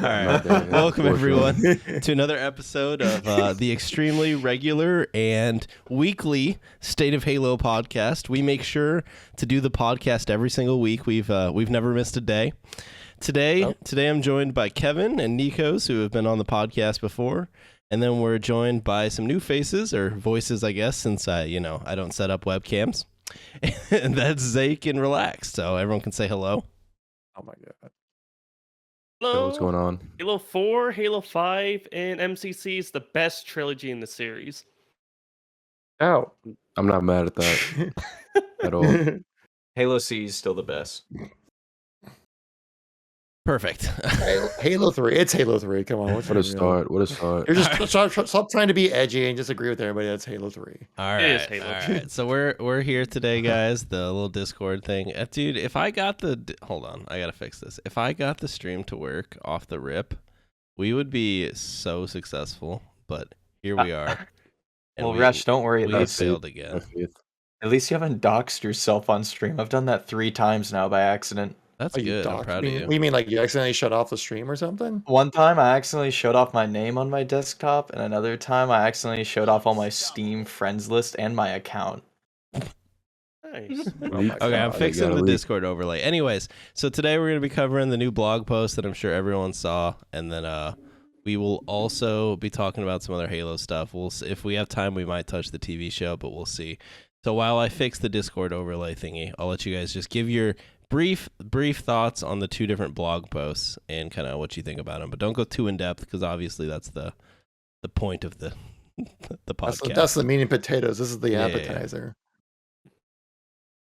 right. Welcome, everyone, to another episode of the extremely regular and weekly State of Halo podcast. We make sure to do the podcast every single week. We've never missed a day. Today I'm joined by Kevin and Nikos, who have been on the podcast before. And then we're joined by some new faces, or voices, I guess, since I don't set up webcams. And that's Zejik and Relax, so everyone can say hello. Oh my god. Hello. So what's going on? Halo 4, Halo 5, and MCC is the best trilogy in the series. Oh. I'm not mad at that at all. Halo C is still the best. Perfect. Halo 3. It's Halo 3. Come on. What a start. What a start. You're just stop trying to be edgy and just agree with everybody. That's Halo 3. All right. It is Halo. All right. So we're here today, guys. The little Discord thing. Dude, if I got hold on, I got to fix this. If I got the stream to work off the rip, we would be so successful, but here we are. Well, Resh, don't worry. We failed again. At least you haven't doxed yourself on stream. I've done that 3 times now by accident. That's good. I'm proud of you. You mean like you accidentally shut off the stream or something? One time I accidentally showed off my name on my desktop, and another time I accidentally showed off all my Steam friends list and my account. Nice. Okay, I'm fixing the Discord overlay. Anyways, so today we're going to be covering the new blog post that I'm sure everyone saw, and then we will also be talking about some other Halo stuff. If we have time, we might touch the TV show, but we'll see. So while I fix the Discord overlay thingy, I'll let you guys just give your brief thoughts on the 2 different blog posts and kind of what you think about them, but don't go too in depth because obviously that's the point of the podcast. That's the meat and potatoes. This is the appetizer.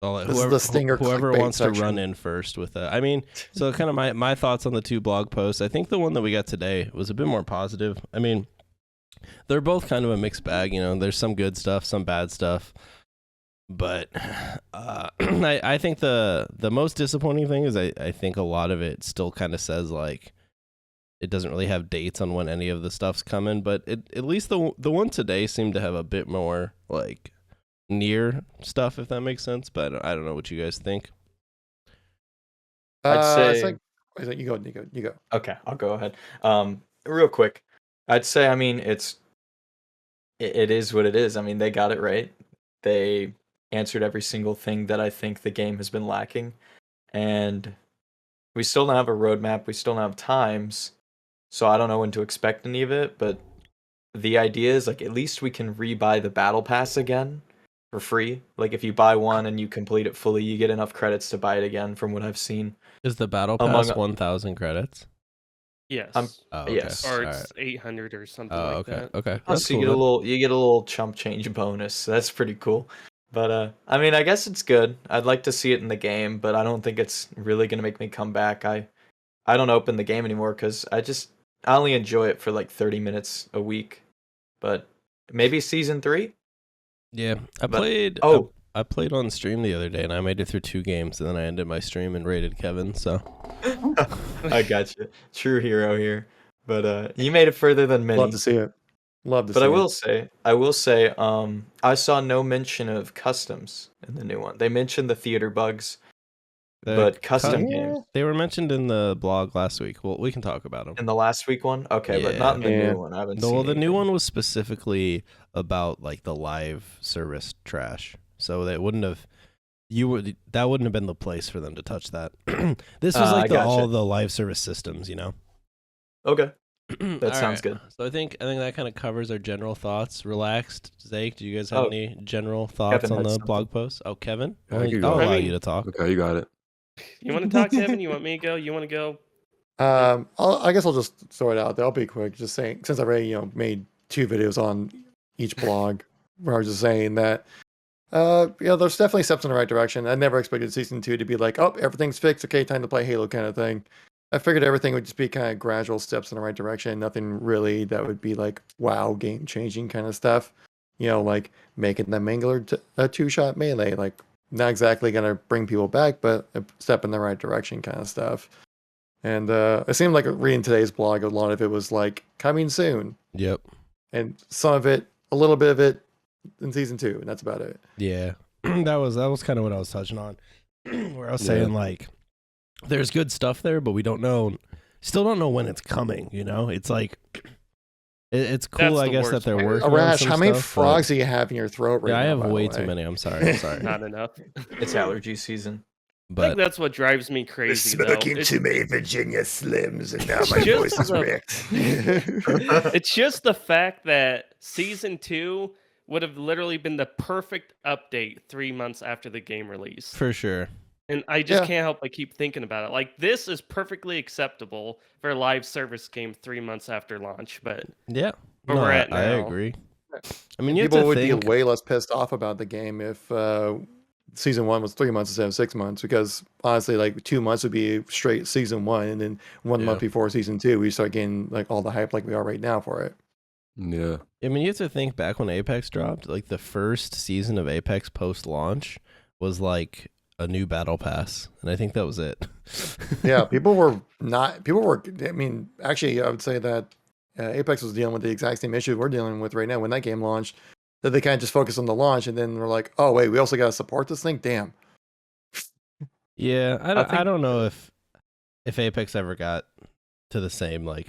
Yeah. This is the stinger. Whoever wants to run in first with that. I mean, so kind of my thoughts on the 2 blog posts. I think the one that we got today was a bit more positive. I mean, they're both kind of a mixed bag. There's some good stuff, some bad stuff. But I think the most disappointing thing is I think a lot of it still kind of says like it doesn't really have dates on when any of the stuff's coming. But at least the one today seemed to have a bit more like near stuff, if that makes sense. But I don't know what you guys think. I'd say you go, Nico. You go. Okay, I'll go ahead. Real quick, I'd say I mean it is what it is. I mean they got it right. They answered every single thing that I think the game has been lacking, and we still don't have a roadmap. We still don't have times, so I don't know when to expect any of it. But the idea is like at least we can rebuy the battle pass again for free. Like if you buy one and you complete it fully, you get enough credits to buy it again. From what I've seen, Is the battle pass 1,000 credits? Yes. Oh, okay. Yes. Or it's 800 or something like that. Okay. So you get a little chump change bonus. So that's pretty cool. But I mean, I guess it's good. I'd like to see it in the game, but I don't think it's really gonna make me come back. I don't open the game anymore because I only enjoy it for like 30 minutes a week. But maybe season 3. Yeah, I played on stream the other day, and I made it through 2 games, and then I ended my stream and raided Kevin. So I got you, true hero here. But you made it further than many. Love to see it. But I will say, I saw no mention of customs in the new one. They mentioned the theater bugs, but custom games. They were mentioned in the blog last week. Well, we can talk about them. In the last week one? Okay, but not in the new one. I haven't seen the new one was specifically about like the live service trash. So that wouldn't have been the place for them to touch that. This was like all the live service systems, Okay. That sounds good. So I think that kind of covers our general thoughts. Relaxed. Zejik, do you guys have any general thoughts Kevin on the something. blog post? Oh, Kevin? Yeah, I'll allow you to talk. Okay, you got it. You want to talk, Kevin? You want me to go? You want to go? I guess I'll just throw it out there. I'll be quick. Just saying, since I've already made 2 videos on each blog, where I was just saying that there's definitely steps in the right direction. I never expected season 2 to be like, oh, everything's fixed. Okay, time to play Halo kind of thing. I figured everything would just be kind of gradual steps in the right direction. Nothing really that would be like, wow, game changing kind of stuff. Like making the Mangler a 2-shot melee. Like, not exactly going to bring people back, but a step in the right direction kind of stuff. And it seemed like reading today's blog, a lot of it was like, coming soon. Yep. And some of it, a little bit of it in season 2, and that's about it. Yeah. that was kind of what I was touching on. Where I was saying like, there's good stuff there, but we don't know still don't know when it's coming. You know, it's like it's cool, That's I the guess, that worst they're part. working on Arash, some how many stuff, frogs do you have in your throat right yeah, now? I have by the way way? too many. I'm sorry. I'm sorry. Not enough. It's allergy season. I think But that's what drives me crazy, though. many Virginia Slims, and now my voice is wrecked. It's just the fact that season 2 would have literally been the perfect update 3 months after the game release. for sure. And I just Yeah. can't help but keep thinking about it. Like, this is perfectly acceptable for a live service game 3 months after launch, but Yeah. Where No, we're at I now. agree. I mean, you have People to would think. be way less pissed off about the game if season 1 was 3 months instead of 6 months, because honestly, like 2 months would be straight season 1, and then 1 Yeah. month before season 2, we start getting like all the hype like we are right now for it. Yeah. I mean, you have to think back when Apex dropped. Like the first season of Apex post launch was like a new battle pass, and I think that was it. Yeah, people were not. People were. I mean, actually, I would say that Apex was dealing with the exact same issue we're dealing with right now when that game launched. That they kind of just focused on the launch, and then we're like, oh wait, we also got to support this thing. Damn. Yeah, I think- don't know if Apex ever got to the same like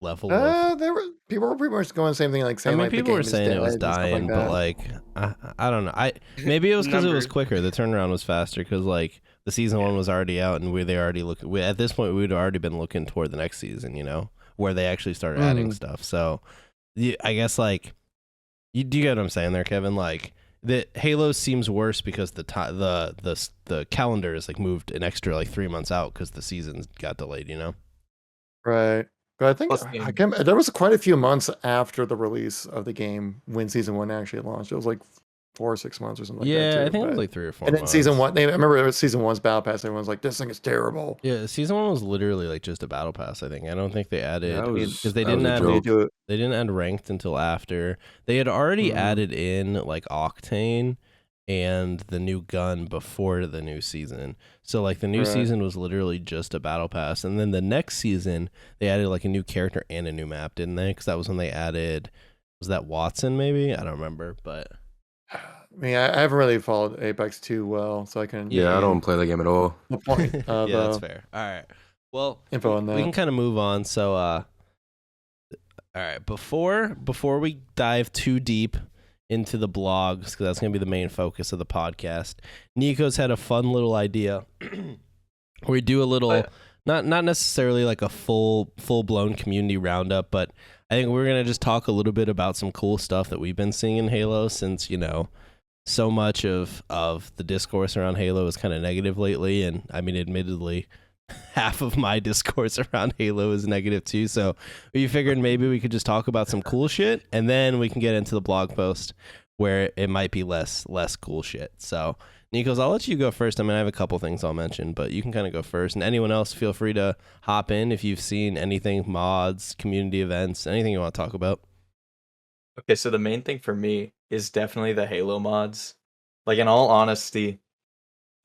level of. People were pretty much going the same thing, like I saying mean, like the people game were is saying it was dead and stuff dying, like but that. like I don't know. Maybe it was because it was Numbers. quicker. The turnaround was faster because like the season 1 was already out, and they already look. At this point, we'd already been looking toward the next season. You know, where they actually started adding stuff. So, I guess like do you get what I'm saying there, Kevin? Like the Halo seems worse because the calendar is like moved an extra like 3 months out because the seasons got delayed. You know. Right. But I think Plus the- there was quite a few months after the release of the game when season 1 actually launched. It was like 4 or 6 months or something like that. Yeah, too, I think it was but- like 3 or 4 And then months. season 1, I remember it was season 1's battle pass. Everyone's like, "This thing is terrible." Yeah, season 1 was literally like just a battle pass. I think. I don't think they added That was- because they that didn't was a add They joke. do it. they didn't add ranked until after. They had already Mhm. added in like Octane and the new gun before the new season. So like the new Right. season was literally just a battle pass, and then the next season they added like a new character and a new map, didn't they? Because that was when they added. Was that Watson? Maybe I don't remember, but I mean, I haven't really followed Apex too well, so I can. Yeah, I don't play the game at all. The point of yeah, that's fair. All right, well, info on we that. can kind of move on. So, all right, before we dive too deep into the blogs, because that's going to be the main focus of the podcast, Nikos had a fun little idea where we do a little, not necessarily like a full blown community roundup, but I think we're going to just talk a little bit about some cool stuff that we've been seeing in Halo, since so much of the discourse around Halo is kind of negative lately, and I mean, admittedly, half of my discourse around Halo is negative too. So we figured maybe we could just talk about some cool shit, and then we can get into the blog post where it might be less cool shit. So Nikos, I'll let you go first. I mean, I have a couple things I'll mention, but you can kind of go first. And anyone else, feel free to hop in if you've seen anything, mods, community events, anything you want to talk about. Okay, so the main thing for me is definitely the Halo mods. Like, in all honesty,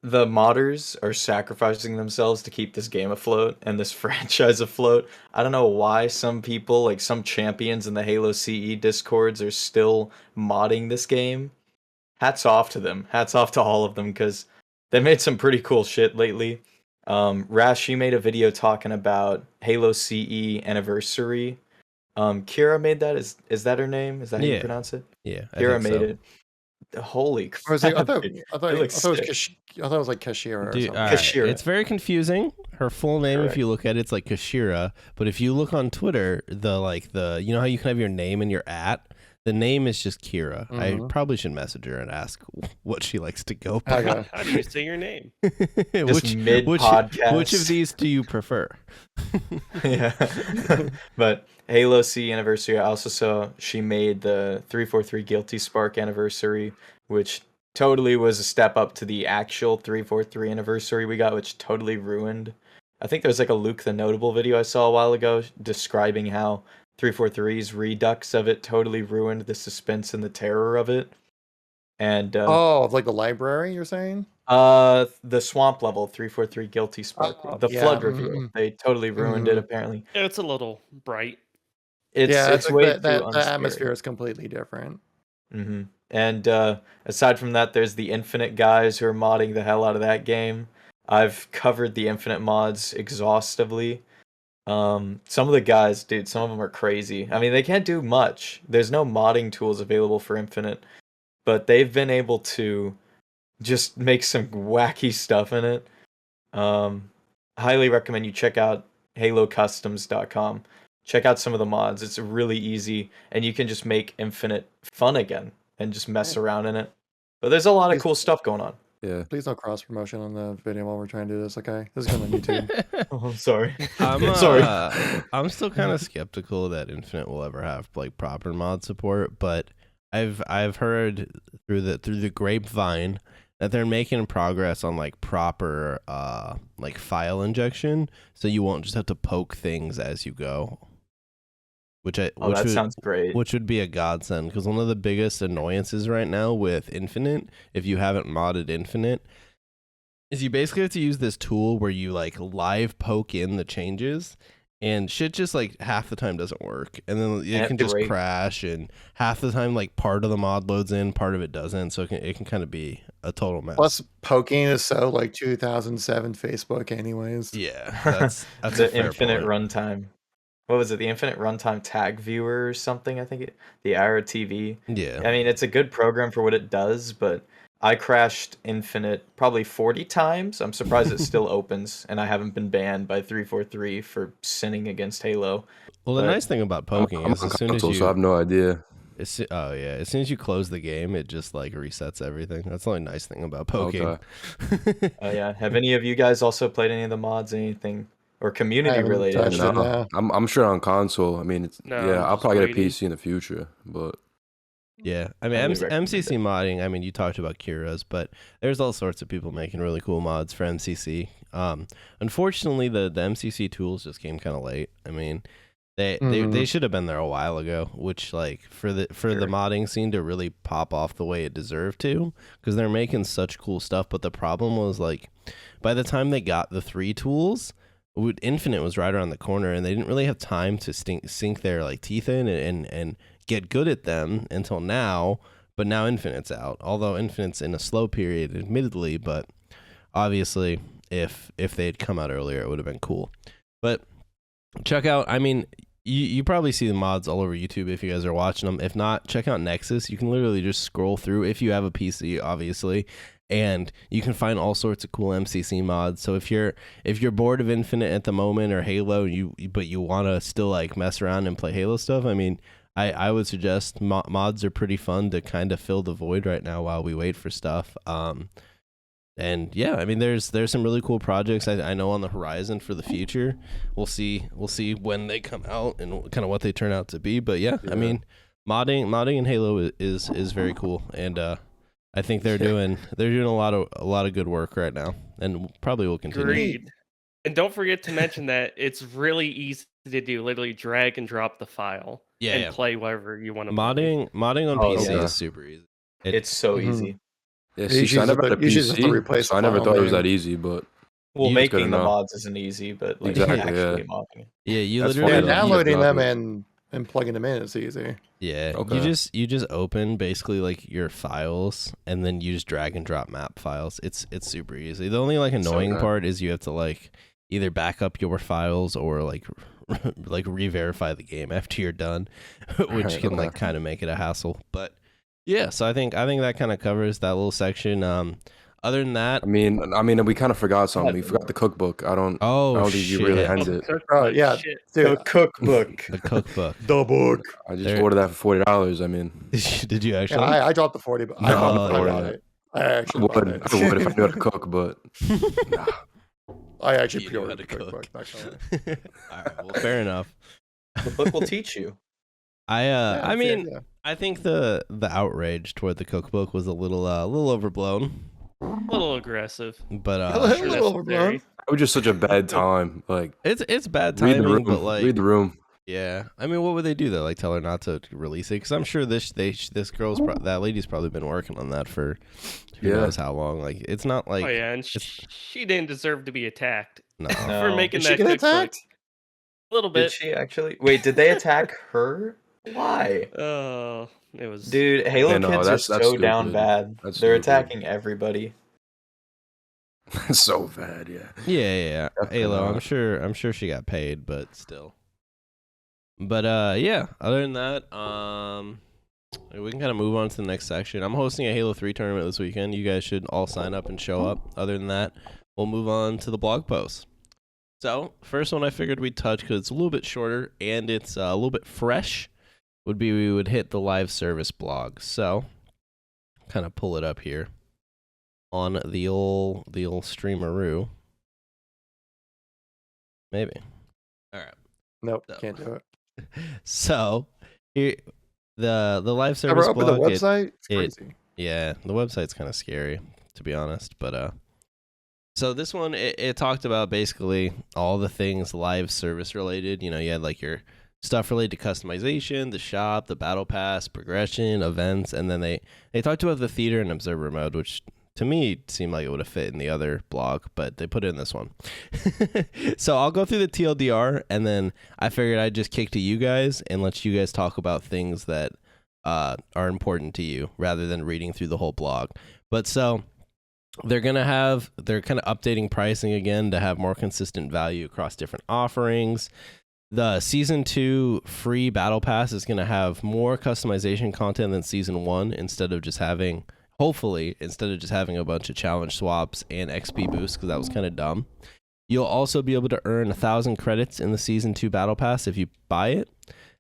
the modders are sacrificing themselves to keep this game afloat and this franchise afloat. I don't know why some people, like some champions in the Halo CE discords, are still modding this game. Hats off to them. Hats off to all of them, because they made some pretty cool shit lately. Rash, she made a video talking about Halo CE Anniversary. Kira made that. Is that her name? Is that how you Yeah. pronounce it? Yeah, I Kira think made so. it. Holy I was like, I crap, thought, dude. I thought, It I looks thought it sick. was I thought it was like Kashira or Dude, something. all right, Kashira. it's very confusing. Her full name, if Correct. you look at it, it's like Kashira. But if you look on Twitter, you know how you can have your name and your @? The name is just Kira. I Mhm. probably should message her and ask what she likes to go by. Okay. How do you say your name? Just mid-podcast. Which of these do you prefer? Yeah. But Halo C Anniversary, I also saw she made the 343 Guilty Spark Anniversary, which totally was a step up to the actual 343 Anniversary we got, which totally ruined. I think there was like a Luke the Notable video I saw a while ago describing how 343's redux of it totally ruined the suspense and the terror of it. And Oh, like the library, you're saying? the swamp level 343 Guilty Spark, Oh, the yeah, flood reveal, they totally ruined it. Mhm. Apparently, It's a little bright. it's like way that, too the unscary. atmosphere is completely different. Hmm. And aside from that, there's the Infinite guys who are modding the hell out of that game. I've covered the Infinite mods exhaustively. Some of the guys, dude, some of them are crazy. I mean, they can't do much. There's no modding tools available for Infinite, but they've been able to just make some wacky stuff in it. Highly recommend you check out halocustoms.com. Check out some of the mods. It's really easy, and you can just make Infinite fun again and just mess around in it. But there's a lot of cool stuff going on. Yeah. Please no cross promotion on the video while we're trying to do this. Okay, this is going on YouTube. Oh, I'm sorry. Sorry. I'm still kind of skeptical that Infinite will ever have like proper mod support, but I've heard through the grapevine that they're making progress on like proper like file injection, so you won't just have to poke things as you go. Sounds great. Which would be a godsend, because one of the biggest annoyances right now with Infinite, if you haven't modded Infinite, is you basically have to use this tool where you like live poke in the changes, and shit just like half the time doesn't work, and then it can just crash, and half the time like part of the mod loads in, part of it doesn't, so it can kind of be a total mess. Plus, poking is so like 2007 Facebook, anyways. Yeah, that's the Infinite runtime. What was it? The Infinite Runtime Tag Viewer or something? I think the Arrow TV. Yeah. I mean, it's a good program for what it does, but I crashed Infinite probably 40 times. I'm surprised it still opens, and I haven't been banned by 343 for sinning against Halo. Well, the nice thing about poking is as soon as you... So I have no idea. As soon as you close the game, it just like resets everything. That's the only nice thing about poking. Okay. Oh yeah. Have any of you guys also played any of the mods? Anything? Or community related? No. I'm sure on console. I mean, I'll probably get a PC in the future, but yeah, I mean, MCC modding. I mean, you talked about Kira's, but there's all sorts of people making really cool mods for MCC. Unfortunately, the MCC tools just came kind of late. I mean, they should have been there a while ago, which like for the modding scene to really pop off the way it deserved to, because they're making such cool stuff. But the problem was like, by the time they got the 3 tools, Infinite was right around the corner, and they didn't really have time to sink their like teeth in and get good at them until now. But now Infinite's out, although Infinite's in a slow period, admittedly. But obviously, if they had come out earlier, it would have been cool. But check out, I mean, you probably see the mods all over YouTube if you guys are watching them. If not, check out Nexus. You can literally just scroll through if you have a PC, obviously. And you can find all sorts of cool MCC mods. So if you're bored of Infinite at the moment or Halo, but you want to still like mess around and play Halo stuff, I mean, I would suggest mods are pretty fun to kind of fill the void right now while we wait for stuff. And yeah, I mean, there's some really cool projects I know on the horizon for the future. We'll see when they come out and kind of what they turn out to be. But yeah. I mean, modding in Halo is very cool, and I think they're doing a lot of good work right now, and probably will continue. Agreed. And don't forget to mention that it's really easy to do. Literally drag and drop the file and play whatever you want to. Modding on PC is super easy. It's so easy. Yeah, I never had a PC, so I never thought it was that easy. But making the mods isn't easy, but like actually modding it. Yeah, you literally downloading them and plugging them in is easy. Yeah, you just open basically like your files, and then you just drag and drop map files. It's super easy. The only like annoying part is you have to like either back up your files or like re-verify the game after you're done, which can like kind of make it a hassle. But yeah, so I think that kind of covers that little section. Other than that, I mean, we kind of forgot something. We forgot the cookbook. I don't think you really ended it. Oh yeah, dude, the cookbook. The cookbook. The book. I just ordered that for $40. I mean, did you actually? Yeah, I dropped the 40, but I bought it. I actually bought it. I would if I knew how to cook, but nah. I actually pre-ordered the cookbook. All right, well, fair enough. The book will teach you. I mean, I think the outrage toward the cookbook was a little overblown. A little aggressive, but a little overblown. It was just such a bad time. Like it's bad timing, but like read the room. Yeah, I mean, what would they do though? Like tell her not to release it? Because I'm sure this that lady's probably been working on that for who knows how long. Like it's not like and she didn't deserve to be attacked. No, for making that. Did she get attacked? A little bit. Did she actually? Wait, did they attack her? Why? Oh, it was. Dude, Halo kids are so stupid. down bad. They're stupid. Attacking everybody. So bad, yeah. Yeah. Definitely Halo, not. I'm sure she got paid, but still. But yeah, other than that, we can kind of move on to the next section. I'm hosting a Halo 3 tournament this weekend. You guys should all sign up and show up. Other than that, we'll move on to the blog posts. So, first one I figured we'd touch because it's a little bit shorter and it's a little bit fresh would be we would hit the live service blog. So, kind of pull it up here on the old streameroo. Maybe. All right. Nope, So. can't do it. So, here, the live Ever service open blog. the website? It's crazy. Yeah, the website's kind of scary, to be honest. But so this one it talked about basically all the things live service related. You know, you had like your stuff related to customization, the shop, the battle pass, progression, events, and then they talked about the theater and observer mode, which to me seemed like it would have fit in the other blog, but they put it in this one. So I'll go through the TLDR, and then I figured I'd just kick to you guys and let you guys talk about things that are important to you rather than reading through the whole blog. But so they're kind of updating pricing again to have more consistent value across different offerings. The Season 2 free Battle Pass is going to have more customization content than Season 1 hopefully, instead of just having a bunch of challenge swaps and XP boosts, because that was kind of dumb. You'll also be able to earn 1,000 credits in the Season 2 Battle Pass if you buy it.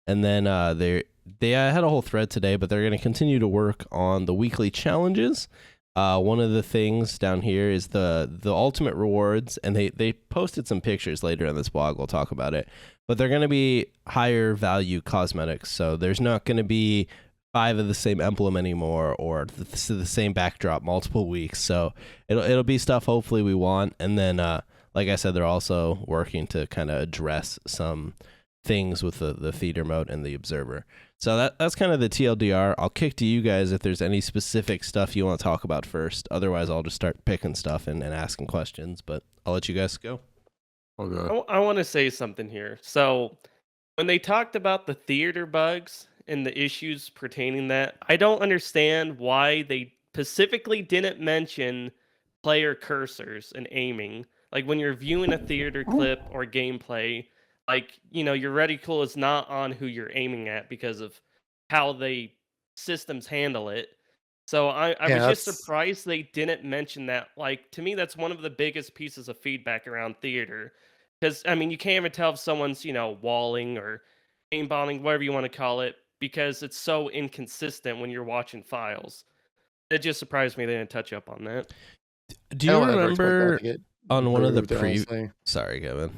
And then they had a whole thread today, but they're going to continue to work on the weekly challenges. One of the things down here is the ultimate rewards, and they posted some pictures later in this blog. We'll talk about it. But they're going to be higher value cosmetics, so there's not going to be 5 of the same emblem anymore, or the same backdrop multiple weeks. So it'll be stuff hopefully we want. And then, like I said, they're also working to kind of address some things with the theater mode and the observer. So that's kind of the TLDR. I'll kick to you guys if there's any specific stuff you want to talk about first. Otherwise, I'll just start picking stuff and asking questions. But I'll let you guys go. Okay. I want to say something here. So when they talked about the theater bugs and the issues pertaining that, I don't understand why they specifically didn't mention player cursors and aiming. Like when you're viewing a theater clip or gameplay, like, you know, your reticle is not on who you're aiming at because of how they systems handle it. So I Yeah, was just that's surprised they didn't mention that. Like, to me, that's one of the biggest pieces of feedback around theater. Because, I mean, you can't even tell if someone's, you know, walling or aimbombing, whatever you want to call it, because it's so inconsistent when you're watching files. It just surprised me they didn't touch up on that. Do you I don't ever expect that remember to get on one of the improved, honestly. Sorry, Kevin.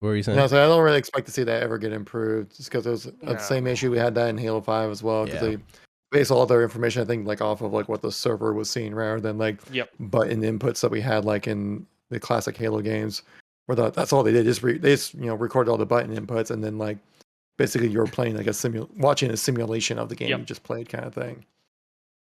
What were you saying? No, so I don't really expect to see that ever get improved, just because it was the same No. issue we had that in Halo 5 as well. Because Yeah. they base all their information, I think, like off of like what the server was seeing rather than like Yep. button inputs that we had like in the classic Halo games, where that's all they did. They just recorded all the button inputs, and then like basically you're playing like watching a simulation of the game Yep. you just played, kind of thing.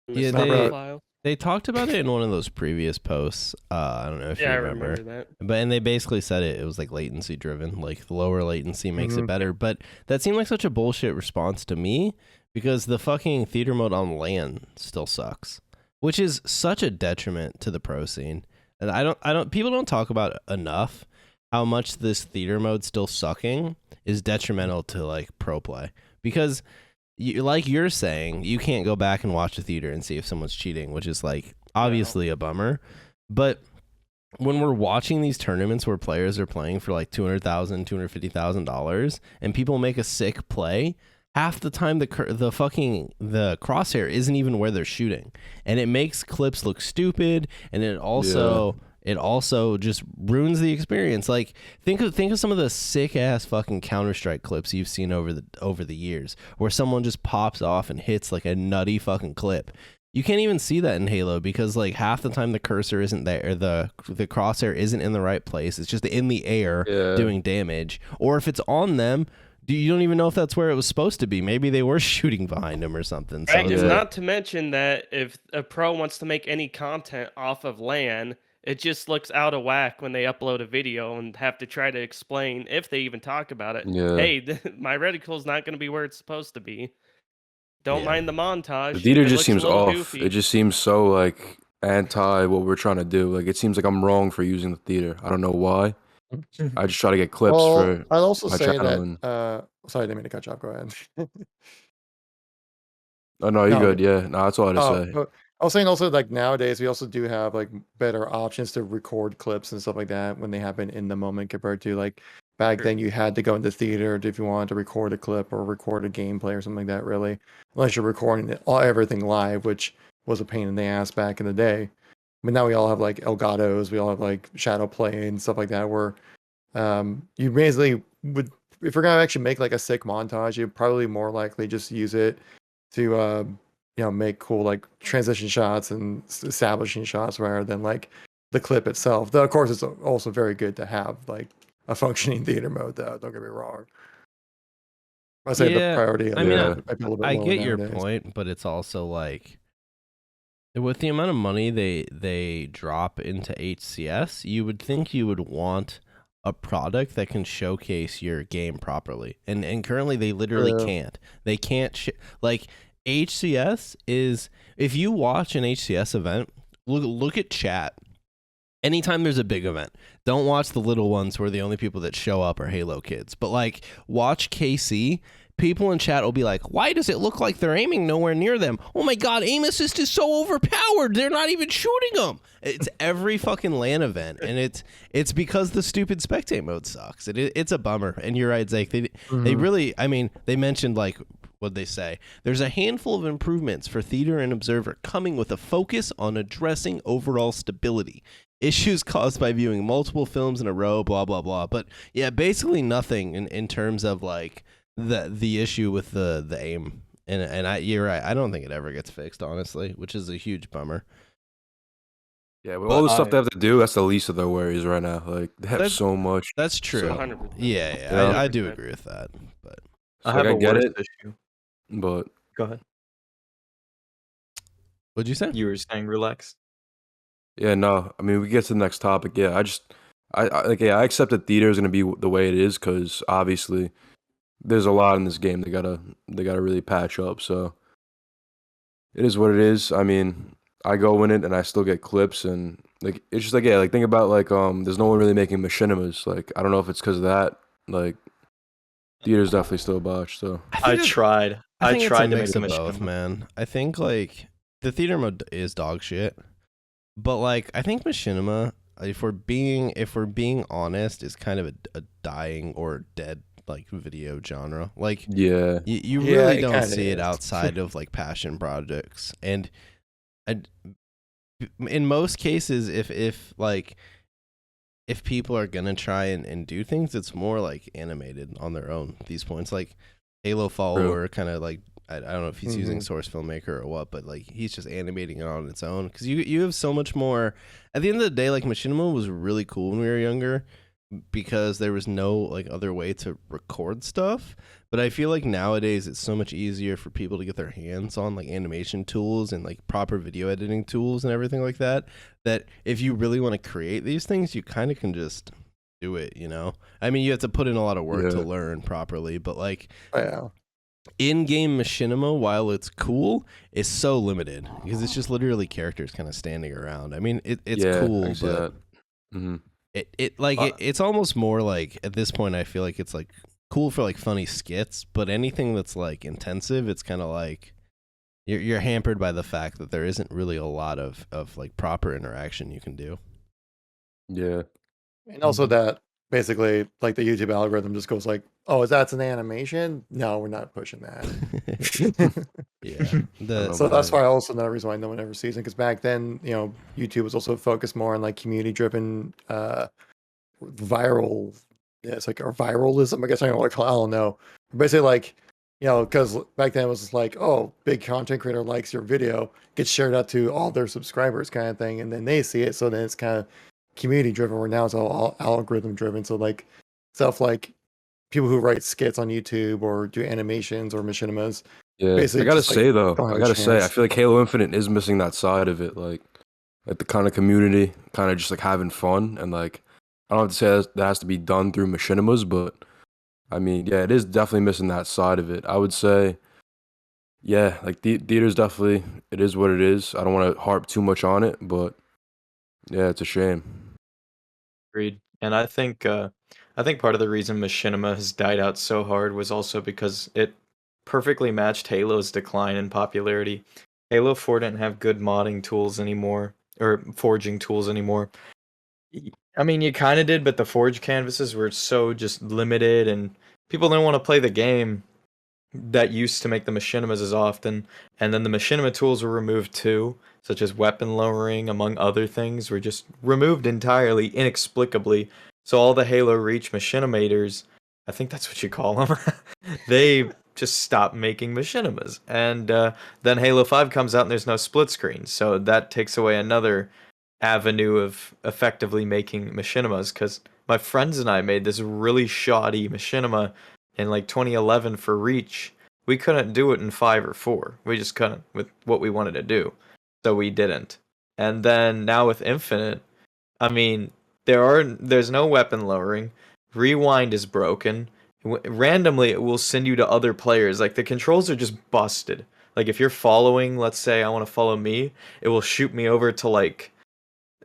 Yeah, It's not Sample right. file. They talked about it in one of those previous posts. I don't know if you Yeah, I remember. remember that. And they basically said it was like latency driven, like the lower latency makes it Mhm. better. But that seemed like such a bullshit response to me because the fucking theater mode on LAN still sucks, which is such a detriment to the pro scene. And people don't talk about enough how much this theater mode still sucking is detrimental to like pro play, because like you're saying, you can't go back and watch the theater and see if someone's cheating, which is like obviously a bummer. But when we're watching these tournaments where players are playing for like $200,000, $250,000, and people make a sick play, half the time the crosshair isn't even where they're shooting, and it makes clips look stupid, and it also just ruins the experience. Like think of some of the sick ass fucking Counter-Strike clips you've seen over the years, where someone just pops off and hits like a nutty fucking clip. You can't even see that in Halo because like half the time the cursor isn't there, the crosshair isn't in the right place. It's just in the air doing damage. Or if it's on them, you don't even know if that's where it was supposed to be. Maybe they were shooting behind them or something. Right, So and not to mention that if a pro wants to make any content off of LAN, it just looks out of whack when they upload a video and have to try to explain, if they even talk about it. Yeah. Hey, my reticle's not going to be where it's supposed to be. Don't mind the montage. The theater It just looks seems a little off. goofy. It just seems so like anti what we're trying to do. Like, it seems like I'm wrong for using the theater. I don't know why. I just try to get clips for I'd also my say channel. that. Sorry, I didn't mean to cut you off. Go ahead. Oh no, you're No, good. Yeah, no, that's all I had to say. but I was saying also like nowadays we also do have like better options to record clips and stuff like that when they happen in the moment compared to like back then you had to go into theater if you wanted to record a clip or record a gameplay or something like that really, unless you're recording everything live, which was a pain in the ass back in the day. But now we all have like Elgatos, we all have like Shadow Play and stuff like that where you basically would, if you're gonna actually make like a sick montage, you'd probably more likely just use it to make cool like transition shots and establishing shots rather than like the clip itself. Though of course it's also very good to have like a functioning theater mode though, don't get me wrong. I say the priority I mean, might be a little bit I lower get your nowadays. point, but it's also like with the amount of money they drop into HCS, you would think you would want a product that can showcase your game properly, and currently they literally can't. They can't like HCS is, if you watch an HCS event, look at chat. Anytime there's a big event, don't watch the little ones where the only people that show up are Halo kids. But like, watch KC. People in chat will be like, why does it look like they're aiming nowhere near them? Oh my god, aim assist is so overpowered. They're not even shooting them. It's every fucking LAN event, and it's because the stupid spectate mode sucks. It's a bummer. And you're right, Zeke. They really, I mean, they mentioned like, what'd they say? There's a handful of improvements for Theater and Observer coming with a focus on addressing overall stability. Issues caused by viewing multiple films in a row, blah, blah, blah. But yeah, basically nothing in terms of like the issue with the aim. And you're right. I don't think it ever gets fixed, honestly, which is a huge bummer. Yeah, but all the stuff they have to do, that's the least of their worries right now. Like, they have so much. That's true. 100%. Yeah. I do agree with that. But I have a get worse it, issue. but Go ahead. what'd you say? You were saying relax. yeah, no. I mean, we get to the next topic. Yeah, I accept that theater is gonna be the way it is because obviously there's a lot in this game they gotta really patch up. So it is what it is. I mean, I go in it and I still get clips and like it's just like like think about like there's no one really making machinimas. Like I don't know if it's because of that. Like theater's definitely still botched. So I tried. I I tried to make make a of both, machinima. man. I think like the theater mode is dog shit, but like I think machinima, if we're being honest, is kind of a dying or dead like video genre. Like yeah, you really don't kinda see it is. outside of like passion projects, and in most cases, if people are gonna try and do things, it's more like animated on their own. These points, like Halo Follower, kind of like I don't know if he's using Source Filmmaker or what, but like he's just animating it on its own because you have so much more. At the end of the day, like Machinima was really cool when we were younger because there was no like other way to record stuff. But I feel like nowadays it's so much easier for people to get their hands on like animation tools and like proper video editing tools and everything like that, that if you really want to create these things, you kind of can just do it, you know? I mean, you have to put in a lot of work to learn properly, but like in-game machinima, while it's cool, is so limited because it's just literally characters kind of standing around. I mean, it's cool, but it's almost more like at this point I feel like it's like cool for like funny skits, but anything that's like intensive, it's kind of like you're hampered by the fact that there isn't really a lot of like proper interaction you can do. Yeah. And also that basically like the YouTube algorithm just goes like, oh, that's an animation? No, we're not pushing that. Yeah. So that's why also another reason why no one ever sees it, because back then, YouTube was also focused more on like community driven viral, it's like, or viralism, I guess I don't know what to call it, I don't know. Basically like, because back then it was like, oh, big content creator likes your video, gets shared out to all their subscribers kind of thing, and then they see it, so then it's kind of community driven, where now it's all algorithm driven. So like stuff like people who write skits on YouTube or do animations or machinimas. Yeah, I gotta say though, I feel like Halo Infinite is missing that side of it, like the kind of community, kind of just like having fun, and like I don't have to say that has to be done through machinimas, but I mean, yeah, it is definitely missing that side of it. I would say, yeah, like theater's definitely, it is what it is. I don't want to harp too much on it, but yeah, it's a shame. Agreed. And I think part of the reason Machinima has died out so hard was also because it perfectly matched Halo's decline in popularity. Halo 4 didn't have good modding tools anymore, or forging tools anymore. I mean, you kind of did, but the forge canvases were so just limited, and people didn't want to play the game that used to make the machinimas as often. And then the machinima tools were removed too, such as weapon lowering, among other things, were just removed entirely, inexplicably. So all the Halo Reach machinimators, I think that's what you call them, they just stopped making machinimas. And then Halo 5 comes out and there's no split screen. So that takes away another avenue of effectively making machinimas, because my friends and I made this really shoddy machinima in like 2011 for Reach. We couldn't do it in 5 or 4. We just couldn't with what we wanted to do. So we didn't. And then now with Infinite, I mean, there's no weapon lowering. Rewind is broken. Randomly it will send you to other players. Like the controls are just busted. Like if you're following, let's say I want to follow me, it will shoot me over to like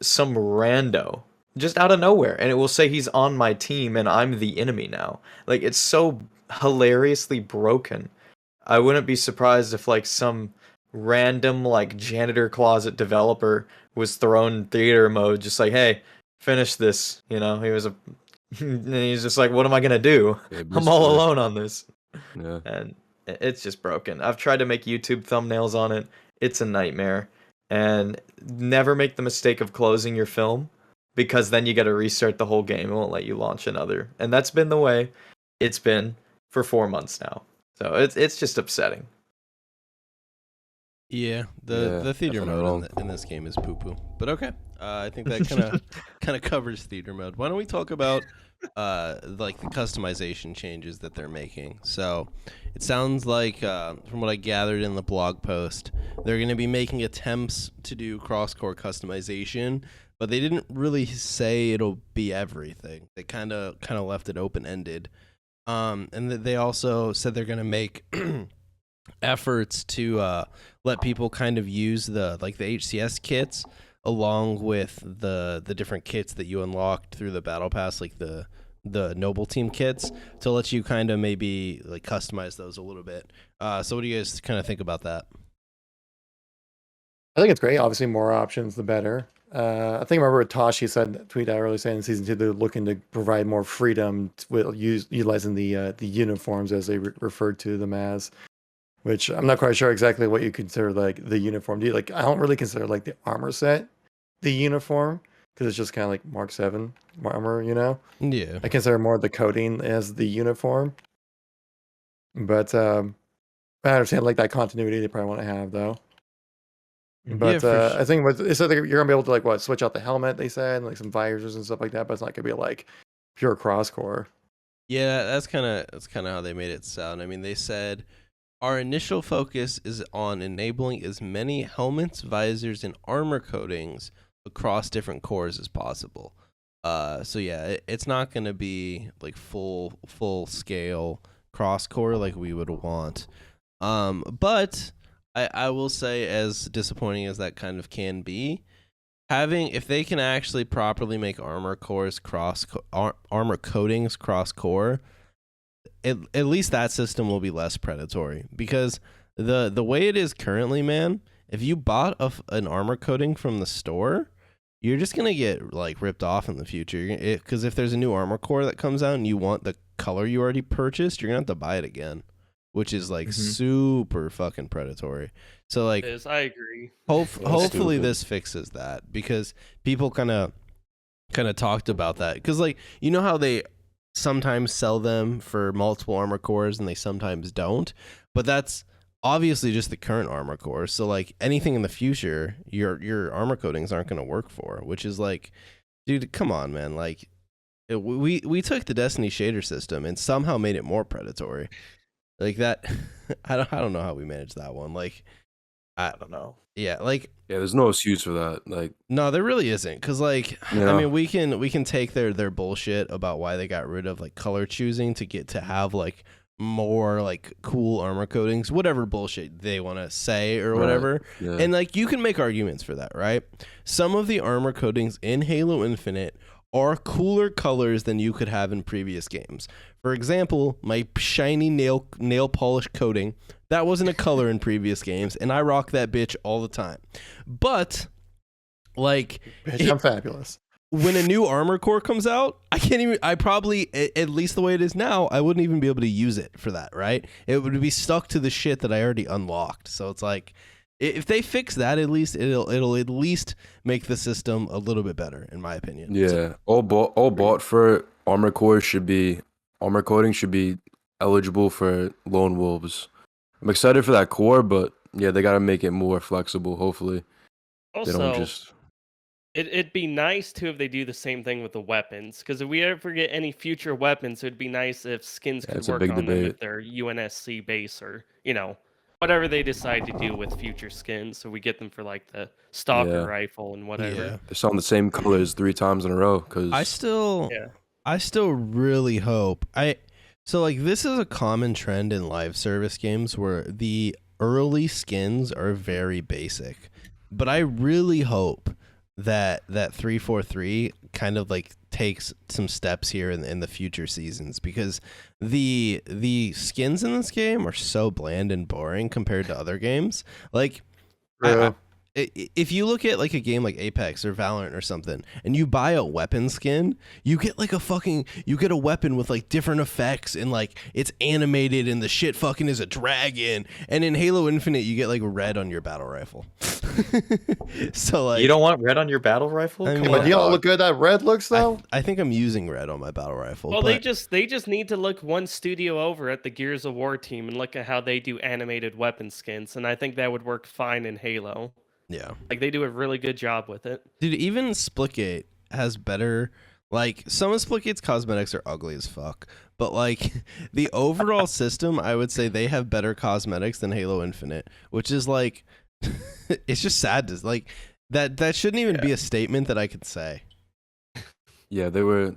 some rando just out of nowhere, and it will say he's on my team and I'm the enemy now. Like it's so hilariously broken. I wouldn't be surprised if like some random like janitor closet developer was thrown theater mode, just like, hey, finish this. You know, he was a and he's just like, what am I gonna do? Yeah, I'm all basically. alone on this. Yeah. And it's just broken. I've tried to make YouTube thumbnails on it. It's a nightmare. And never make the mistake of closing your film, because then you got to restart the whole game. It won't let you launch another. And that's been the way it's been for 4 months now. So it's just upsetting. Yeah, the theater definitely mode wrong. in this game is poo poo. But okay, I think that kind of covers theater mode. Why don't we talk about like the customization changes that they're making? So it sounds like from what I gathered in the blog post, they're going to be making attempts to do cross-core customization, but they didn't really say it'll be everything. They kind of left it open-ended. And they also said they're going to make efforts to let people kind of use the HCS kits along with the different kits that you unlocked through the battle pass, like the noble team kits, to let you kind of maybe like customize those a little bit. So what do you guys kind of think about that? I think it's great. Obviously, more options, the better. I think I remember Tashi said, tweet out earlier saying in season 2 they're looking to provide more freedom with utilizing the uniforms, as they referred to them as. Which I'm not quite sure exactly what you consider like the uniform. Do you like? I don't really consider like the armor set the uniform, because it's just kind of like Mark 7 armor, you know. Yeah. I consider more the coating as the uniform. But I understand like that continuity they probably want to have though. But I think they said you're gonna be able to like switch out the helmet. They said, and, like some visors and stuff like that. But it's not gonna be like pure cross-core. Yeah, that's kind of how they made it sound. I mean, they said our initial focus is on enabling as many helmets, visors, and armor coatings across different cores as possible. So yeah, it's not going to be like full scale cross core like we would want. But I will say, as disappointing as that kind of can be, if they can actually properly make armor cores armor coatings cross core, at least that system will be less predatory, because the way it is currently, man, if you bought an armor coating from the store, you're just gonna get like ripped off in the future, because if there's a new armor core that comes out and you want the color you already purchased, you're gonna have to buy it again, which is like super fucking predatory. So like, I agree. Hopefully this fixes that, because people kind of talked about that, because like, you know how they sometimes sell them for multiple armor cores and they sometimes don't, but that's obviously just the current armor core. So like anything in the future, your armor coatings aren't going to work for, which is like, dude, come on, man. Like we took the Destiny shader system and somehow made it more predatory like that. I don't know how we managed that one. Like, I don't know. Yeah, like, yeah, there's no excuse for that. Like, no, there really isn't, because like, yeah. I mean, we can take their bullshit about why they got rid of like color choosing to get to have like more like cool armor coatings, whatever bullshit they want to say or Right, whatever. yeah. And like you can make arguments for that, right? Some of the armor coatings in Halo Infinite are cooler colors than you could have in previous games. For example, my shiny nail polish coating, that wasn't a color in previous games, and I rock that bitch all the time. But like Bitch, I'm fabulous. when a new armor core comes out, I probably, at least the way it is now, I wouldn't even be able to use it for that, right? It would be stuck to the shit that I already unlocked. So it's like, if they fix that, at least it'll at least make the system a little bit better, in my opinion. Yeah, So, all bought for armor coating should be eligible for lone wolves. I'm excited for that core, but yeah, they got to make it more flexible. Hopefully, they don't Also, just. it'd be nice too if they do the same thing with the weapons, because if we ever get any future weapons, it'd be nice if skins Yeah, could it's a work big on them debate. with their UNSC base, or whatever they decide to do with future skins. So we get them for like the stalker Yeah. rifle and whatever. yeah. They're selling the same colors 3 times in a row because I still Yeah. really hope so like this is a common trend in live service games where the early skins are very basic, but I really hope that 343 kind of like takes some steps here in the future seasons, because the skins in this game are so bland and boring compared to other games. Like True. if you look at like a game like Apex or Valorant or something, and you buy a weapon skin, you get like you get a weapon with like different effects, and like it's animated, and the shit fucking is a dragon. And in Halo Infinite, you get like red on your battle rifle. So like You don't want red on your battle rifle? I Come mean, But on, do you know dog. what good that red looks though? I think I'm using red on my battle rifle. Well, but they just need to look one studio over at the Gears of War team and look at how they do animated weapon skins, and I think that would work fine in Halo. yeah. Like they do a really good job with it. Dude, even Splitgate has better. Like, some of Splitgate's cosmetics are ugly as fuck, but like the overall system, I would say they have better cosmetics than Halo Infinite, which is like, it's just sad to like that shouldn't even be a statement that I could say. yeah, they were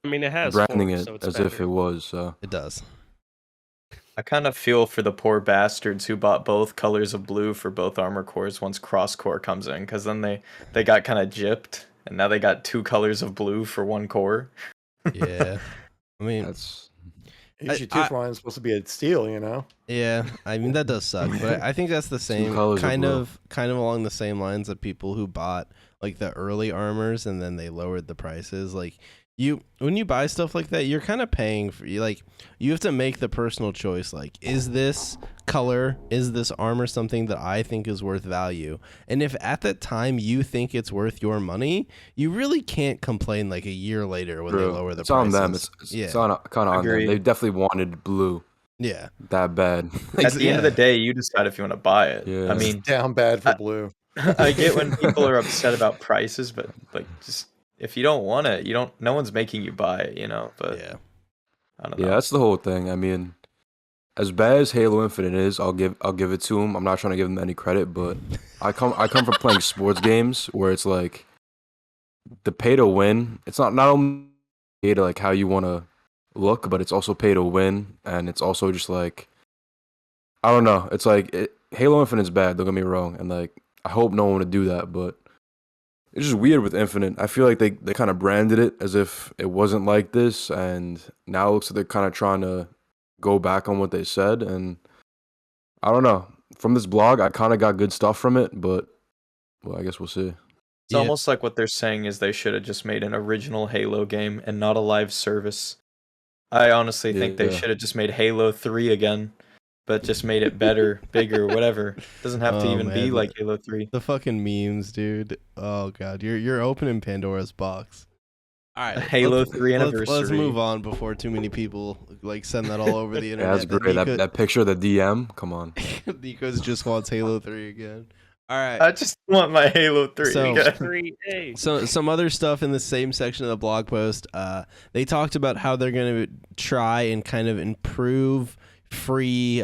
I mean, it has branding forks, it so it's as if better. it was. So It does. I kind of feel for the poor bastards who bought both colors of blue for both armor cores once cross core comes in, because then they got kind of gypped, and now they got 2 colors of blue for 1 core. Yeah. I mean, that's Usually I- 2 for 1 is supposed to be a steal, you know? yeah, I mean that does suck, but I think that's the same colors of kind blue. of along the same lines of people who bought like the early armors and then they lowered the prices. Like when you buy stuff like that, you're kind of paying for you have to make the personal choice. Like, is this color, is this armor something that I think is worth value? And if at that time you think it's worth your money, you really can't complain like a year later when they true. lower the It's prices. on them. It's kind of on them. Agreed. They definitely wanted blue Yeah. that bad. At the end of the day, you decide if you want to buy it. Yeah. I mean, Down bad for I- blue. I get when people are upset about prices, but like, just if you don't want it, no one's making you buy it, But Yeah. I don't know. Yeah, that's the whole thing. I mean, as bad as Halo Infinite is, I'll give it to them. I'm not trying to give them any credit, but I come from playing sports games where it's like the pay to win. It's not only pay to like how you want to look, but it's also pay to win, and it's also just like I don't know. It's like Halo Infinite's bad. Don't get me wrong, and like I hope no one would do that, but it's just weird with Infinite. I feel like they kind of branded it as if it wasn't like this, and now it looks like they're kind of trying to go back on what they said, and I don't know. From this blog, I kind of got good stuff from it, but well, I guess we'll see. It's Yeah. almost like what they're saying is they should have just made an original Halo game and not a live service. I honestly think they Yeah. should have just made Halo 3 again, but just made it better, bigger, whatever. Doesn't have to Oh, even be man, like Halo 3. The fucking memes, dude. Oh god, you're opening Pandora's box. All right, Halo let's- 3 Let's anniversary. move on before too many people like send that all over the Yeah, internet. that's great. That picture of the DM, come on. Nikos just wants Halo 3 again. All right. I just want my Halo 3 So- again. 3A. So some other stuff in the same section of the blog post. They talked about how they're going to try and kind of improve free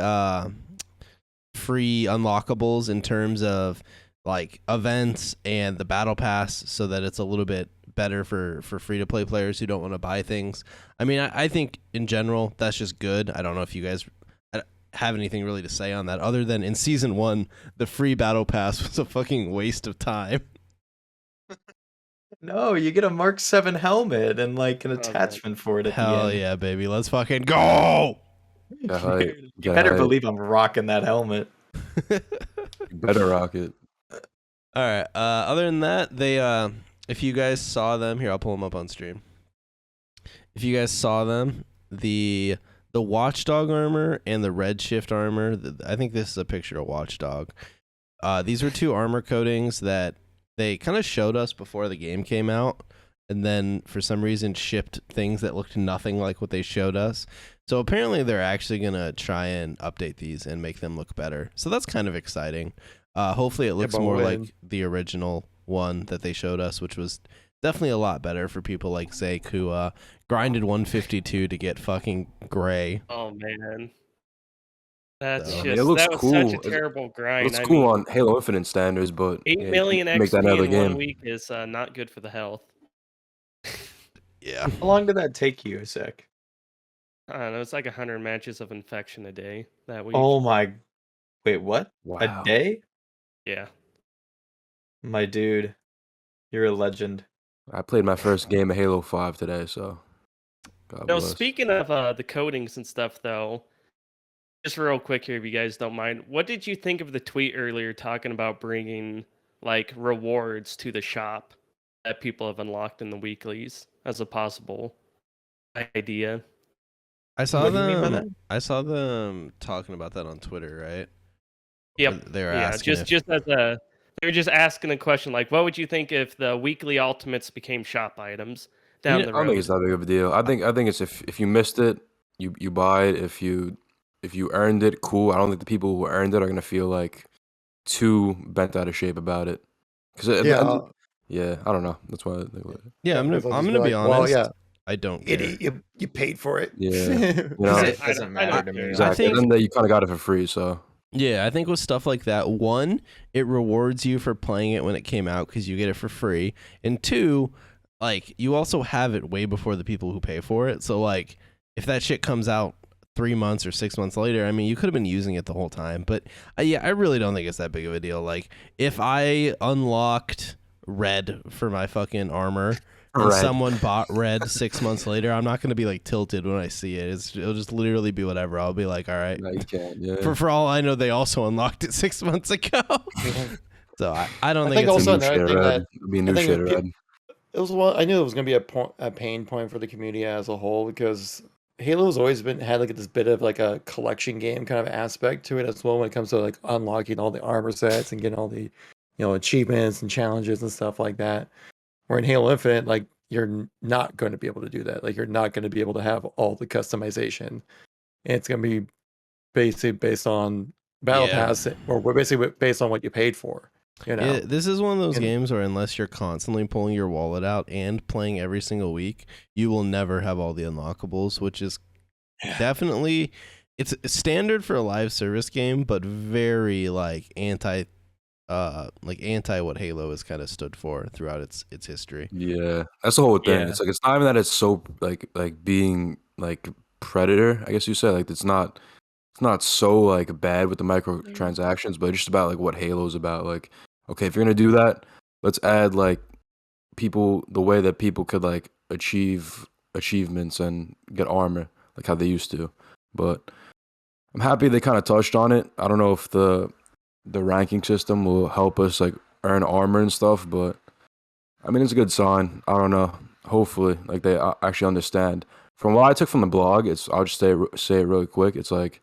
unlockables in terms of like events and the battle pass, so that it's a little bit better for free to play players who don't want to buy things. I mean, I think in general that's just good. I don't know if you guys have anything really to say on that, other than in season 1, the free battle pass was a fucking waste of time. No, you get a Mark 7 helmet and like an Okay. attachment for it at the Hell end. yeah, baby, let's fucking go. Get hype. You Get better hype. believe I'm rocking that helmet. You better rock it. All right. Other than that, they if you guys saw them here, I'll pull them up on stream. If you guys saw them, the Watchdog armor and the Redshift armor. I think this is a picture of Watchdog. These were 2 armor coatings that they kind of showed us before the game came out, and then for some reason shipped things that looked nothing like what they showed us. So apparently they're actually gonna try and update these and make them look better. So that's kind of exciting. Hopefully it looks more like the original one that they showed us, which was definitely a lot better for people like Zejik, who grinded 152 to get fucking gray. Oh man, that's So, just it looks that was cool. such a terrible grind. It's I cool mean, on Halo Infinite standards, but 8 yeah, million make that XP another in game. 1 week is not good for the health. Yeah. How long did that take you, Zach? I don't know. It's like 100 matches of infection a day that week. Oh my. Wait, what? Wow. A day? Yeah. My dude, you're a legend. I played my first game of Halo 5 today, so God No, bless. speaking of the coatings and stuff, though, just real quick here, if you guys don't mind, what did you think of the tweet earlier talking about bringing like rewards to the shop that people have unlocked in the weeklies as a possible idea? I saw What do you mean by them. that? I saw them talking about that on Twitter, right? Yep. They were Yeah, asking. just as a, they were just asking a question like, what would you think if the weekly ultimates became shop items down know, the I don't think road? it's that big of a deal. I think it's if you missed it, you buy it. If you earned it, cool. I don't think the people who earned it are gonna feel like too bent out of shape about it. Because yeah, I don't know. That's why. yeah, I'm because I'll gonna just be like, honest. well, yeah, I don't care. you paid for it. Yeah, you know, Is It it- doesn't I don't matter to me. care. exactly. think- And then you kind of got it for free, so Yeah, I think with stuff like that, 1, it rewards you for playing it when it came out because you get it for free, and 2, like you also have it way before the people who pay for it. So like, if that shit comes out 3 months or 6 months later, I mean, you could have been using it the whole time. But yeah, I really don't think it's that big of a deal. Like, if I unlocked red for my fucking armor and Red. someone bought red 6 months later, I'm not gonna be like tilted when I see it. It'll just literally be whatever. I'll be like, all right. no, you can't. Yeah. For all I know, they also unlocked it 6 months ago. So I don't I think think it's also a another shade of thing red. that It'll be a I new think shade of that red. it was I knew it was going to be a pain point for the community as a whole because Halo's always had like this bit of like a collection game kind of aspect to it as well when it comes to like unlocking all the armor sets and getting all the achievements and challenges and stuff like that. Where in Halo Infinite, like you're not going to be able to do that. Like you're not going to be able to have all the customization. And it's going to be basically based on Battle Yeah. Pass, or basically based on what you paid for. Yeah, this is one of those And- games where unless you're constantly pulling your wallet out and playing every single week, you will never have all the unlockables, which is definitely it's standard for a live service game, but very like anti what Halo has kind of stood for throughout its history. Yeah, that's the whole thing. Yeah. It's like it's not even that it's so like being like Predator, I guess you say. Like it's not so like bad with the microtransactions, but just about like what Halo's about. Like, okay, if you're gonna do that, let's add like the way that people could like achieve achievements and get armor like how they used to. But I'm happy they kind of touched on it. I don't know if the ranking system will help us like earn armor and stuff, but I mean it's a good sign. I don't know. Hopefully, like they actually understand. From what I took from the blog, I'll just say it really quick. It's like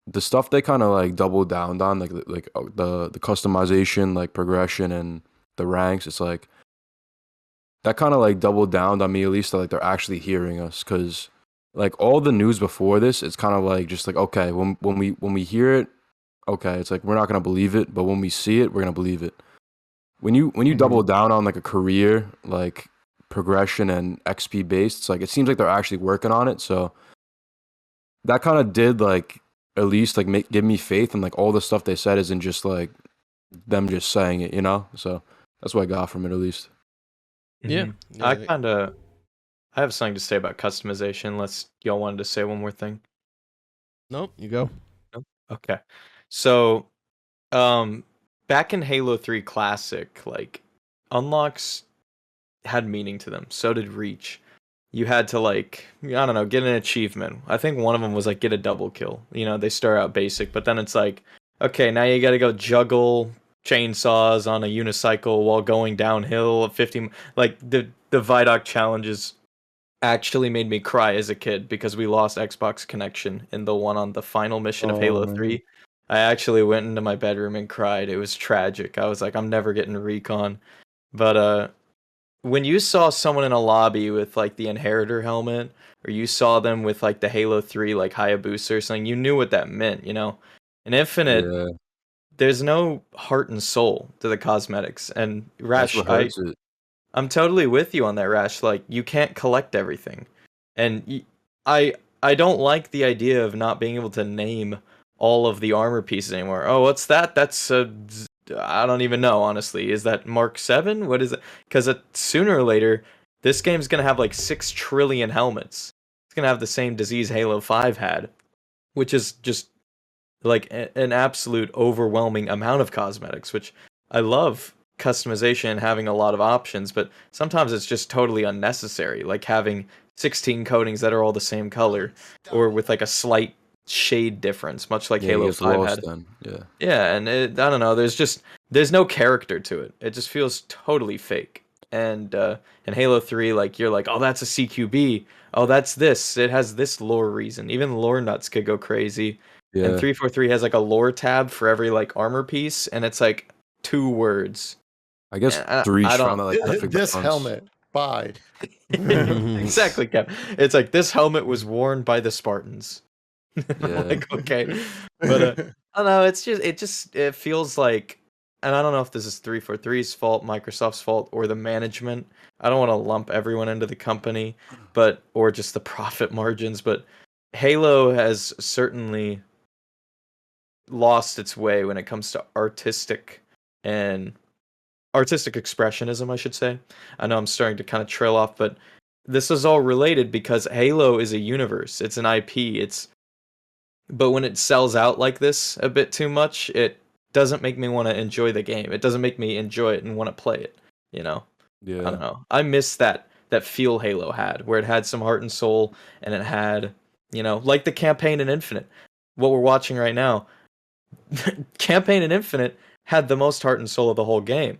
the stuff they kind of like doubled down on, like the customization, like progression and the ranks. It's like that kind of like doubled down on me, at least that like they're actually hearing us, because like all the news before this, it's kind of like just like okay, when we hear it, okay, it's like we're not gonna believe it, but when we see it, we're gonna believe it. When you double down on like a career like progression and XP based, it's like it seems like they're actually working on it. So that kind of did like at least like give me faith, and like all the stuff they said isn't just like them just saying it, you know. So that's what I got from it, at least. Yeah. Mhm. Yeah. I have something to say about customization. Unless y'all wanted to say one more thing. Nope. You go. No? Okay. So, back in Halo 3 Classic, like unlocks had meaning to them. So did Reach. You had to like, I don't know, get an achievement. I think one of them was like get a double kill. You know, they start out basic, but then it's like, okay, now you got to go juggle chainsaws on a unicycle while going downhill at 50. Like the Vidoc challenges actually made me cry as a kid because we lost Xbox connection in the one on the final mission of Oh, Halo man. 3. I actually went into my bedroom and cried. It was tragic. I was like, I'm never getting recon. But when you saw someone in a lobby with like the Inheritor helmet, or you saw them with like the Halo 3 like Hayabusa or something, you knew what that meant, you know? In Infinite, Yeah, there's no heart and soul to the cosmetics. And that's Rash, what hurts it. I'm totally with you on that, Rash. Like, you can't collect everything, and I don't like the idea of not being able to name all of the armor pieces anymore. Oh, what's that? I don't even know. Honestly, is that Mark 7? What is it? Because sooner or later, this game's gonna have like 6 trillion helmets. It's gonna have the same disease Halo 5 had, which is just like an absolute overwhelming amount of cosmetics, which I love customization and having a lot of options, but sometimes it's just totally unnecessary, like having 16 coatings that are all the same color or with like a slight shade difference, much like Yeah, it Halo gets 5 lost had. then. Yeah. Yeah, and I don't know, there's no character to it. It just feels totally fake. And in Halo 3, like you're like, oh, that's a CQB. Oh, that's this. It has this lore reason. Even lore nuts could go crazy. And Yeah. 343 has like a lore tab for every like armor piece, and it's like 2 words. I guess And I, Reach I found don't that like perfect This balance. helmet, bye. exactly, Kev. It's like this helmet was worn by the Spartans. I'm Yeah. like, okay, but I don't know. It feels like, and I don't know if this is 343's fault, Microsoft's fault, or the management. I don't want to lump everyone into the company, or just the profit margins. But Halo has certainly lost its way when it comes to and artistic expressionism, I should say. I know I'm starting to kind of trail off, but this is all related because Halo is a universe. It's an IP. But when it sells out like this a bit too much, it doesn't make me want to enjoy the game. It doesn't make me enjoy it and want to play it, you know. I Yeah. don't know. I miss that feel Halo had, where it had some heart and soul, and it had, like the campaign in Infinite. What we're watching right now, campaign in Infinite had the most heart and soul of the whole game.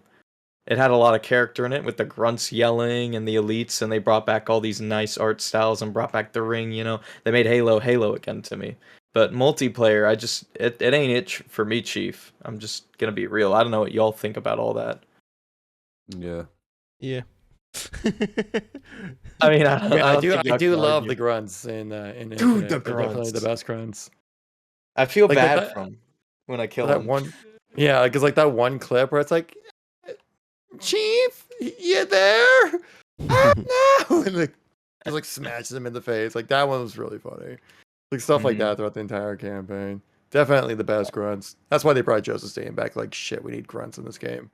It had a lot of character in it with the grunts yelling and the elites, and they brought back all these nice art styles and brought back the ring, They made Halo Halo again to me. But multiplayer, it ain't it for me, Chief. I'm just gonna be real. I don't know what y'all think about all that. Yeah. Yeah. I mean, I mean, I I don't do think y'all do can love argue. the grunts in Dude, Infinite. the They're definitely the grunts. best grunts. I feel Like bad that, from 'em when I kill that them. one, yeah, because like that one clip where it's like, Chief, you there? Ah, no, and like just like smashes him in the face. Like that one was really funny. Like stuff like Mhm. that throughout the entire campaign. Definitely the best grunts. That's why they brought Joseph Staten back. Like shit, we need grunts in this game.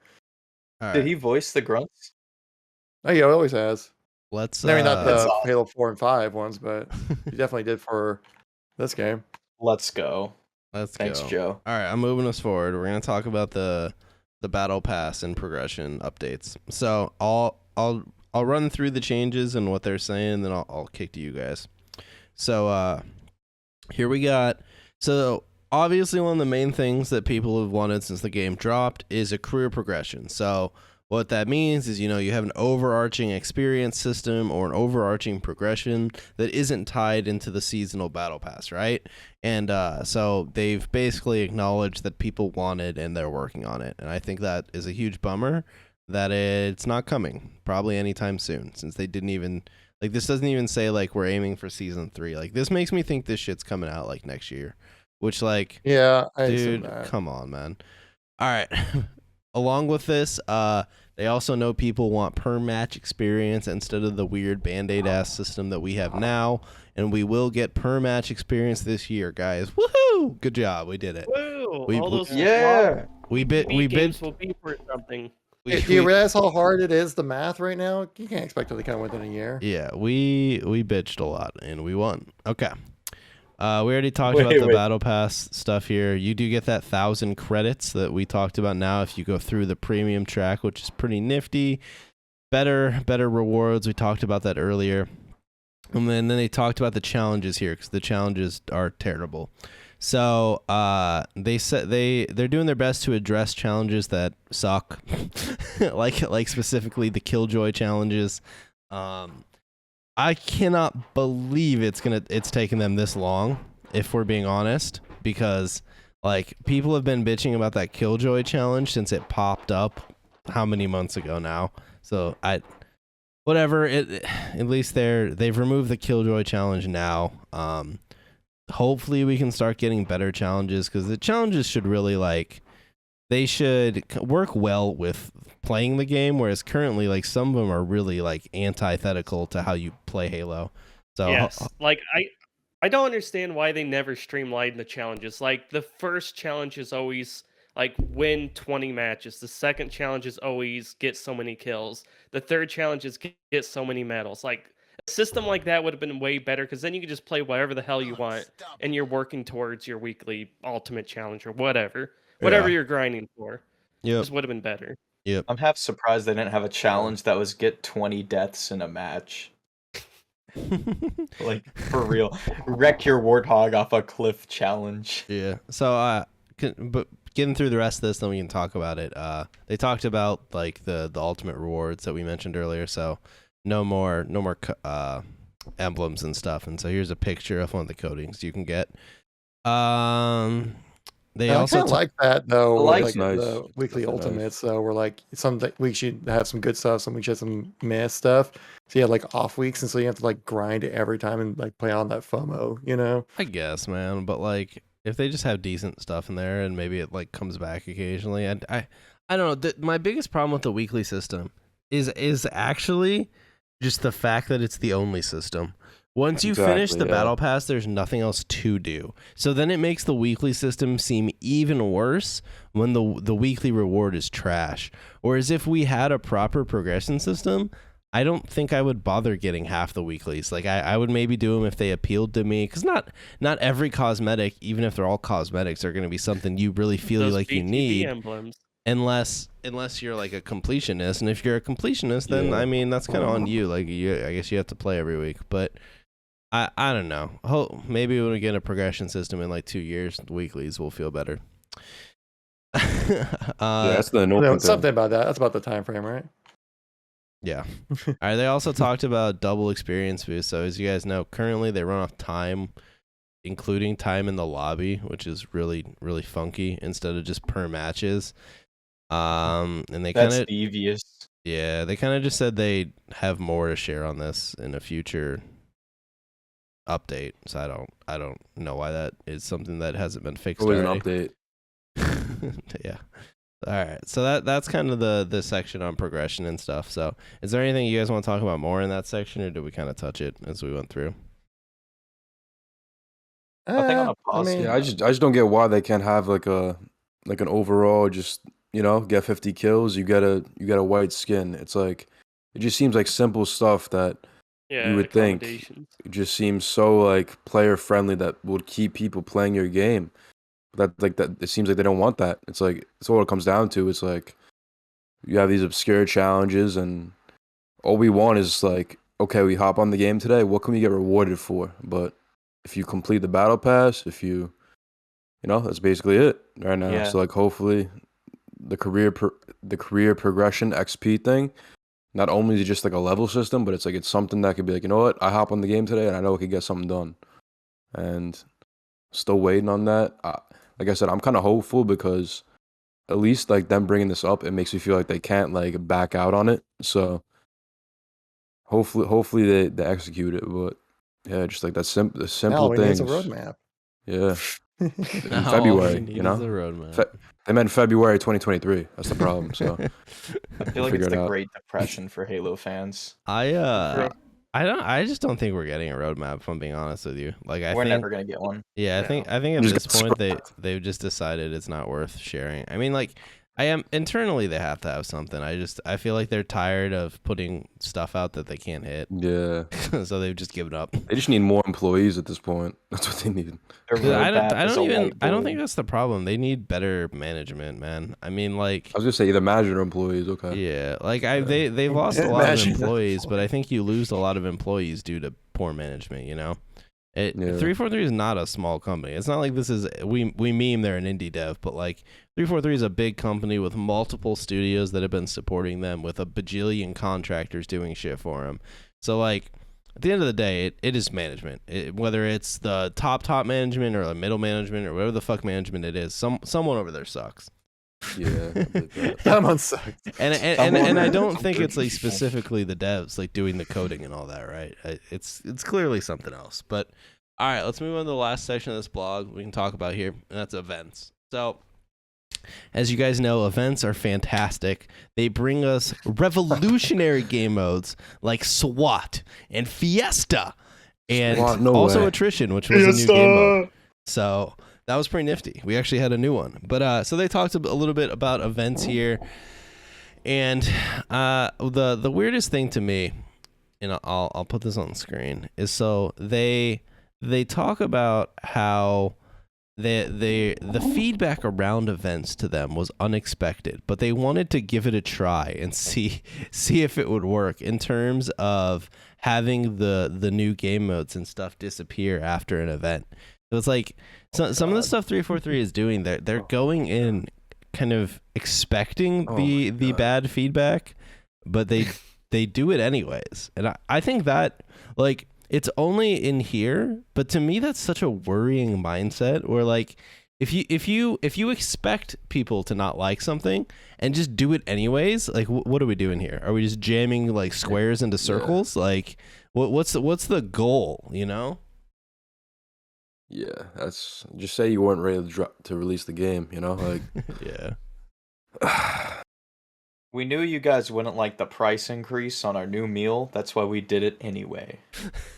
All Did right. he voice the grunts? Oh yeah, it always has. Let's I mean, not That's the awesome. Halo 4 and 5 ones, but he definitely did for this game. Let's go. let's Thanks, go. Joe. All right, I'm moving us forward. We're gonna talk about the battle pass and progression updates. So I'll run through the changes and what they're saying, then I'll kick to you guys. So here we got. So obviously one of the main things that people have wanted since the game dropped is a career progression. So what that means is, you have an overarching experience system or an overarching progression that isn't tied into the seasonal battle pass, right? And so they've basically acknowledged that people wanted and they're working on it. And I think that is a huge bummer that it's not coming probably anytime soon, since they didn't even, like, this doesn't even say, like, we're aiming for season 3. Like, this makes me think this shit's coming out, like, next year, which, like, Yeah, I assume dude, that. come on, man. All right. Along with this, they also know people want per match experience instead of the weird band-aid ass system that we have now, and we will get per match experience this year, guys. Woohoo! Good job, we did it. Woo! We- All those Yeah. We bid games will be for something. Do you realize how hard it is, the math right now? You can't expect it to come within a year. Yeah, we bitched a lot and we won. Okay. We already talked about the battle pass stuff here. You do get that 1,000 credits that we talked about now if you go through the premium track, which is pretty nifty. Better rewards. We talked about that earlier. And then they talked about the challenges here because the challenges are terrible. So they said they're doing their best to address challenges that suck, like specifically the Killjoy challenges. I cannot believe it's taken them this long, if we're being honest, because like people have been bitching about that Killjoy challenge since it popped up how many months ago now. So whatever, at least they've removed the Killjoy challenge now. Hopefully we can start getting better challenges because the challenges should really they should work well with playing the game, whereas currently like some of them are really like antithetical to how you play Halo. So yes, like I don't understand why they never streamlined the challenges. Like the first challenge is always like win 20 matches. The second challenge is always get so many kills. The third challenge is get so many medals. Like a system like that would have been way better because then you could just play whatever the hell you want and you're working towards your weekly ultimate challenge or whatever you're grinding for. Yep. This would have been better. Yep. I'm half surprised they didn't have a challenge that was get 20 deaths in a match. Like, for real. Wreck your warthog off a cliff challenge. Yeah. So but getting through the rest of this, then we can talk about it. They talked about like the ultimate rewards that we mentioned earlier. So no more emblems and stuff. And so here's a picture of one of the coatings you can get. They also like that though. Like nice. The weekly That's ultimates. So we're like some weeks you have some good stuff, some weeks you have some meh stuff. So you have like off weeks, and so you have to like grind it every time and like play on that FOMO. You know. I guess, man, but like if they just have decent stuff in there and maybe it like comes back occasionally, I don't know. My biggest problem with the weekly system is actually just the fact that it's the only system. Once you finish the battle pass, there's nothing else to do. So then it makes the weekly system seem even worse when the weekly reward is trash. Whereas if we had a proper progression system, I don't think I would bother getting half the weeklies. Like I would maybe do them if they appealed to me, because not every cosmetic, even if they're all cosmetics, are going to be something you really feel Those like you BTB need. emblems. Unless you're like a completionist, and if you're a completionist, then I mean that's kind of on you. Like I guess you have to play every week, but I don't know. Maybe when we get a progression system in like 2 years, the weeklies will feel better. That's the no Something about that. That's about the time frame, right? Yeah. All right. They also talked about double experience boost. So as you guys know, currently they run off time, including time in the lobby, which is really really funky instead of just per matches. And they kind of devious. Yeah, they kind of just said they have more to share on this in a future update. So I don't know why that is something that hasn't been fixed Always already. an update. Yeah. All right. So that's kind of the section on progression and stuff. So is there anything you guys want to talk about more in that section, or did we kind of touch it as we went through? I think on a positive. Yeah, I just don't get why they can't have like an overall just, get 50 kills, you get a white skin. It's like it just seems like simple stuff that you would think it just seems so like player friendly that would keep people playing your game. That it seems like they don't want that. It's like it's all it comes down to. It's like you have these obscure challenges and all we want is like, okay, we hop on the game today, what can we get rewarded for? But if you complete the battle pass, if you that's basically it right now. Yeah. So like hopefully the career progression XP thing, not only is it just like a level system, but it's like it's something that could be like, you know what, I hop on the game today and I know I could get something done. And still waiting on that. Like I said, I'm kind of hopeful because at least like them bringing this up, it makes me feel like they can't like back out on it. So hopefully they execute it. But yeah, just like the simple things. It's a roadmap. Yeah. In All February, we need is the roadmap. They meant February 2023. That's the problem. So I feel like it's the Great Depression for Halo fans. I just don't think we're getting a roadmap, if I'm being honest with you. Like We're never gonna get one. Yeah, I think at this point they've just decided it's not worth sharing. I mean, like I am internally they have to have something. I feel like they're tired of putting stuff out that they can't hit. Yeah. So they've just given up. They just need more employees at this point. That's what they need. Their I roadmap is a I don't think whiteboard. that's the problem. They need better management, man. I mean, like, I was gonna say either manager or employees. Okay. yeah, like they've lost a lot of Imagine. employees, but I think you lose a lot of employees due to poor management. You know, Yeah. 343 is not a small company. It's not like this is we meme they're an indie dev, but like 343 is a big company with multiple studios that have been supporting them with a bajillion contractors doing shit for them. So like at the end of the day, it is management. Whether it's the top management or the middle management or whatever the fuck management it is, someone over there sucks. Yeah. I believe that. Someone sucks. And I don't think it's like specifically the devs like doing the coding and all that, right? It's clearly something else. But all right, let's move on to the last section of this blog we can talk about here, and that's events. So as you guys know, events are fantastic. They bring us revolutionary game modes like SWAT and Fiesta, and SWAT, no also way. attrition, which was a new game mode. So that was pretty nifty. We actually had a new one. But so they talked a little bit about events here, and the weirdest thing to me, and I'll put this on the screen, is so they talk about how the feedback around events to them was unexpected, but they wanted to give it a try and see if it would work in terms of having the new game modes and stuff disappear after an event. So it's like some of the stuff 343 is doing, they're going in kind of expecting the bad feedback, but they do it anyways. And I think that, like, it's only in here, but to me that's such a worrying mindset where, like, if you expect people to not like something and just do it anyways, like what are we doing here? Are we just jamming like squares into circles? Like what's the goal, you know? Yeah. That's just say you weren't ready to release the game. You know, like. Yeah. We knew you guys wouldn't like the price increase on our new meal. That's why we did it anyway.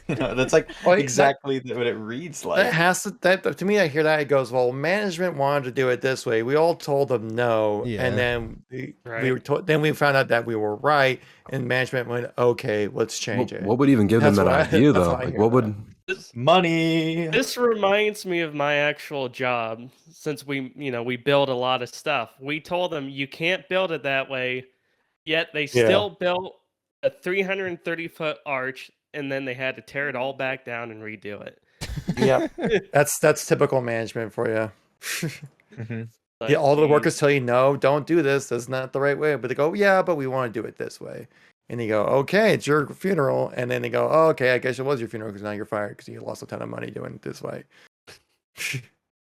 That's like exactly what it reads like. That has to me. I hear that, it goes, well, management wanted to do it this way. We all told them no, Yeah. and then Right. we were then we found out that we were right, and management went, okay, let's change it. What would even give them That's that what I- idea that's though? what I Like, hear what would? about Money. This reminds me of my actual job, since we build a lot of stuff. We told them you can't build it that way, yet they still built a 330-foot arch, and then they had to tear it all back down and redo it. Yeah, that's typical management for you. Mm-hmm. Like, Yeah, all the geez. workers tell you, no, don't do this. That's not the right way. But they go, yeah, but we want to do it this way. And you go, okay, it's your funeral. And then they go, oh, okay, I guess it was your funeral because now you're fired because you lost a ton of money doing it this way.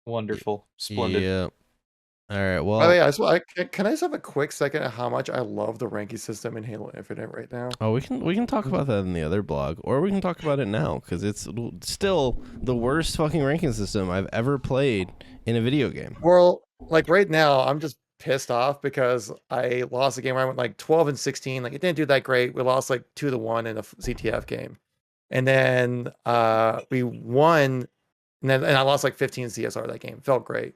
Wonderful. Splendid. Yeah. All right. By the Well, way, can I just have a quick second of how much I love the ranking system in Halo Infinite right now? oh, we can talk about that in the other blog, or we can talk about it now because it's still the worst fucking ranking system I've ever played in a video game. Well, like right now, I'm just pissed off because I lost a game where I went like 12 and 16. Like it didn't do that great. We lost like 2-1 in a CTF game. And then we won, and I lost like 15 CSR that game. Felt great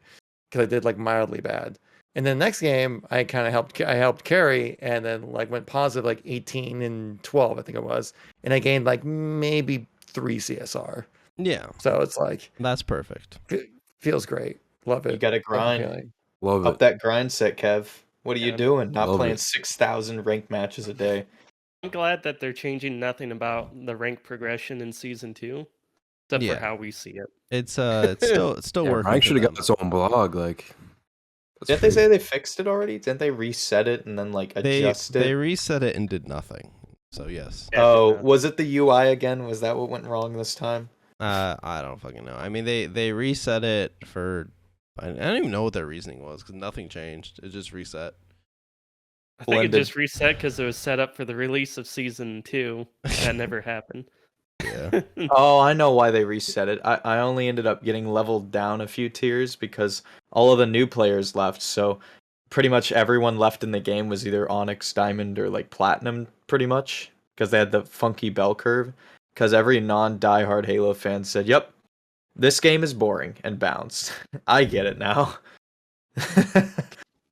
because I did like mildly bad. And then next game, I kind of helped carry, and then like went positive like 18 and 12, I think it was, and I gained like maybe 3 CSR. Yeah, So it's like that's perfect. feels great. Love it. You gotta Love the grind. feeling. Love Up it. that grind set, Kev. What are you Yeah. doing? Not Love playing it. 6,000 ranked matches a day. I'm glad that they're changing nothing about the rank progression in season 2, except Yeah. for how we see it. It's still Yeah, working. Rank for should have got them. its own blog. Like, that's Didn't they pretty- say they fixed it already? Didn't they reset it and then like adjust They it? reset it and did nothing. So yes, Yeah, Oh, did not. was it the UI again? Was that what went wrong this time? I don't fucking know. I mean, they reset it for. I don't even know what their reasoning was because nothing changed. It just reset. I think Blended. it just reset because it was set up for the release of season 2. That never happened. Yeah. Oh, I know why they reset it. I only ended up getting leveled down a few tiers because all of the new players left. So pretty much everyone left in the game was either Onyx, Diamond, or like Platinum, pretty much, because they had the funky bell curve. Because every non-diehard Halo fan said, "Yep, this game is boring," and bounced. I get it now.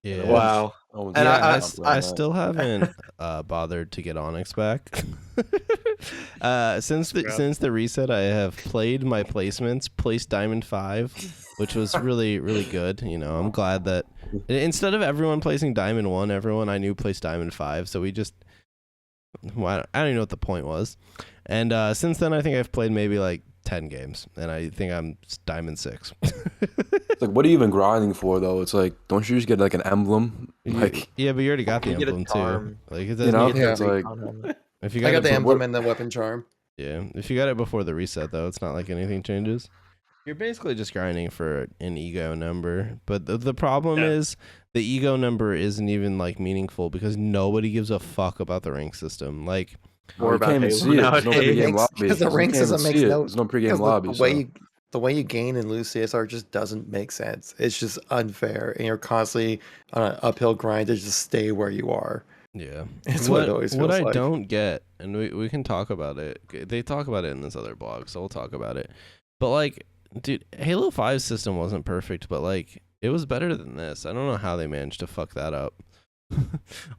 Yeah. Wow. No one's And Yeah, gonna I, I- s- jump I on still haven't bothered to get Onyx back. Since the reset, I have played my placements, placed Diamond 5, which was really, really good. You know, I'm glad that instead of everyone placing Diamond 1, everyone I knew placed Diamond 5. So we just, well, I don't even know what the point was. And since then, I think I've played maybe like 10 games, and I think I'm Diamond 6. It's like, what are you even grinding for though? It's like, don't you just get like an emblem? Like, Yeah, but you already got the You get a emblem too. charm. Like it you doesn't know, need- Yeah. it's like, if you I got got it the before, emblem and the weapon charm. yeah, if you got it before the reset though, it's not like anything changes. You're basically just grinding for an ego number, but the problem is the ego number isn't even like meaningful because nobody gives a fuck about the rank system. Like, More you about can't even Halo see it. There's no nowadays. pregame lobby. Because the You rank can't even system makes see it. no. There's no pregame because lobby. the way you gain and lose CSR just doesn't make sense. It's just unfair, and you're constantly on an uphill grind to just stay where you are. yeah, It's what it always what feels I like. don't get, and we can talk about it. They talk about it in this other blog, so we'll talk about it. But like, dude, Halo 5's system wasn't perfect, but like, it was better than this. I don't know how they managed to fuck that up.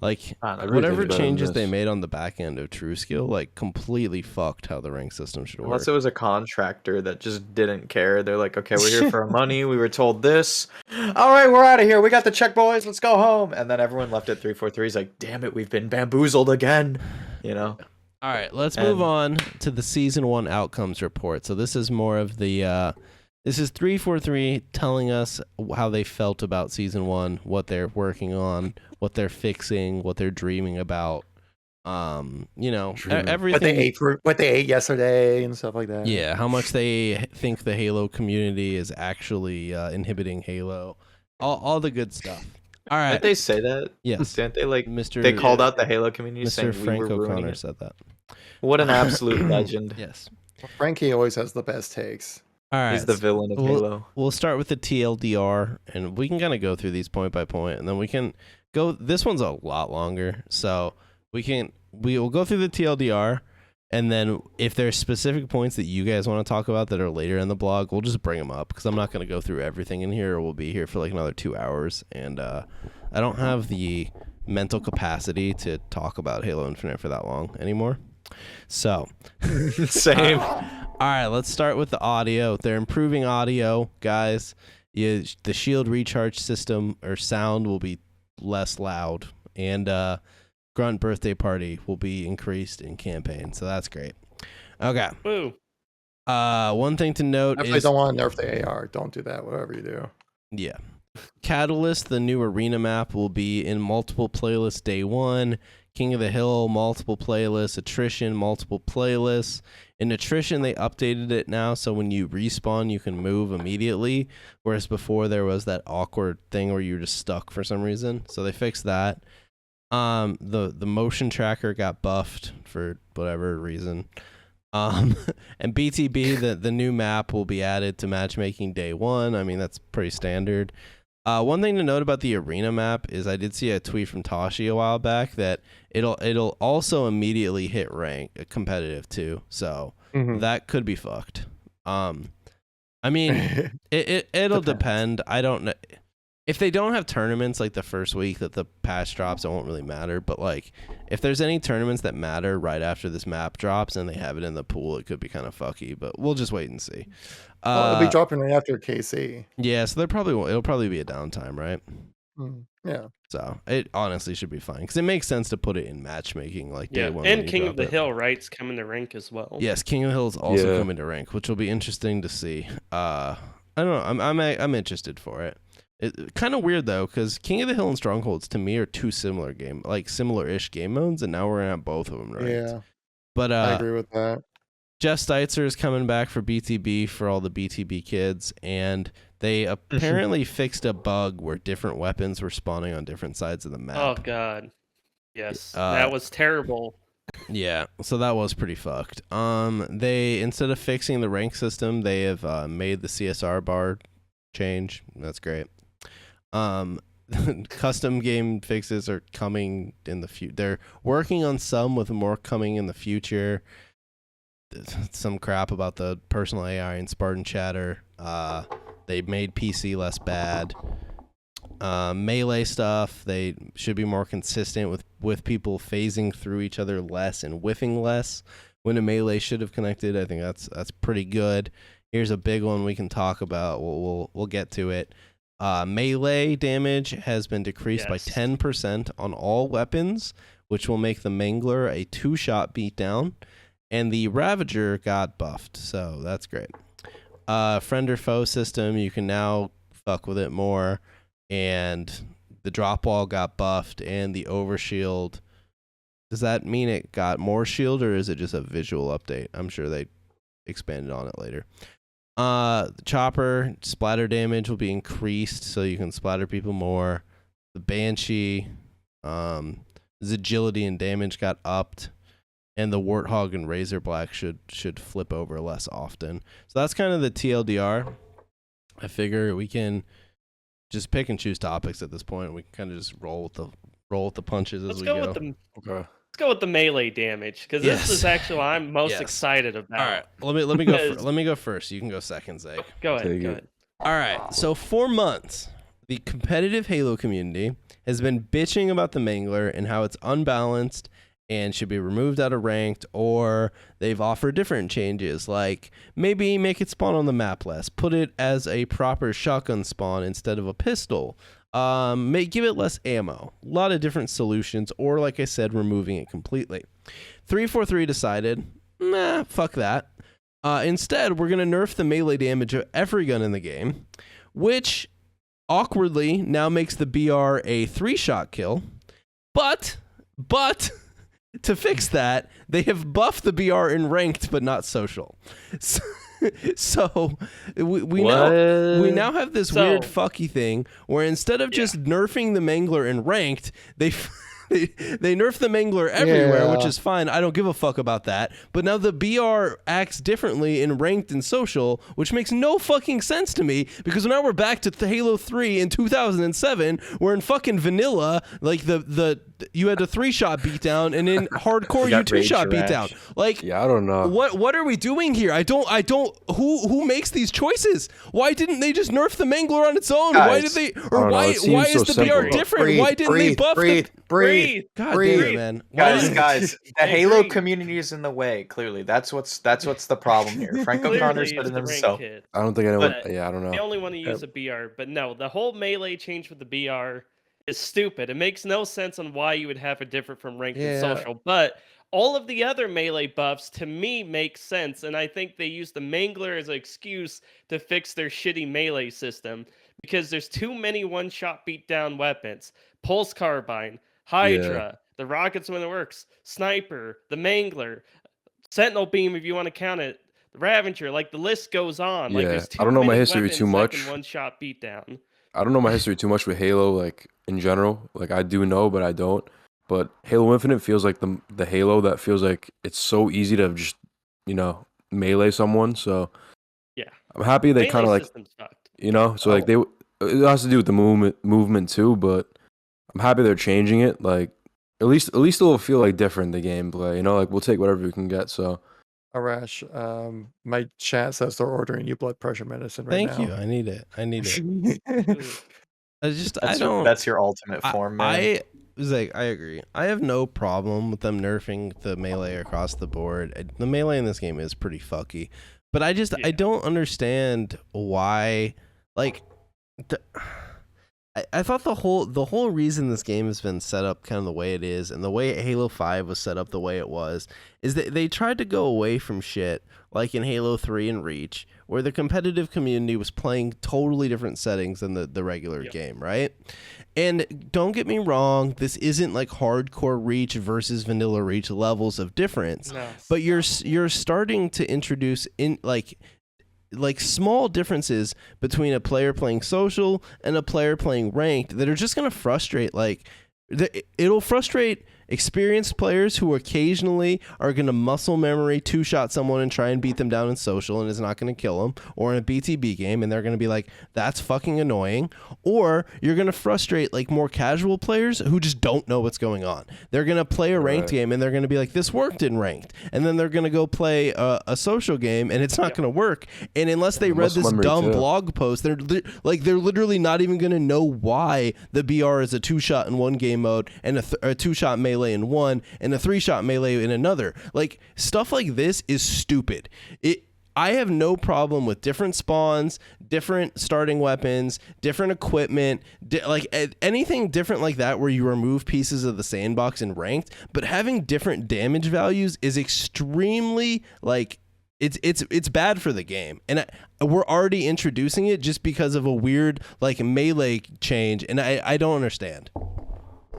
Like, Everything's whatever better than changes they this. made on the back end of True Skill, like, completely fucked how the rank system should work. Unless it was a contractor that just didn't care. They're like, okay, we're here for our money. We were told this. All right, we're out of here. We got the check, boys. Let's go home. And then everyone left at 343. He's like, damn it, we've been bamboozled again. You know? All right, let's move And- on to the Season 1 outcomes report. So this is more of the, this is 343 telling us how they felt about Season 1, what they're working on, what they're fixing, what they're dreaming about. You know, Dreaming. everything. What they ate yesterday and stuff like that. Yeah, how much they think the Halo community is actually inhibiting Halo. All the good stuff. All right. Didn't they say that? Yes. Didn't they like? Mr. They called out the Halo community Mr. saying Frank we were ruining O'Connor it. said that. What an absolute legend. Yes. Frankie always has the best takes. All right. He's the villain of Halo. We'll start with the TLDR, and we can kind of go through these point by point, and then we can go. This one's a lot longer, so we'll go through the TLDR, and then if there's specific points that you guys want to talk about that are later in the blog, we'll just bring them up because I'm not going to go through everything in here, or we'll be here for like another 2 hours, and I don't have the mental capacity to talk about Halo Infinite for that long anymore. So, Same. all right, let's start with the audio. They're improving audio, guys. The shield recharge system or sound will be less loud, and Grunt birthday party will be increased in campaign. So that's great. Okay. Woo. One thing to note Definitely is don't want to nerf the AR. Don't do that. Whatever you do. yeah. Catalyst, the new arena map, will be in multiple playlists day one. King of the Hill, multiple playlists. Attrition, multiple playlists. In Attrition, they updated it now, so when you respawn, you can move immediately, whereas before there was that awkward thing where you were just stuck for some reason. So they fixed that. The motion tracker got buffed for whatever reason. And BTB, the new map will be added to matchmaking day one. I mean, that's pretty standard. One thing to note about the arena map is I did see a tweet from Tashi a while back that it'll also immediately hit rank competitive too. So that could be fucked. I mean, it'll depend. I don't know. If they don't have tournaments like the first week that the patch drops, it won't really matter. But like, if there's any tournaments that matter right after this map drops and they have it in the pool, it could be kind of fucky. But we'll just wait and see. It'll be dropping right after KC. Yeah, so it'll probably be a downtime, right? Yeah. So it honestly should be fine because it makes sense to put it in matchmaking like day Yeah, one. and when you King drop of the it. Hill, right's coming to rank as well. Yes, King of the Hill is also Yeah. coming to rank, which will be interesting to see. I don't know. I'm interested for it. It kind of weird though, because King of the Hill and Strongholds to me are two similar-ish game modes, and now we're gonna have both of them ranked. Yeah. But I agree with that. Jeff Steitzer is coming back for BTB for all the BTB kids, and they apparently fixed a bug where different weapons were spawning on different sides of the map. Oh god. Yes. That was terrible. Yeah, so that was pretty fucked. They instead of fixing the rank system, they have made the CSR bar change. That's great. Custom game fixes are coming in the future. They're working on some with more coming in the future. Some crap about the personal AI and Spartan chatter. They made PC less bad. Melee stuff, they should be more consistent with people phasing through each other less and whiffing less when a melee should have connected. I think that's pretty good. Here's a big one we can talk about. We'll get to it. Melee damage has been decreased by 10% on all weapons, which will make the Mangler a 2-shot beatdown, and the Ravager got buffed, so that's great. Friend or foe system, you can now fuck with it more, and the drop wall got buffed, and the overshield. Does that mean it got more shield, or is it just a visual update? I'm sure they expanded on it later. The chopper splatter damage will be increased, so you can splatter people more. The Banshee, his agility and damage got upped, and the Warthog and Razorblack should flip over less often. So that's kind of the TLDR. I figure we can just pick and choose topics at this point. We can kind of just roll with the punches as we go. Okay. Let's go with the melee damage, because this is actually what I'm most excited about. All right, let me go. Let me go first. You can go second, Zeke. Go ahead. All right. So for months, the competitive Halo community has been bitching about the Mangler and how it's unbalanced and should be removed out of ranked, or they've offered different changes, like maybe make it spawn on the map less, put it as a proper shotgun spawn instead of a pistol. Give it less ammo. A lot of different solutions, or like I said, removing it completely. 343 decided, nah, fuck that. Instead, we're going to nerf the melee damage of every gun in the game, which awkwardly now makes the BR a 3-shot kill. But to fix that, they have buffed the BR in ranked but not social. So we now have this weird fucky thing where instead of just nerfing the Mangler in ranked, they nerf the Mangler everywhere, which is fine. I don't give a fuck about that. But now the BR acts differently in ranked and social, which makes no fucking sense to me, because now we're back to Halo 3 in 2007, where in fucking vanilla, like you had a 3-shot beatdown, and in hardcore you 2-shot beatdown. Like, I don't know. What are we doing here? I don't. Who makes these choices? Why didn't they just nerf the Mangler on its own? Guys, why did they? Or why is the simple. BR different? Why didn't they buff breathe. God damn it, man. Guys, the Halo community is in the way. Clearly, that's what's the problem here. Frank O'Connor said it himself. I don't think anyone. But I don't know. They only want to use a BR, but no, the whole melee change with the BR is stupid. It makes no sense on why you would have it different from ranked and social. But all of the other melee buffs, to me, make sense, and I think they use the Mangler as an excuse to fix their shitty melee system, because there's too many one-shot beatdown weapons. Pulse Carbine, Hydra, the rockets when it works, Sniper, the Mangler, Sentinel Beam if you want to count it, the Ravager, like the list goes on. Like, there's too I don't know my many history too much. One-shot beatdown. I don't know my history too much with Halo, like in general. Like I do know, but I don't. But Halo Infinite feels like the Halo that feels like it's so easy to just, melee someone. So yeah, I'm happy they kind of like, so like it has to do with the movement too. But I'm happy they're changing it. Like at least it will feel like different, the gameplay. Like we'll take whatever we can get. So. Arash, my chat says they're ordering you blood pressure medicine right now. Thank you. I need it. That's your ultimate form, man. I agree. I have no problem with them nerfing the melee across the board. The melee in this game is pretty fucky, but I don't understand why. Like, I thought the whole reason this game has been set up kind of the way it is, and the way Halo 5 was set up the way it was, is that they tried to go away from shit like in Halo 3 and Reach, where the competitive community was playing totally different settings than the regular game, right? And don't get me wrong, this isn't like hardcore Reach versus vanilla Reach levels of difference, but you're starting to introduce in like small differences between a player playing social and a player playing ranked that are just going to frustrate. Like, it'll frustrate experienced players who occasionally are going to muscle memory two-shot someone and try and beat them down in social and is not going to kill them, or in a BTB game and they're going to be like, that's fucking annoying. Or you're going to frustrate like more casual players who just don't know what's going on. They're going to play a ranked game and they're going to be like, this worked in ranked. And then they're going to go play a social game and it's not going to work. And unless they read this dumb blog post, they're literally not even going to know why the BR is a two-shot in one game mode and a two-shot melee in one and a three-shot melee in another. Like, stuff like this is stupid. I have no problem with different spawns, different starting weapons, different equipment, like anything different like that where you remove pieces of the sandbox in ranked, but having different damage values is extremely like it's bad for the game. And we're already introducing it just because of a weird like melee change, and I don't understand.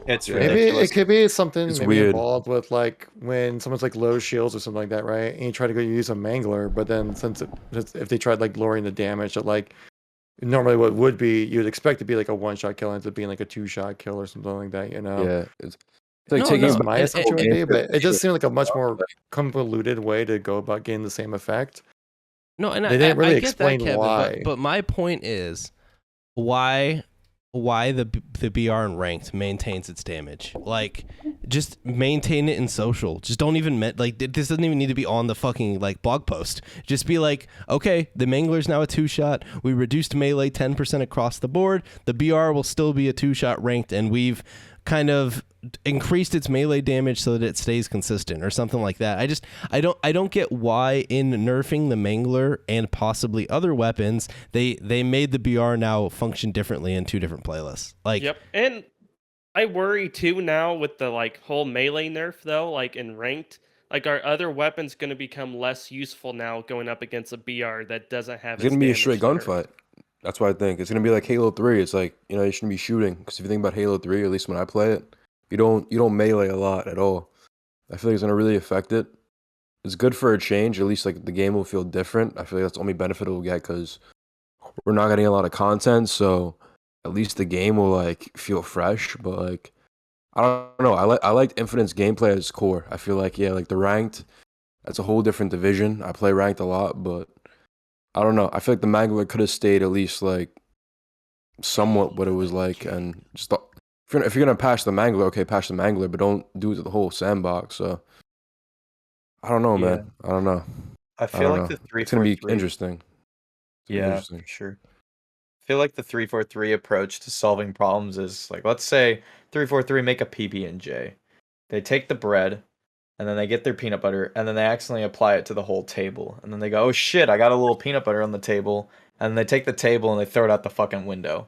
It's Maybe ridiculous. it could be something It's maybe weird. involved with like when someone's like low shields or something like that, right? And you try to go use a mangler, but then if they tried like lowering the damage, that like normally what would be you'd expect to be like a one-shot kill ends up being like a two-shot kill or something like that, you know? Yeah, it's like No, taking no. That's my and- assumption would and- be, but it just seemed like a much more convoluted way to go about getting the same effect. No, and They didn't really I get explain that, Kevin, why. But my point is why the BR in ranked maintains its damage. Like, just maintain it in social. Just don't even this doesn't even need to be on the fucking like blog post. Just be like, okay, the mangler's now a two-shot. We reduced melee 10% across the board. The BR will still be a two-shot ranked, and we've kind of increased its melee damage so that it stays consistent or something like that. I don't get why in nerfing the mangler and possibly other weapons they made the BR now function differently in two different playlists. Like, Yep. And I worry too now with the like whole melee nerf though, like in ranked, like are other weapons going to become less useful now going up against a BR that doesn't have It's its gonna be a damage straight nerfed? gunfight. That's what I think. It's gonna be like Halo 3. It's like, you know, you shouldn't be shooting, because if you think about Halo 3, at least when I play it, you don't melee a lot at all. I feel like it's gonna really affect it. It's good for a change. At least like the game will feel different. I feel like that's the only benefit it will get, because we're not getting a lot of content. So at least the game will like feel fresh. But like, I don't know. I liked Infinite's gameplay at its core. I feel like, yeah, like the ranked, that's a whole different division. I play ranked a lot, but I don't know. I feel like the mangler could have stayed at least like somewhat what it was like, and just if you're gonna patch the mangler, okay, patch the mangler, but don't do it to the whole sandbox. So I don't know, man. I don't know. I I feel don't like know. the It's gonna be 3-4-3 interesting. It's gonna be Yeah, interesting. for sure. I feel like the 3-4-3 approach to solving problems is like, let's say 3-4-3 make a PB&J. They take the bread, and then they get their peanut butter, and then they accidentally apply it to the whole table. And then they go, oh shit, I got a little peanut butter on the table. And then they take the table and they throw it out the fucking window.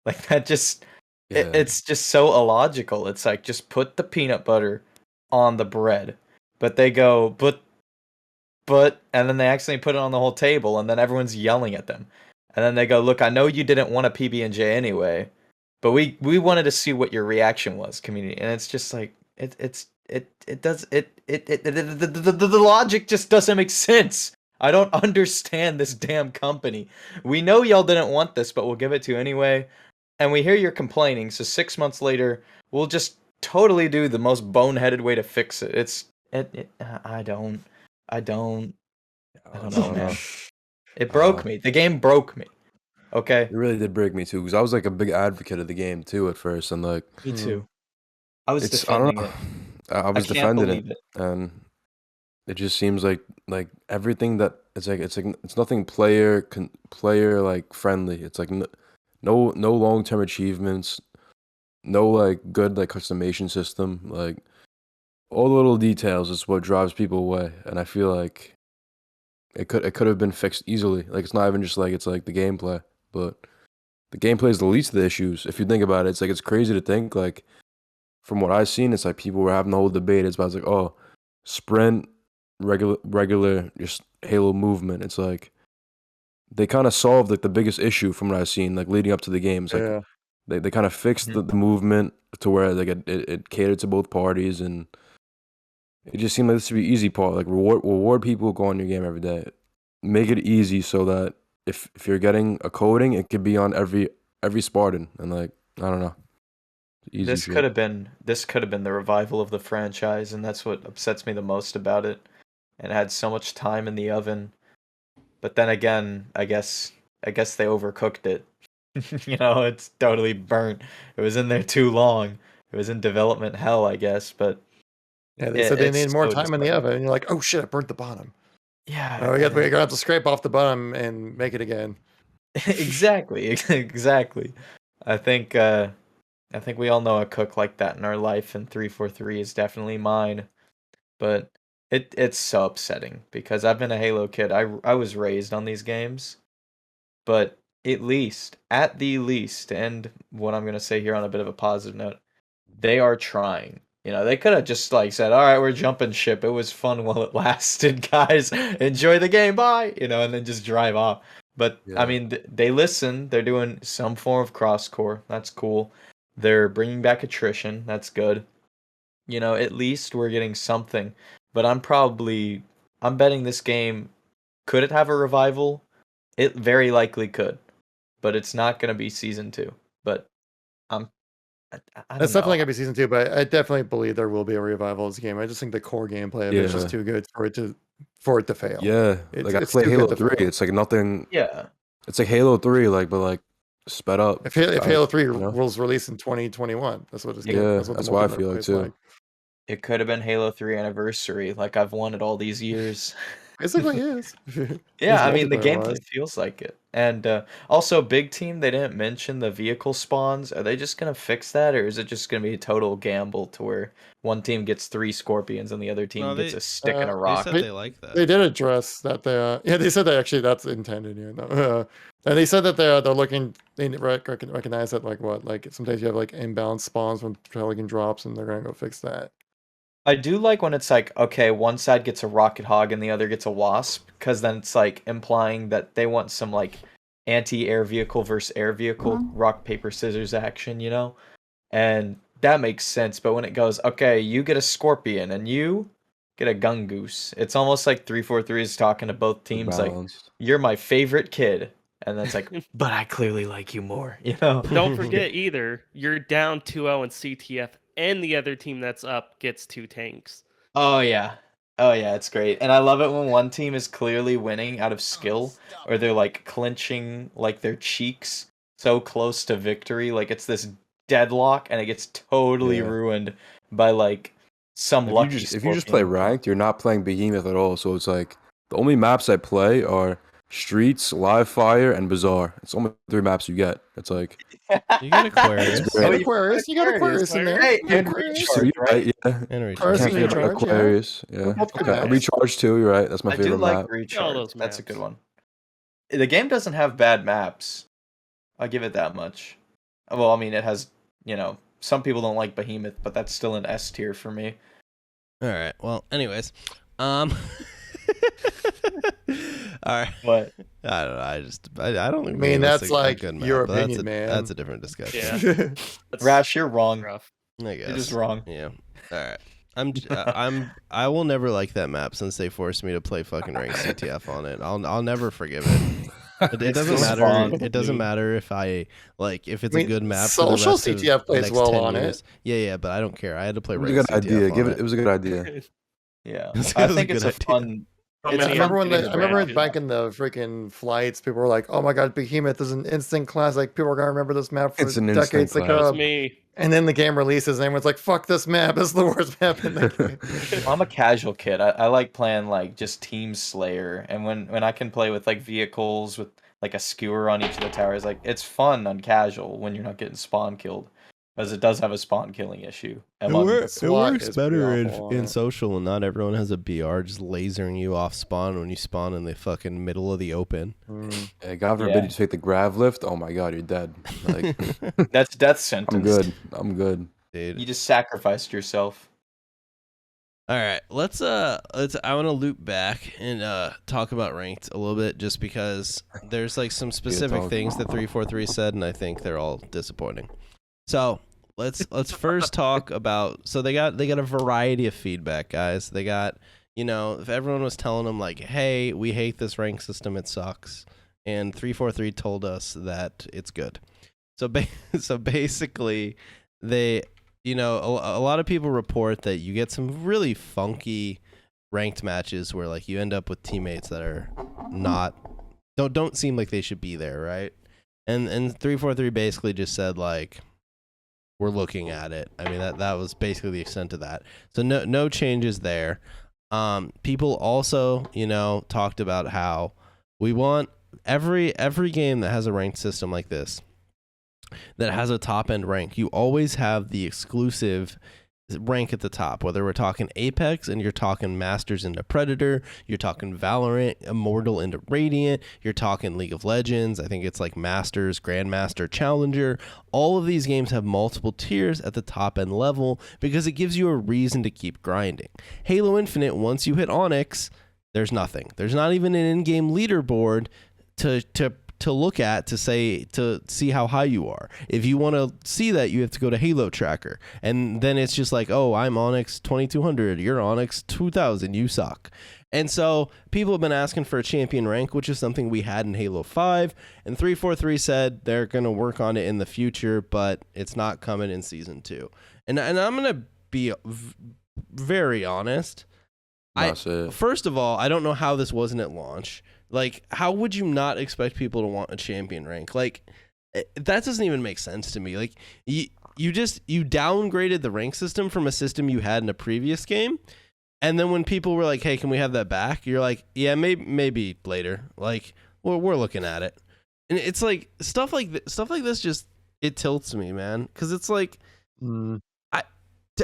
Like, that just, Yeah. it's just so illogical. It's like, just put the peanut butter on the bread. But they go, but, and then they accidentally put it on the whole table, and then everyone's yelling at them. And then they go, look, I know you didn't want a PB&J anyway, but we wanted to see what your reaction was, community. And it's just like, the logic just doesn't make sense. I don't understand this damn company. We know y'all didn't want this, but we'll give it to you anyway. And we hear you're complaining, so 6 months later, we'll just totally do the most boneheaded way to fix it. I don't know, man. It broke me. The game broke me. Okay? It really did break me too, because I was like a big advocate of the game too at first, and like Me too. I was it's I don't defending know. it. I was can't defending believe it, and it just seems like everything that it's nothing player like friendly. It's like no long term achievements, no like good like customization system. Like all the little details is what drives people away, and I feel like it could have been fixed easily. Like it's not even just like it's like the gameplay, but the gameplay is the least of the issues. If you think about it, it's like it's crazy to think like from what I've seen, it's like people were having the whole debate. It's about like, oh, sprint, regular, just Halo movement. It's like they kind of solved like the biggest issue from what I've seen, like leading up to the games. Like Yeah. they kind of fixed the movement to where like it catered to both parties, and it just seemed like this would be easy part. Like reward people who go on your game every day. Make it easy so that if you're getting a coding, it could be on every Spartan, and like I don't know. Easy this shit. could have been the revival of the franchise, and that's what upsets me the most about it. And it had so much time in the oven, but then again, I guess they overcooked it. It's totally burnt. It was in there too long. It was in development hell, I guess, but Yeah, they said they it's need more so time in the disappointing. oven, and you're like, oh shit, I burnt the bottom. Yeah, We're gonna have to scrape off the bottom and make it again. exactly. I think we all know a cook like that in our life, and 343 is definitely mine. But it's so upsetting because I've been a Halo kid. I was raised on these games, but at the least, and what I'm gonna say here on a bit of a positive note, they are trying. They could have just like said, "All right, we're jumping ship. It was fun while it lasted, guys. Enjoy the game, bye." And then just drive off. But I Yeah. mean, they listen. They're doing some form of cross-core. That's cool. They're bringing back attrition. That's good. At least we're getting something. But I'm betting this game, could it have a revival? It very likely could, but it's not going to be season 2. But I'm I That's don't know. definitely gonna be season 2, but I definitely believe there will be a revival of this game. I just think the core gameplay of it is just Yeah. too good for it to fail. Yeah, It's I play too Halo good to 3. fail. It's like nothing. Yeah. It's like Halo 3, but sped up. If Halo 3 you know? was released in 2021, that's what it's Yeah, that's what the that's why I multiplayer feel like plays too. It could have been Halo 3 anniversary, like I've wanted all these years. Basically, is. Yeah, I mean the multiplayer gameplay wise. feels like it. And also big team, they didn't mention the vehicle spawns. Are they just gonna fix that, or is it just gonna be a total gamble to where one team gets 3 scorpions and the other team No, gets a stick and a they rock? said they like that. They did address that. They said that actually that's intended here. No. And they said that they're looking. They recognize that like sometimes you have like imbalanced spawns when Pelican drops, and they're gonna go fix that. I do like when it's like, okay, one side gets a rocket hog and the other gets a wasp, because then it's like implying that they want some like anti-air vehicle versus air vehicle rock paper scissors action, and that makes sense. But when it goes, okay, you get a scorpion and you get a gungoose, it's almost like 343 is talking to both teams like, Balanced. you're my favorite kid, and then it's like, but I clearly like you more, Don't forget either, you're down 2-0 in CTF, and the other team that's up gets 2 tanks. Oh yeah, it's great, and I love it when one team is clearly winning out of skill, or they're like clinching like their cheeks so close to victory, like it's this deadlock, and it gets totally Yeah. ruined by like some If lucky. you just play scorpion. ranked, you're not playing Behemoth at all. So it's like the only maps I play are Streets, Live Fire, and Bazaar. It's only 3 maps you get. It's like You get Aquarius. It's great. You got Aquarius in there. Hey, and Aquarius. so Recharge, you're right? yeah. And Aquarius Can't and forget Recharge, yeah. Aquarius. Yeah. That's good Okay. maps. Recharge too. You're right. That's my I do favorite like map. Recharge. those That's a good maps. one. The game doesn't have bad maps. I'll give it that much. Well, I mean, it has, some people don't like Behemoth, but that's still an S tier for me. All right. Well, anyways, all right. What? I don't know. I don't think. I mean, that's Behemoth's a like good your map, but opinion, man. That's a different discussion. Yeah. That's Rash, you're wrong. rough. I guess You're just wrong. Yeah. All right. I will never like that map since they forced me to play fucking ranked CTF on it. I'll never forgive it. It doesn't It's matter. fun, It doesn't dude. matter if if it's I mean, a good map for the social rest of CTF plays next well 10 on it. years. Yeah, but I don't care. I had to play It was a ranked good idea. CTF on It was a good idea. Yeah. It I was a think it's good a idea. fun. How It's many a I fun are thing to getting remember branch. back in the freaking flights, people were like, "Oh my god, Behemoth is an instant classic. People are gonna remember this map for It's an instant decades to classic. That was come." me. And then the game releases, and everyone's like, "Fuck this map! It's the worst map in the game." I'm a casual kid. I like playing like just Team Slayer, and when I can play with like vehicles with like a skewer on each of the towers, like it's fun on casual when you're not getting spawn killed, because it does have a spawn killing issue. Among SWAT is pretty awful on in it. social, and not everyone has a BR just lasering you off spawn when you spawn in the fucking middle of the open. Yeah, God forbid Yeah. you take the grav lift. Oh my god, you're dead. Like That's death sentence. I'm good. You Dude. just sacrificed yourself. All right, let's I want to loop back and talk about ranked a little bit, just because there's like some specific talk. things that 343 said, and I think they're all disappointing. So let's first talk about. So they got a variety of feedback, guys. They got, if everyone was telling them like, hey, we hate this rank system, it sucks, and 343 told us that it's good. So basically, they, a lot of people report that you get some really funky ranked matches where like you end up with teammates that are not don't seem like they should be there, right? And 343 basically just said like we're looking at it. I mean that was basically the extent of that. So no changes there. People also, talked about how we want every game that has a ranked system like this, that has a top end rank, you always have the exclusive rank at the top, whether we're talking Apex and you're talking Masters into Predator, you're talking Valorant, Immortal into Radiant, you're talking League of Legends, I think it's like Masters, Grandmaster, Challenger. All of these games have multiple tiers at the top end level because it gives you a reason to keep grinding. Halo Infinite, once you hit Onyx, there's nothing. There's not even an in-game leaderboard to look at to see how high you are. If you want to see that, you have to go to Halo Tracker, and then it's just like, oh, I'm Onyx 2200, you're Onyx 2000, you suck. And so people have been asking for a champion rank, which is something we had in Halo 5, and 343 said they're going to work on it in the future, but it's not coming in Season 2. And I'm going to be very honest. First of all, I don't know how this wasn't at launch. Like, how would you not expect people to want a champion rank? Like, that doesn't even make sense to me. Like, you downgraded the rank system from a system you had in a previous game, and then when people were like, "Hey, can we have that back?" You're like, "Yeah, maybe later." Like, we're looking at it, and it's like stuff like this just it tilts me, man, because it's like.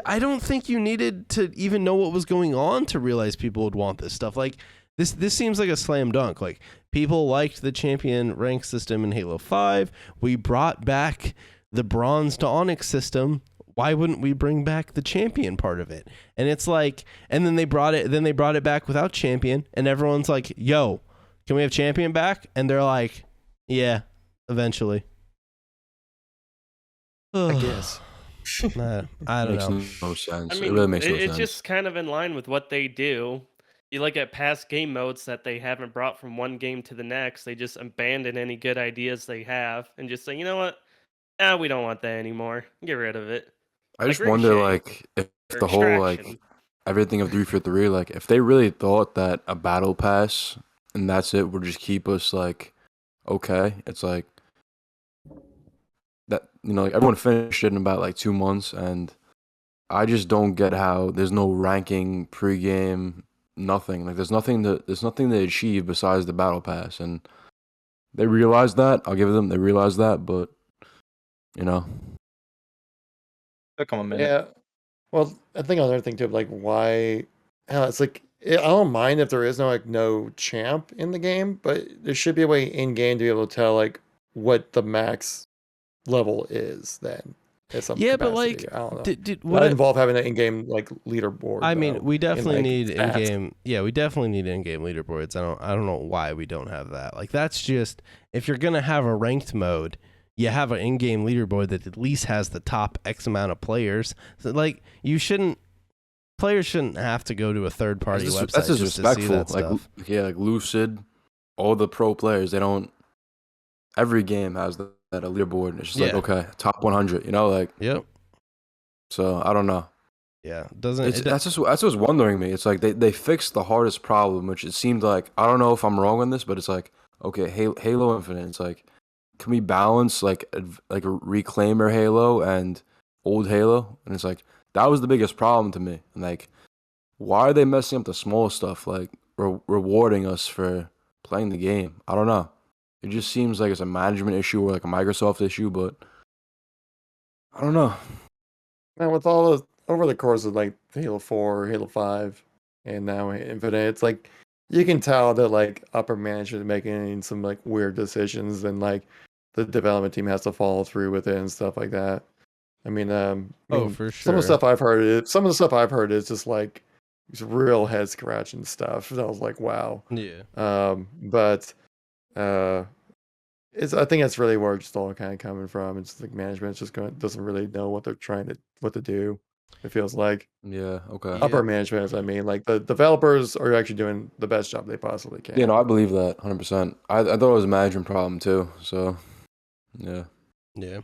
I don't think you needed to even know what was going on to realize people would want this stuff. Like this seems like a slam dunk. Like people liked the champion rank system in Halo 5. We brought back the bronze to Onyx system. Why wouldn't we bring back the champion part of it? And it's like, and then they brought it back without champion, and everyone's like, "Yo, can we have champion back?" And they're like, "Yeah, eventually." I guess. I don't know. Makes no sense. I mean, it really makes no it's sense. just kind of in line with what they do. You look at past game modes that they haven't brought from one game to the next. They just abandon any good ideas they have and just say, you know what? We don't want that anymore. Get rid of it. I just like wonder, Ricochet like, if or the whole, like, Extraction. everything of 343, like, if they really thought that a battle pass and that's it would just keep us, like, okay. It's like, that, like, everyone finished it in about, like, 2 months, and I just don't get how there's no ranking pregame, nothing. Like, there's nothing to achieve besides the battle pass, and they realize that. I'll give them, they realize that, but, It'll come a minute. Yeah. Well, I think another thing too, like why it's like I don't mind if there is no champ in the game, but there should be a way in game to be able to tell like what the max level is then. At some Yeah, but capacity. like, I don't know. did Would that involve having an in-game like leaderboard? I mean, though, we definitely like, need stats? in-game. Yeah, we definitely need in-game leaderboards. I don't know why we don't have that. Like, that's just if you're gonna have a ranked mode, you have an in-game leaderboard that at least has the top X amount of players. So, like, players shouldn't have to go to a third-party website that's just to see disrespectful. that Like, stuff. like Lucid, all the pro players, they don't. Every game has that a leaderboard. It's just like, Yeah. okay, top 100. Like. Yep. So I don't know. Yeah. Doesn't That's what's wondering me. It's like they fixed the hardest problem, which it seemed like, I don't know if I'm wrong on this, but it's like, okay, Halo Infinite. It's like, can we balance like a Reclaimer Halo and old Halo? And it's like that was the biggest problem to me. And like, why are they messing up the small stuff? Like rewarding us for playing the game. I don't know. It just seems like it's a management issue or like a Microsoft issue, but I don't know. Now with all the over the course of like Halo 4, Halo 5, and now Infinite, it's like you can tell that like upper management is making some like weird decisions and like the development team has to follow through with it and stuff like that. I mean, for some of the sure. stuff I've heard is just like it's real head scratching stuff. That was like, wow. Yeah. But I think that's really where it's all kind of coming from. It's like management just doesn't really know what they're what to do. It feels like Yeah. Okay. Yeah. upper management. I mean, like the developers are actually doing the best job they possibly can. Yeah, no, I believe that 100%. I thought it was a management problem too. So, yeah. Yeah.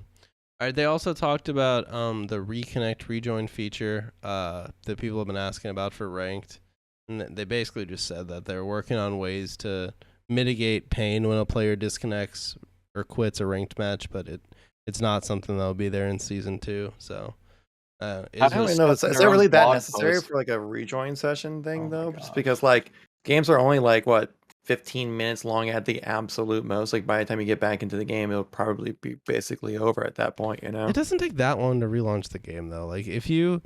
All right, they also talked about the reconnect rejoin feature that people have been asking about for ranked, and they basically just said that they're working on ways to mitigate pain when a player disconnects or quits a ranked match, but it's not something that'll be there in season 2. So How I don't really know. Is Discussing that their own really that blog necessary post. for like a rejoin session thing Oh my though? Just gosh. because like games are only like what 15 minutes long at the absolute most. Like by the time you get back into the game, it'll probably be basically over at that point. You know? it doesn't take that long to relaunch the game though. Like if you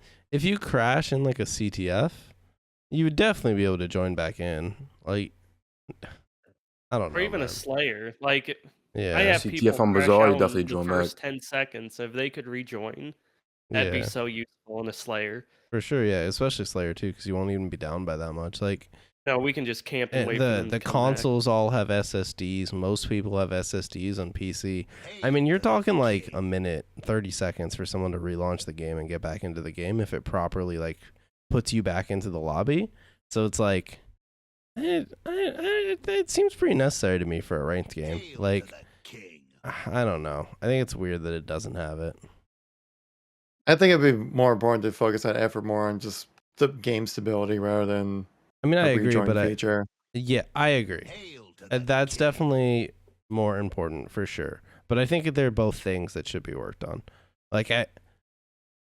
crash in like a CTF, you would definitely be able to join back in. Like I don't know, Or even man. a Slayer. Like, I Yeah, have CTF people on crash Bazaar, you out definitely in the join back. first 10 seconds. If they could rejoin, that'd be yeah, so useful in a Slayer. for sure. Yeah, especially Slayer too, because you won't even be down by that much. Like No, we can just camp and wait for them the to come back. consoles all have SSDs. Most people have SSDs on PC. I mean, you're talking like a minute, 30 seconds for someone to relaunch the game and get back into the game if it properly like puts you back into the lobby. So it's like it seems pretty necessary to me for a ranked game. Like I don't know. I think it's weird that it doesn't have it. I think it'd be more important to focus that effort more on just the game stability rather than I mean, I a agree, rejoin but feature. yeah, I agree. That's definitely more important for sure. But I think they're both things that should be worked on. Like I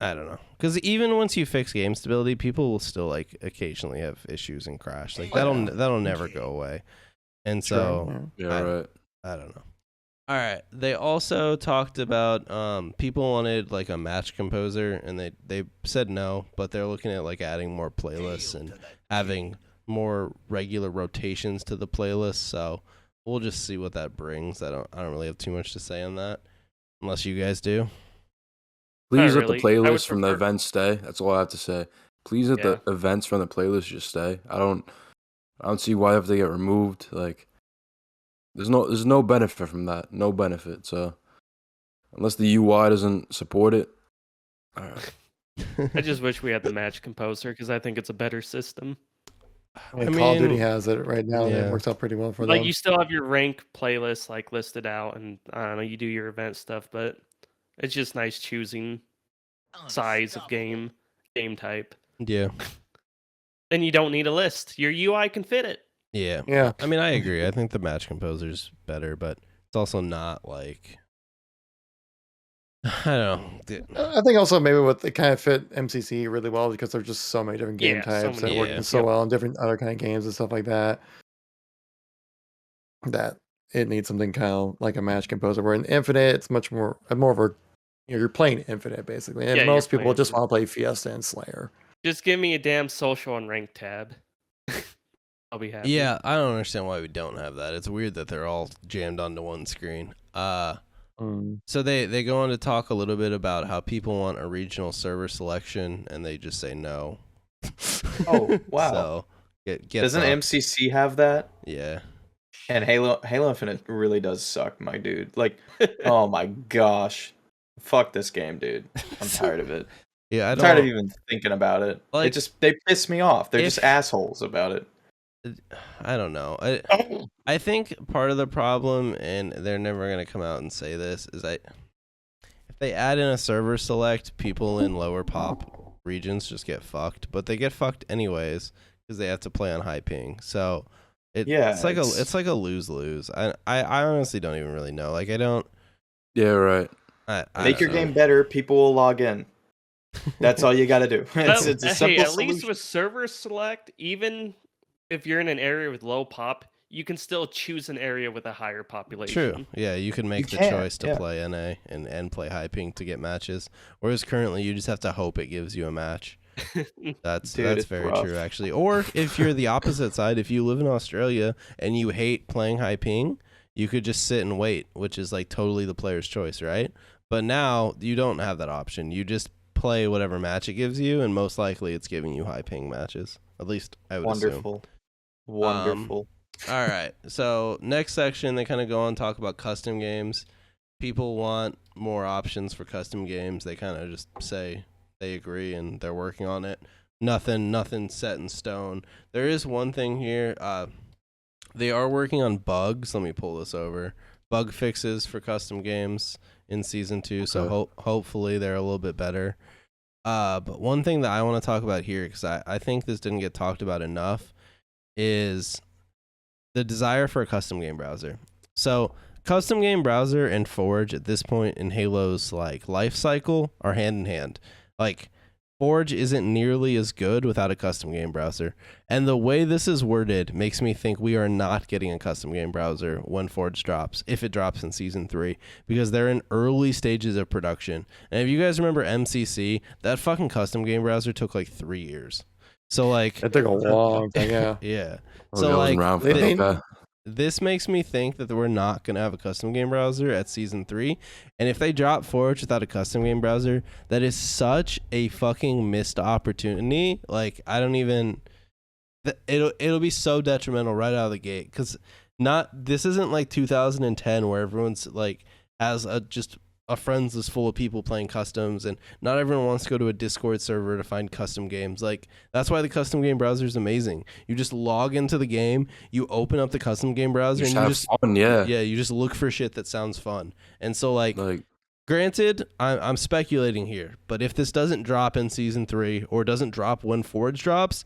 don't know, because even once you fix game stability, people will still like occasionally have issues and crash. Like that'll never go away. And so Yeah, right. I don't know. All right. They also talked about people wanted like a match composer, and they said no, but they're looking at like adding more playlists and having more regular rotations to the playlist. So we'll just see what that brings. I don't really have too much to say on that, unless you guys do. Please Not let the really. I would playlist from the prefer- events stay. That's all I have to say. Please let Yeah. the events from the playlist just stay. I don't see why they have to get removed. Like there's no benefit from that. No benefit. So unless the UI doesn't support it. All right. I just wish we had the match composer because I think it's a better system. I mean, Call of Duty has it right now, and it yeah. works out pretty well for Like them. you still have your rank playlist like listed out, and I don't know, you do your event stuff, but it's just nice choosing size of game type. Yeah. Then you don't need a list. Your UI can fit it. Yeah. Yeah. I mean, I agree. I think the match composer's better, but it's also not like I don't know. I think also maybe what they kind of fit MCC really well because there's just so many different game Yeah, so types many- that work Yeah. so Yep. well in different other kind of games and stuff like that. That it needs something kind of like a match composer. Where in Infinite, it's much more of a you're playing Infinite basically, and Yeah, you're most people playing just Infinite. want to play Fiesta and Slayer. Just give me a damn social and rank tab. I'll be happy. Yeah, I don't understand why we don't have that. It's weird that they're all jammed onto one screen. So they go on to talk a little bit about how people want a regional server selection, and they just say no. Oh, wow. So get Doesn't fucked. MCC have that? Yeah. And Halo Infinite really does suck, my dude. Like, oh my gosh. Fuck this game, dude. I'm tired of it. Yeah, I'm tired of even thinking about it. Like, They piss me off. They're if- just assholes about it. I don't know. I think part of the problem, and they're never gonna come out and say this, is if they add in a server select, people in lower pop regions just get fucked, but they get fucked anyways because they have to play on high ping. So it's like a lose-lose. I honestly don't even really know. Like I don't. Yeah, right. I Make your don't know. game better. People will log in. That's all you got to do. It's a Hey, simple at least solution. with server select, even if you're in an area with low pop, you can still choose an area with a higher population. True. Yeah, you can make You the can, choice to yeah. play NA and play high ping to get matches. Whereas currently you just have to hope it gives you a match. That's Dude, that's it's very rough. true actually. Or if you're the opposite side, if you live in Australia and you hate playing high ping, you could just sit and wait, which is like totally the player's choice, right? But now you don't have that option. You just play whatever match it gives you, and most likely it's giving you high ping matches. At least I would assume. Wonderful. All right. So next section, they kind of go on and talk about custom games. People want more options for custom games. They kind of just say they agree and they're working on it. Nothing set in stone. There is one thing here. They are working on bugs. Let me pull this over. bug fixes for custom games in season 2, so Okay. hopefully they're a little bit better. But one thing that I want to talk about here, because I think this didn't get talked about enough, is the desire for a custom game browser. So custom game browser and Forge at this point in Halo's like life cycle are hand in hand. Like Forge isn't nearly as good without a custom game browser. And the way this is worded makes me think we are not getting a custom game browser when Forge drops, if it drops in season 3, because they're in early stages of production. And if you guys remember MCC, that fucking custom game browser took like 3 years. So like It took a long time. Yeah. yeah. Oh, So that like wasn't around for they- that. Okay. this makes me think that we're not going to have a custom game browser at season 3. And if they drop Forge without a custom game browser, that is such a fucking missed opportunity. Like, I don't even, it'll be so detrimental right out of the gate. Cause this isn't like 2010 where everyone's like has just a friends list full of people playing customs, and not everyone wants to go to a Discord server to find custom games. Like, that's why the custom game browser is amazing. You just log into the game, you open up the custom game browser, Just and you have just fun, yeah. you just look for shit that sounds fun. And so like Like, granted, I'm speculating here, but if this doesn't drop in season 3 or doesn't drop when Forge drops,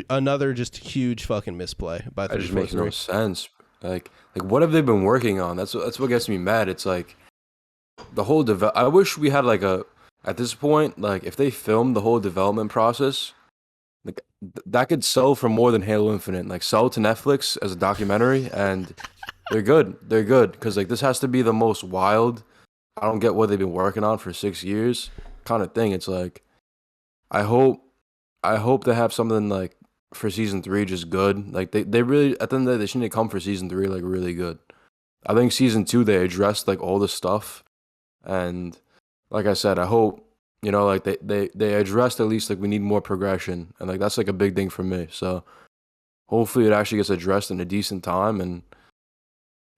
another just huge fucking misplay by that just makes no 343. sense. Like what have they been working on? That's what gets me mad. It's like the whole I wish we had like at this point, like if they filmed the whole development process, like that could sell for more than Halo Infinite. Like sell to Netflix as a documentary, and they're good. They're good because like this has to be the most wild. I don't get what they've been working on for 6 years, kind of thing. It's like, I hope they have something like for season 3 just good. Like they really at the end of the day they shouldn't come for season 3 like really good. I think season 2 they addressed like all the stuff. And like I said, I hope, like they addressed at least like we need more progression. And like that's like a big thing for me. So hopefully it actually gets addressed in a decent time. And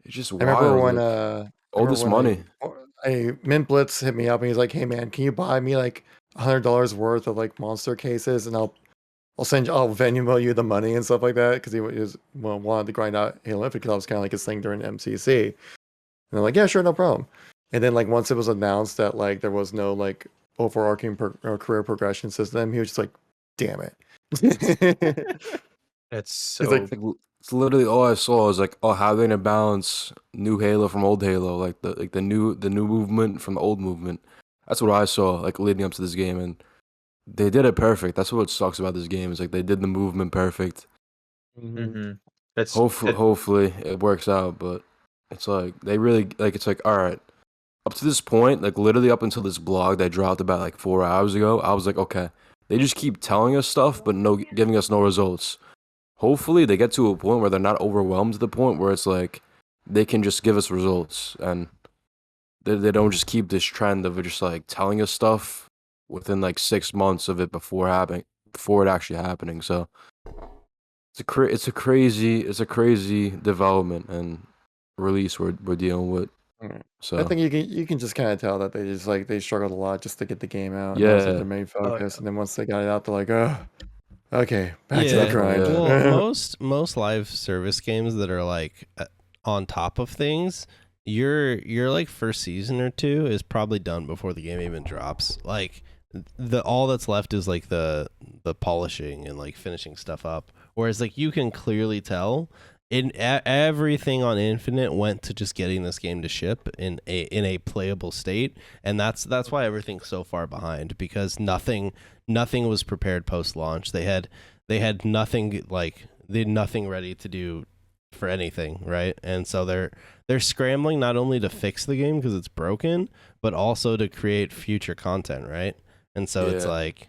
it's just I remember wild. when like, all this money. Mint Blitz hit me up and he's like, "Hey man, can you buy me like $100 worth of like monster cases, and I'll Venmo you the money and stuff like that," because he wanted to grind out Halo Infinite because that was kind of like his thing during MCC. And I'm like, "Yeah, sure, no problem." And then like once it was announced that like there was no like overarching career progression system, he was just like, "Damn it." It's so He's like, It's literally all I saw was like, oh, how are they gonna balance new Halo from old Halo, like the new movement from the old movement. That's what I saw like leading up to this game, and they did it perfect. That's what sucks about this game is like they did the movement perfect. Mhm. It's Hopefully it works out, but it's like they really like it's like all right. Up to this point, like literally up until this blog that dropped about like 4 hours ago, I was like, okay, they just keep telling us stuff but giving us no results. Hopefully they get to a point where they're not overwhelmed to the point where it's like they can just give us results, and they don't just keep this trend of just like telling us stuff within like 6 months of it before it actually happening. So it's a crazy development and release we're dealing with. So I think you can just kind of tell that they struggled a lot just to get the game out. Yeah. That was like their main focus, and then once they got it out, they're like, "Oh, okay, back to the Yeah. grind." Yeah. Well, most live service games that are like on top of things, your like first season or 2 is probably done before the game even drops. Like all that's left is like the polishing and like finishing stuff up. Whereas like you can clearly tell everything on Infinite went to just getting this game to ship in a playable state, and that's why everything's so far behind, because nothing was prepared post launch. They had nothing ready to do for anything, right? And so they're scrambling not only to fix the game because it's broken, but also to create future content, right? And so it's Yeah. like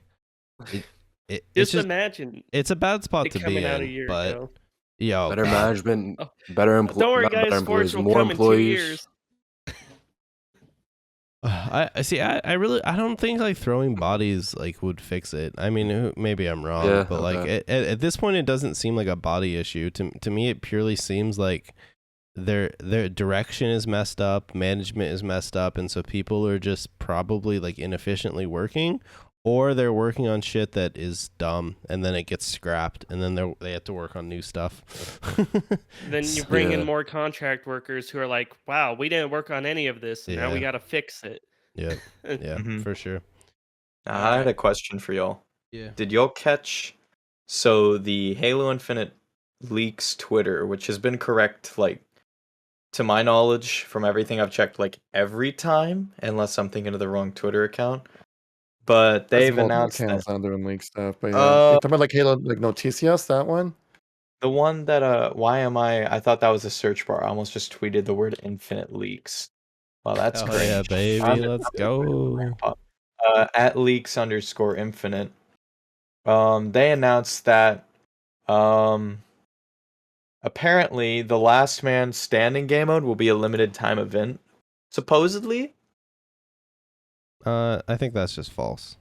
it's Just just imagine it's a bad spot it to be coming out a in, year but ago. yo, better management, Oh, better Don't worry, not better guys. Forge employees, will more come in 2 employees. years. I see. I really don't think like throwing bodies like would fix it. I mean, maybe I'm wrong, Yeah, but like okay. at this point, it doesn't seem like a body issue. To me, it purely seems like their direction is messed up, management is messed up, and so people are just probably like inefficiently working, or they're working on shit that is dumb and then it gets scrapped and then they have to work on new stuff. Then you bring in Yeah. more contract workers who are like, "Wow, we didn't work on any of this, and now we Yeah. got to fix it." Yeah, yeah, Mhm. for sure. I had a question for y'all. Yeah. Did y'all catch? So the Halo Infinite leaks Twitter, which has been correct, like to my knowledge, from everything I've checked, like every time, unless I'm thinking of the wrong Twitter account. But There's they've multiple announced that accounts that are doing leak stuff, but yeah. You're talking about like Halo, like Noticias, that one? the one that why am I thought that was a search bar. I almost just tweeted the word infinite leaks. Wow, that's Hell cringe. yeah, baby. Let's go. At leaks_infinite. They announced that apparently the last man standing game mode will be a limited time event. Supposedly. I think that's just false.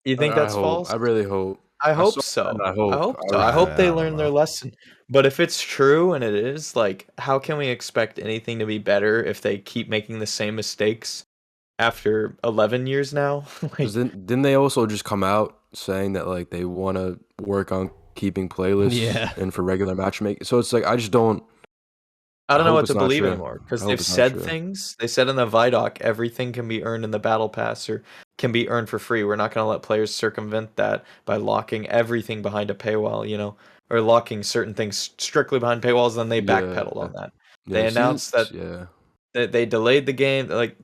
You think that's false? I really hope. I hope saw that so. and I I hope. hope I so. was- I hope they I don't learn their know. lesson. But if it's true and it is, like, how can we expect anything to be better if they keep making the same mistakes after 11 years now? 'Cause didn't they also just come out saying that like they want to work on keeping playlists Yeah. and for regular matchmaking? So it's like I just don't. I don't know hope what it's to not believe true. anymore because I hope they've it's not said true. things. They said in the Vidoc everything can be earned in the Battle Pass or can be earned for free. We're not going to let players circumvent that by locking everything behind a paywall, or locking certain things strictly behind paywalls. Then they Yeah, backpedaled on that. yeah. They announced that Yeah. they delayed the game. Like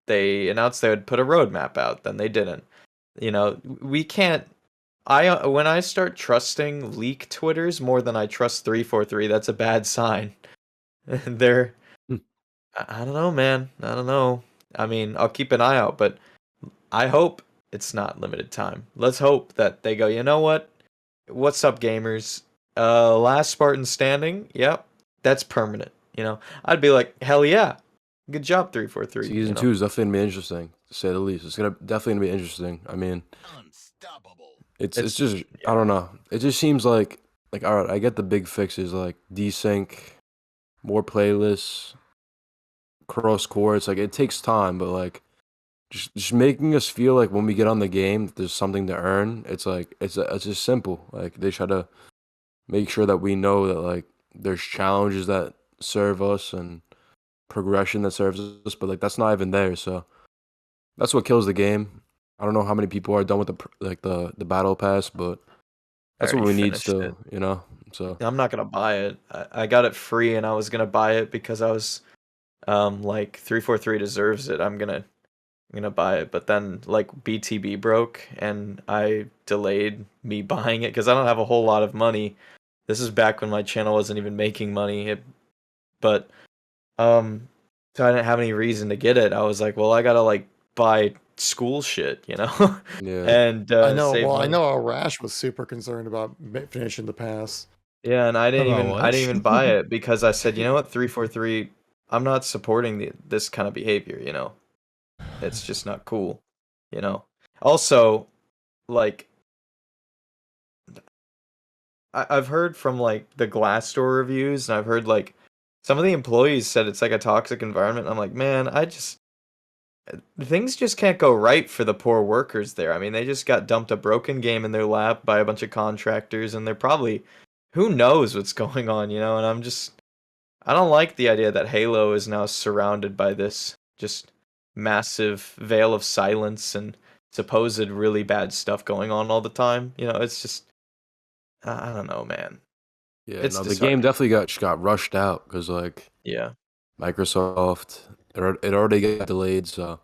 they announced they would put a roadmap out, then they didn't. We can't. When I start trusting leak Twitters more than I trust 343, that's a bad sign. They're Hmm. I don't know, man. I don't know. I mean, I'll keep an eye out, but I hope it's not limited time. Let's hope that they go, you know what? What's up, gamers? Last Spartan standing. Yep, that's permanent. I'd be like, hell yeah, good job, 343. Season 2 is definitely gonna be interesting, to say the least. It's definitely gonna be interesting. I mean, it's just I don't know. It just seems like all right, I get the big fixes like desync, more playlists, cross courts. Like it takes time, but like just making us feel like when we get on the game, there's something to earn. It's like it's just simple. Like they try to make sure that we know that like there's challenges that serve us and progression that serves us, but like that's not even there. So that's what kills the game. I don't know how many people are done with the battle pass, but that's what we already need finished still, So I'm not gonna buy it. I got it free, and I was gonna buy it because I was like 343 deserves it. I'm gonna buy it, but then like BTB broke, and I delayed me buying it because I don't have a whole lot of money. This is back when my channel wasn't even making money, but so I didn't have any reason to get it. I was like, well, I gotta like buy school shit, yeah. and I know. save Well, I money. know Arash was super concerned about finishing the pass. Yeah, and I didn't About even what? I didn't even buy it because I said, you know what, 343, I'm not supporting this kind of behavior, It's just not cool, Also, like I've heard from like the Glassdoor reviews, and I've heard like some of the employees said it's like a toxic environment. I'm like, man, things just can't go right for the poor workers there. I mean, they just got dumped a broken game in their lap by a bunch of contractors, and they're probably, who knows what's going on, And I don't like the idea that Halo is now surrounded by this just massive veil of silence and supposed really bad stuff going on all the time. It's just, I don't know, man. Yeah, It's no, the game disheartening. definitely got rushed out because like Yeah. Microsoft, it already got delayed, so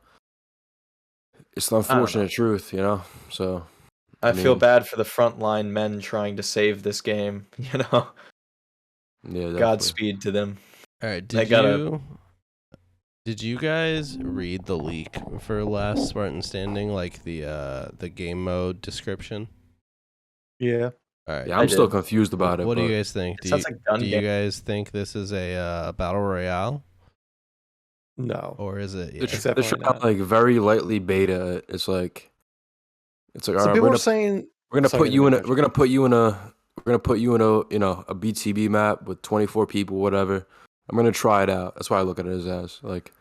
it's the I don't know. unfortunate truth, So I feel mean, bad for the frontline men trying to save this game, yeah, definitely. Godspeed to them. All right. They gotta- Did you guys read the leak for Last Spartan Standing, like the game mode description? Yeah. All right. Yeah, I I'm still did. confused about it. What do you but guys think? It sounds like gun Do you game. guys think this is a battle royale, No. or is it? They're Yeah. It's they're definitely trying to, not. like very lightly beta it. It's like all So right, people are saying we're gonna sorry, put you in a interjection. we're gonna put you in a we're gonna put you in a BTB map with 24 people, whatever. I'm gonna try it out. That's why I look at it as like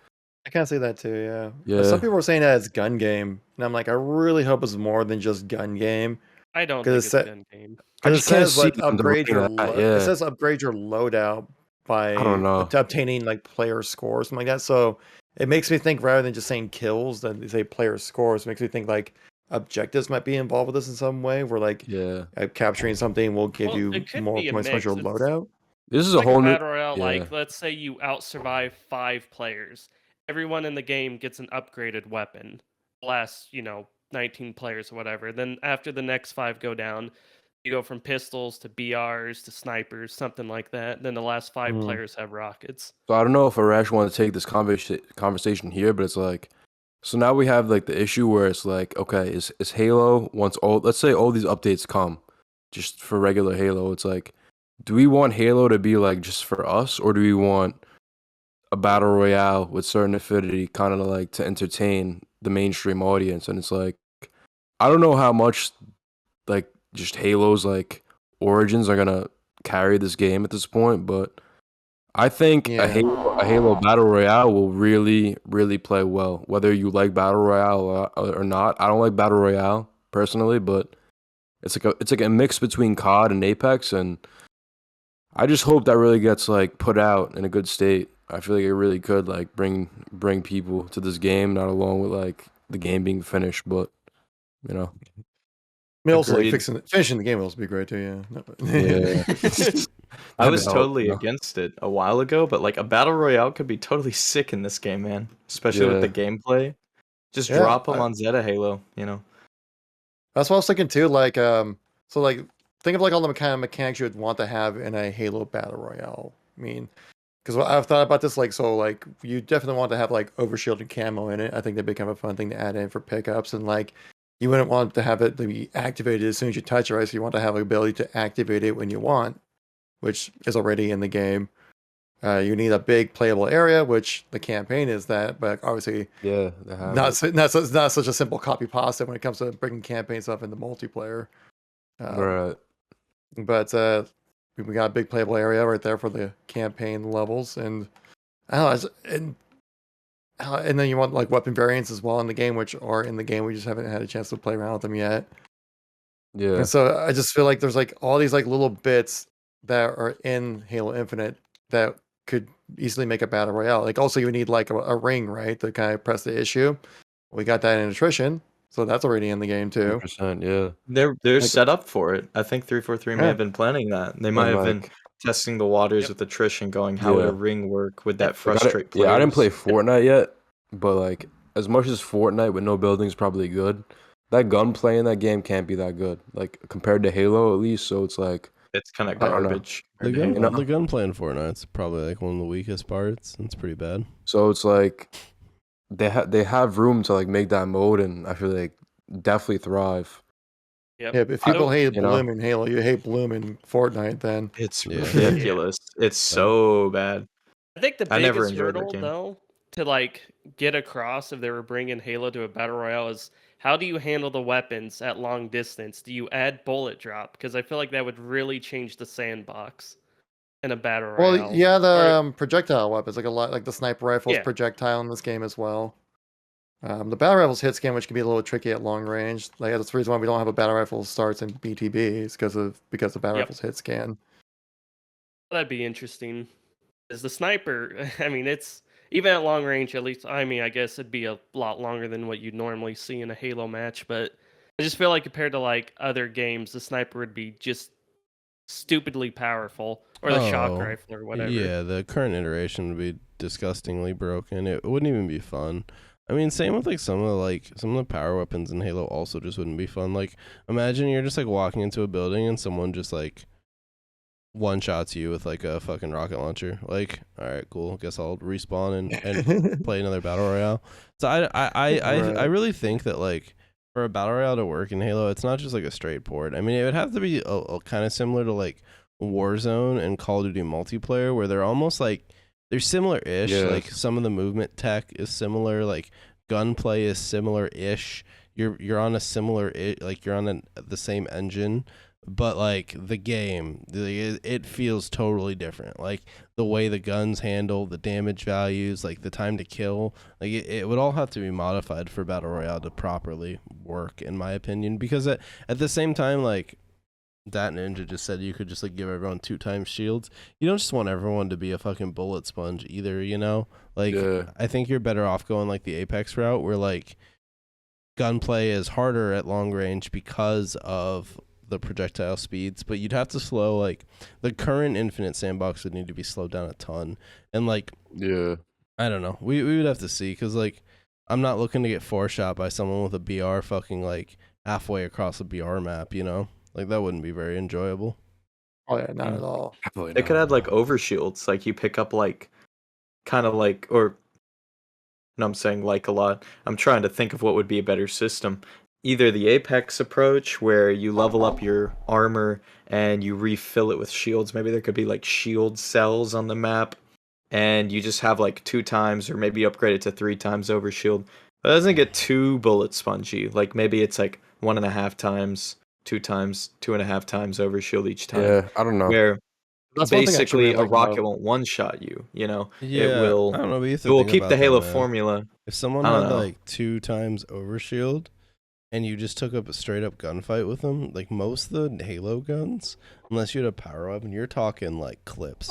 I kind of see that too. Yeah. Yeah. Some people were saying that it's gun game, and I'm like, I really hope it's more than just gun game. I don't think 'Cause it's it gun game. I Because it just can't says see like them upgrade doing your that. it Yeah. says upgrade your loadout by I don't know. obtaining like player scores, something like that. So it makes me think rather than just saying kills, then they say player scores. It makes me think like objectives might be involved with this in some way, where like Yeah. capturing something will give Well, you it could more be a points towards your mix. It's loadout. This is a like a whole new. battle royale. Yeah. Like, let's say you out survive 5 players. Everyone in the game gets an upgraded weapon. Last, 19 players or whatever. Then after the next 5 go down, you go from pistols to BRs to snipers, something like that. Then the last 5 Mhm. players have rockets. So I don't know if Arash want to take this conversation here, but it's like, so now we have like the issue where it's like, okay, is Halo once all, let's say all these updates come, just for regular Halo, it's like, do we want Halo to be like just for us, or do we want a battle royale with certain affinity, kind of like to entertain the mainstream audience? And it's like, I don't know how much like just Halo's like origins are gonna carry this game at this point, but I think Yeah. a Halo Battle Royale will really, really play well. Whether you like Battle Royale or not, I don't like Battle Royale personally, but it's like a mix between COD and Apex, and I just hope that really gets like put out in a good state. I feel like it really could like bring people to this game, not along with like the game being finished, but you know. I mean, also like Agreed. finishing the game will also be great too. Yeah. Yeah. I That'd was help, totally you know? against it a while ago, but like a battle royale could be totally sick in this game, man. Especially with the gameplay. Just Yeah, drop them on Zeta Halo, that's what I was thinking too. Like, so like think of like all the kind of mechanics you would want to have in a Halo battle royale. I mean, because I've thought about this, like, so like you definitely want to have like overshield and camo in it. I think that'd be kind of a fun thing to add in for pickups, and like you wouldn't want to have it to be activated as soon as you touch it, right? So you want to have the ability to activate it when you want, which is already in the game. You need a big playable area, which the campaign is that, but obviously Yeah, they have not it. not such a simple copy pasta when it comes to bringing campaign stuff into multiplayer. Right. But we got a big playable area right there for the campaign levels, and I don't know, and then you want like weapon variants as well in the game, which are in the game. We just haven't had a chance to play around with them yet. Yeah. And so I just feel like there's like all these like little bits that are in Halo Infinite that could easily make a battle royale. Like also you need like a ring, right, to kind of press the issue. We got that in attrition, so that's already in the game too. 100%, yeah. They're Like- set up for it. I think 343 may Yeah. have been planning that. They might have been like, testing the waters Yep. with attrition, going how would Yeah. a ring work? Would that like, frustrate players? yeah, I didn't play Fortnite yet, but like as much as Fortnite with no buildings probably good, that gunplay in that game can't be that good. Like compared to Halo at least, so it's like It's kind of I don't know. garbage. The compared to gun, Halo. the gunplay in Fortnite's probably like one of the weakest parts. It's pretty bad. so it's like they have room to like make that mode, and I feel like definitely thrive. Yep. Yeah, if people hate you know. Bloom in Halo, you hate Bloom in Fortnite then. It's Yeah. ridiculous. It's so bad. I think the I never biggest enjoyed that hurdle, game. though, to like get across if they were bringing Halo to a battle royale is how do you handle the weapons at long distance? Do you add bullet drop? Because I feel like that would really change the sandbox in a battle Well, royale. yeah, the Or- projectile weapons, like a lot, like the sniper rifle's Yeah. projectile in this game as well. The battle rifle's hit scan, which can be a little tricky at long range. Like that's the reason why we don't have a battle rifle starts in BTB, is because the battle Yep. rifle's hit scan. That'd be interesting. Is the sniper? I mean, it's even at long range. At least, I mean, I guess it'd be a lot longer than what you'd normally see in a Halo match. But I just feel like compared to like other games, the sniper would be just stupidly powerful, or the shock Oh, rifle, or whatever. Yeah, the current iteration would be disgustingly broken. It wouldn't even be fun. I mean, same with like some of the power weapons in Halo also just wouldn't be fun. Like, imagine you're just like walking into a building and someone just like one shots you with like a fucking rocket launcher. Like, all right, cool. Guess I'll respawn and play another battle royale. So I really think that like for a battle royale to work in Halo, it's not just like a straight port. I mean, it would have to be a kind of similar to like Warzone and Call of Duty multiplayer, where they're almost like they're similar-ish. Yeah. Like some of the movement tech is similar. Like gunplay is similar-ish. You're on a similar like you're on the same engine. but like the game, it feels totally different. Like the way the guns handle, the damage values, like the time to kill, like it would all have to be modified for Battle Royale to properly work, in my opinion. Because at the same time, like that Ninja just said, you could just like give everyone 2 times shields. You don't just want everyone to be a fucking bullet sponge either, you know? Like I think you're better off going like the Apex route, where like gunplay is harder at long range because of the projectile speeds, but you'd have to slow, like the current infinite sandbox would need to be slowed down a ton. And like I don't know, we would have to see, because like I'm not looking to get 4-shot by someone with a BR fucking like halfway across a BR map, you know? Like that wouldn't be very enjoyable. Oh yeah, not at all. They could add like overshields, like you pick up like kind of like, or no, I'm saying like a lot. I'm trying to think of what would be a better system. Either the Apex approach, where you level up your armor and you refill it with shields. Maybe there could be like shield cells on the map, and you just have like 2 times, or maybe upgrade it to 3 times overshield. But it doesn't get too bullet spongy. Like maybe it's like 1.5 times, 2 times, 2.5 times overshield each time. Yeah, I don't know. Where That's one thing I actually basically really a like rocket about. won't one-shot you, you know? Yeah, It will, I don't know, but you have it to will think keep about the that, Halo man. formula. If someone I had don't know. like 2 times overshield and you just took up a straight up gunfight with them, like most of the Halo guns, unless you had a power weapon, you're talking like clips.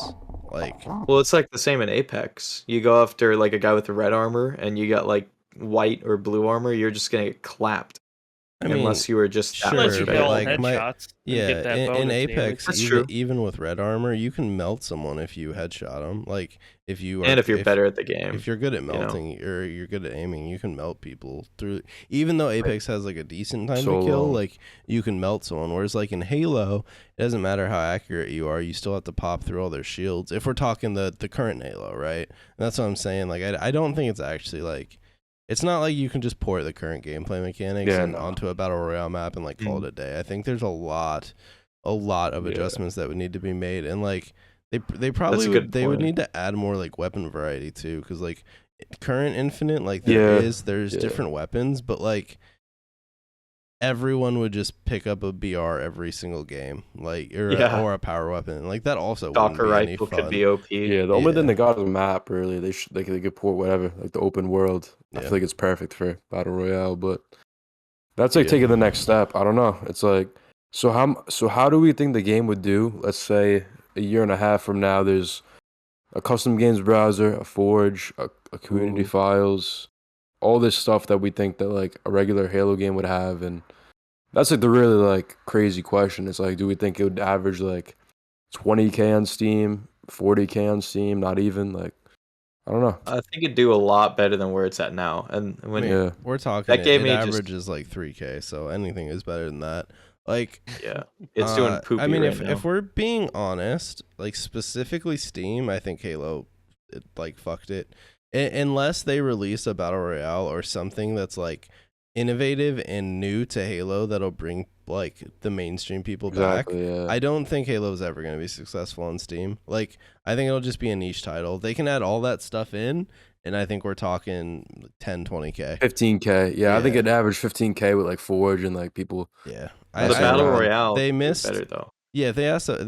Like, Well, it's like the same in Apex. You go after like a guy with the red armor, and you got like white or blue armor, you're just gonna get clapped. I mean, Unless you were just that sure, Unless you but get all like headshots and yeah, get that in bonus Apex, That's even true. even with red armor, you can melt someone if you headshot them. Like if you are, And if you're better at the game. if you're good at know. melting or you're good at aiming, you can melt people through. Even though Apex has like a decent time So to kill, long. like you can melt someone. Whereas like in Halo, it doesn't matter how accurate you are, you still have to pop through all their shields. If we're talking the current Halo, right? And that's what I'm saying. Like I don't think it's actually like. It's not like you can just port the current gameplay mechanics onto a Battle Royale map and like call it a day. I think there's a lot of adjustments that would need to be made, and like they probably a would good point. need to add more like weapon variety too, because like current Infinite, like there's different weapons, but like everyone would just pick up a BR every single game, like or a power weapon, like that also Stalker wouldn't be any rifle fun. could be OP. Yeah, the only thing they got is a map. Really, they could port whatever, like the open world. I Yeah. feel like it's perfect for Battle Royale, but that's like taking the next step. I don't know. It's like so how do we think the game would do? Let's say a year and a half from now, there's a custom games browser, a Forge, a community files, all this stuff that we think that like a regular Halo game would have, and that's like the really like crazy question. It's like, do we think it would average like 20K on Steam, 40K on Steam, not even like, I don't know. I think it'd do a lot better than where it's at now. And when We're talking that gave it me just- averages like 3K, so anything is better than that. Like it's doing poopy I mean, right now. if we're being honest, like specifically Steam, I think Halo like fucked it. Unless they release a Battle Royale or something that's like innovative and new to Halo that'll bring like the mainstream people back. Yeah. I don't think Halo's ever going to be successful on Steam. Like I think it'll just be a niche title. They can add all that stuff in, and I think we're talking 10, 20K. 15K. Yeah, I think it averaged 15K with like Forge and like people. Yeah. The Battle Royale they could do missed better though. Yeah, if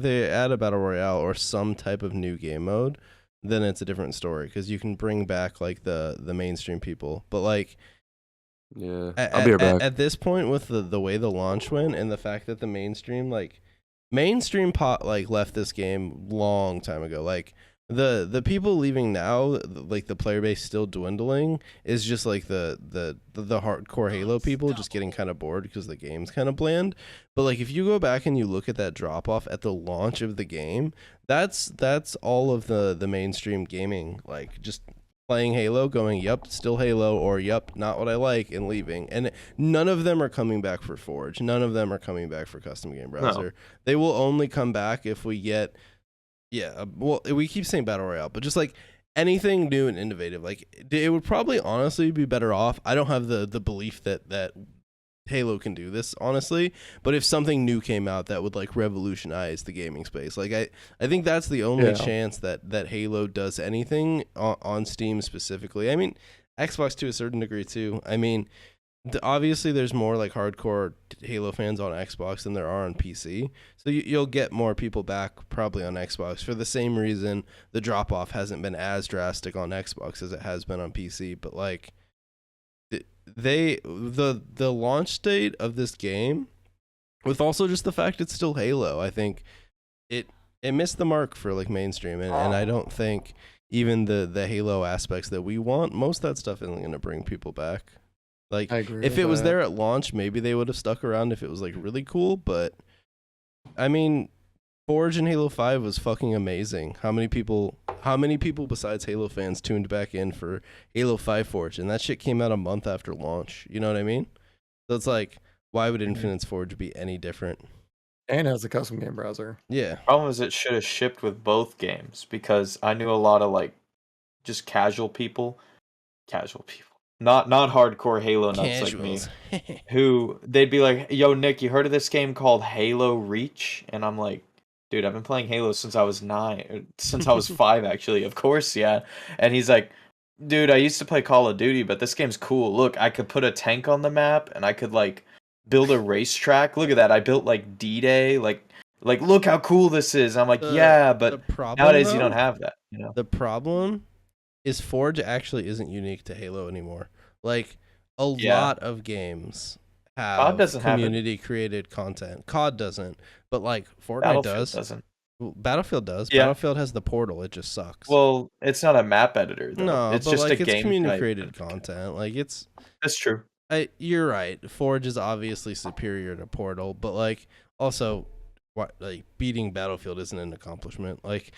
they add a Battle Royale or some type of new game mode, then it's a different story, because you can bring back like the mainstream people. But like, yeah, I'll be right back. At this point, with the way the launch went and the fact that the mainstream pot like left this game long time ago, like the people leaving now, like the player base still dwindling, is just like the hardcore Halo people just getting kind of bored because the game's kind of bland. But like if you go back and you look at that drop off at the launch of the game, that's all of the mainstream gaming, like just playing Halo, going, yup, still Halo, or yup, not what I like, and leaving. And none of them are coming back for Forge. None of them are coming back for custom game browser. No. They will only come back if we get, well, we keep saying Battle Royale, but just like anything new and innovative, like it would probably honestly be better off. I don't have the belief that Halo can do this, honestly, but if something new came out that would like revolutionize the gaming space, like I think that's the only chance that Halo does anything on Steam specifically. I mean, Xbox to a certain degree too. I mean, obviously there's more like hardcore Halo fans on Xbox than there are on PC. So you'll get more people back probably on Xbox for the same reason the drop off hasn't been as drastic on Xbox as it has been on PC. But like the launch date of this game, with also just the fact it's still Halo, I think it missed the mark for like mainstream, and I don't think even the Halo aspects that we want, most of that stuff isn't going to bring people back. Like, I agree if with it was that. there at launch, maybe they would have stuck around if it was like really cool. But I mean, Forge in Halo 5 was fucking amazing. How many people besides Halo fans tuned back in for Halo 5 Forge? And that shit came out a month after launch. You know what I mean? So it's like, why would Infinite's Forge be any different? And it has a custom game browser. Yeah. Problem is, it should have shipped with both games, because I knew a lot of like just casual people, not hardcore Halo nuts like me, Casuals. who they'd be like, "Yo, Nick, you heard of this game called Halo Reach?" And I'm like, "Dude, I've been playing Halo since I was 5 actually." Of course, yeah. And he's like, "Dude, I used to play Call of Duty, but this game's cool. Look, I could put a tank on the map, and I could like build a racetrack. Look at that. I built like D-Day. Like look how cool this is." I'm like, "Yeah, but nowadays you don't have that, you know." The problem is Forge actually isn't unique to Halo anymore. Like, a lot of games have doesn't have it. community created content. COD doesn't, but like Fortnite Battlefield does. doesn't. Battlefield does. Yeah. Battlefield has the portal. It just sucks. Well, it's not a map editor though. no, it's but just like a it's game community type. created content. Like it's. That's true. You're right. Forge is obviously superior to Portal, but like also, what like beating Battlefield isn't an accomplishment. Like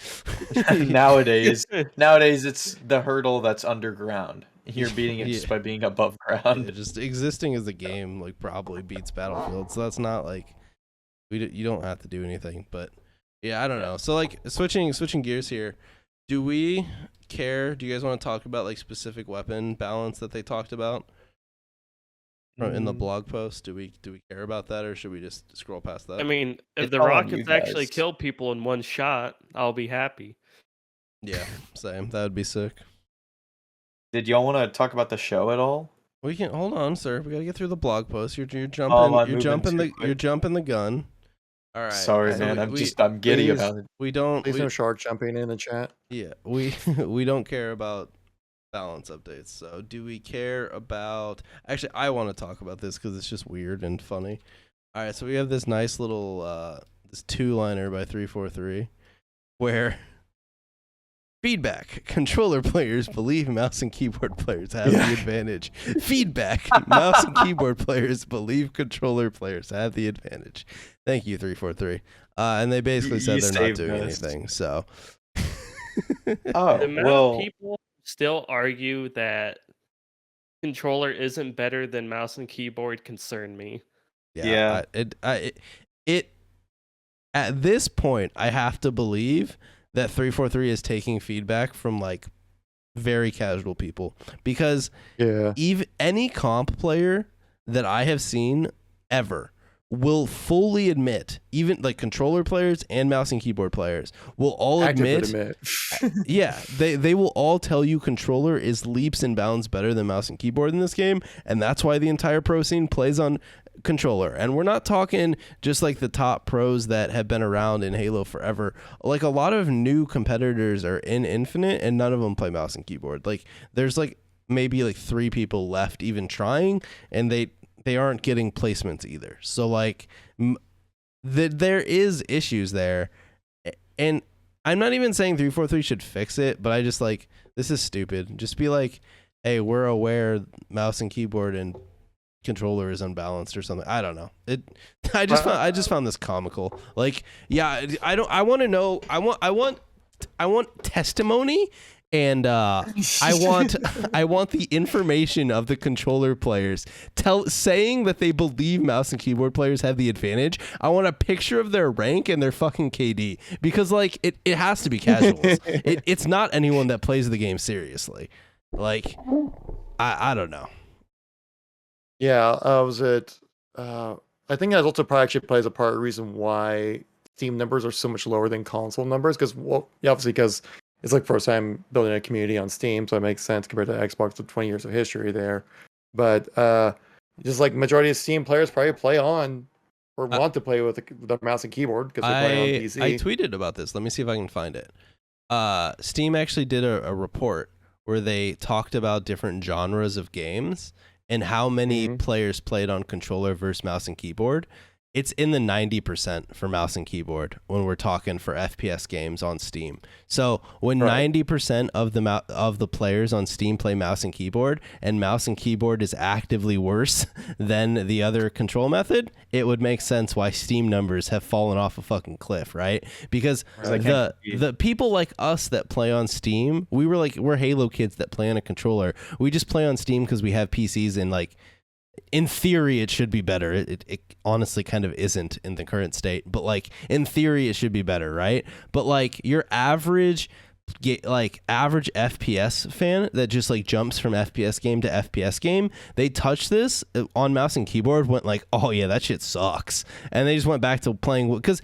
nowadays it's the hurdle that's underground. You're beating it just by being above ground. Yeah, just existing as a game like probably beats Battlefield. So that's not like you don't have to do anything. But yeah, I don't know. So like switching gears here. Do we care? Do you guys want to talk about like specific weapon balance that they talked about in the blog post? Do we care about that, or should we just scroll past that? I mean, if It's the all on rockets you actually guys. kill people in one shot, I'll be happy. Yeah, same. That would be sick. Did y'all want to talk about the show at all? We can hold on, sir. We gotta get through the blog post. You're jumping. I'm you're moving jumping too the. quick. You're jumping the gun. All right. Sorry, so man. I'm giddy please- about it. We don't. Please we- no shark jumping in the chat. Yeah, we we don't care about balance updates. So, do we care about? Actually, I want to talk about this because it's just weird and funny. All right, so we have this nice little this 2-liner by 343, where feedback: controller players believe mouse and keyboard players have the advantage. Feedback: mouse and keyboard players believe controller players have the advantage. Thank you, 343. And they basically said You they're not saved doing us. anything. So. Oh, The amount well, of people still argue that controller isn't better than mouse and keyboard concern me. Yeah. It at this point, I have to believe that 343 is taking feedback from like very casual people, because Yeah. even any comp player that I have seen ever will fully admit, even like controller players and mouse and keyboard players will all Active would admit, admit. yeah, they will all tell you controller is leaps and bounds better than mouse and keyboard in this game, and that's why the entire pro scene plays on controller. And we're not talking just like the top pros that have been around in Halo forever. Like a lot of new competitors are in Infinite and none of them play mouse and keyboard. Like there's like maybe like 3 people left even trying, and they aren't getting placements either. So like there is issues there, and I'm not even saying 343 should fix it, but I just like, this is stupid. Just be like, hey, we're aware mouse and keyboard and controller is unbalanced or something. I don't know. I just found this comical. Like, yeah, I want to know. I want testimony. And I want the information of the controller players saying that they believe mouse and keyboard players have the advantage. I want a picture of their rank and their fucking KD, because like it has to be casuals. It's not anyone that plays the game seriously. Like I don't know. Yeah, I think that also probably actually plays a part of the reason why Steam numbers are so much lower than console numbers, because obviously because it's like first time building a community on Steam, so it makes sense compared to Xbox with 20 years of history there. But Just like majority of Steam players probably play on or I- want to play with the mouse and keyboard because they play on PC. I tweeted about this. Let me see if I can find it. Steam actually did a report where they talked about different genres of games and how many players played on controller versus mouse and keyboard. It's in the 90% for mouse and keyboard when we're talking for FPS games on Steam. So when 90% of the players on Steam play mouse and keyboard is actively worse than the other control method, it would make sense why Steam numbers have fallen off a fucking cliff, right? Because the people like us that play on Steam, we're Halo kids that play on a controller. We just play on Steam because we have PCs and like, in theory, it should be better. It honestly kind of isn't in the current state, but like in theory, it should be better, right? But like your average FPS fan that just like jumps from FPS game to FPS game, they touch this on mouse and keyboard, went like, oh yeah, that shit sucks, and they just went back to playing because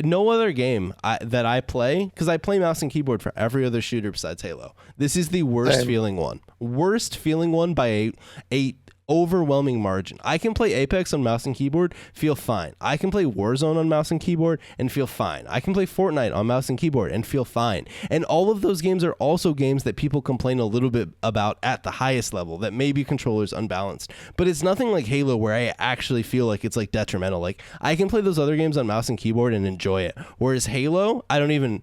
no other game that I play, because I play mouse and keyboard for every other shooter besides Halo. This is the worst feeling one by a overwhelming margin. I can play Apex on mouse and keyboard, feel fine. I can play Warzone on mouse and keyboard and feel fine. I can play Fortnite on mouse and keyboard and feel fine. And all of those games are also games that people complain a little bit about at the highest level, that maybe controllers unbalanced. But it's nothing like Halo where I actually feel like it's like detrimental. Like I can play those other games on mouse and keyboard and enjoy it. Whereas Halo, I don't even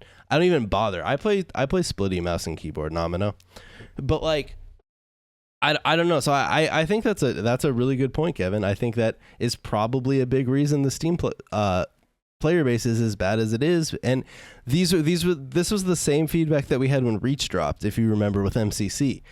bother. I play splitty mouse and keyboard, Nomino. But like I don't know. So I think that's a really good point, Kevin. I think that is probably a big reason the Steam player base is as bad as it is. And this was the same feedback that we had when Reach dropped, if you remember, with MCC.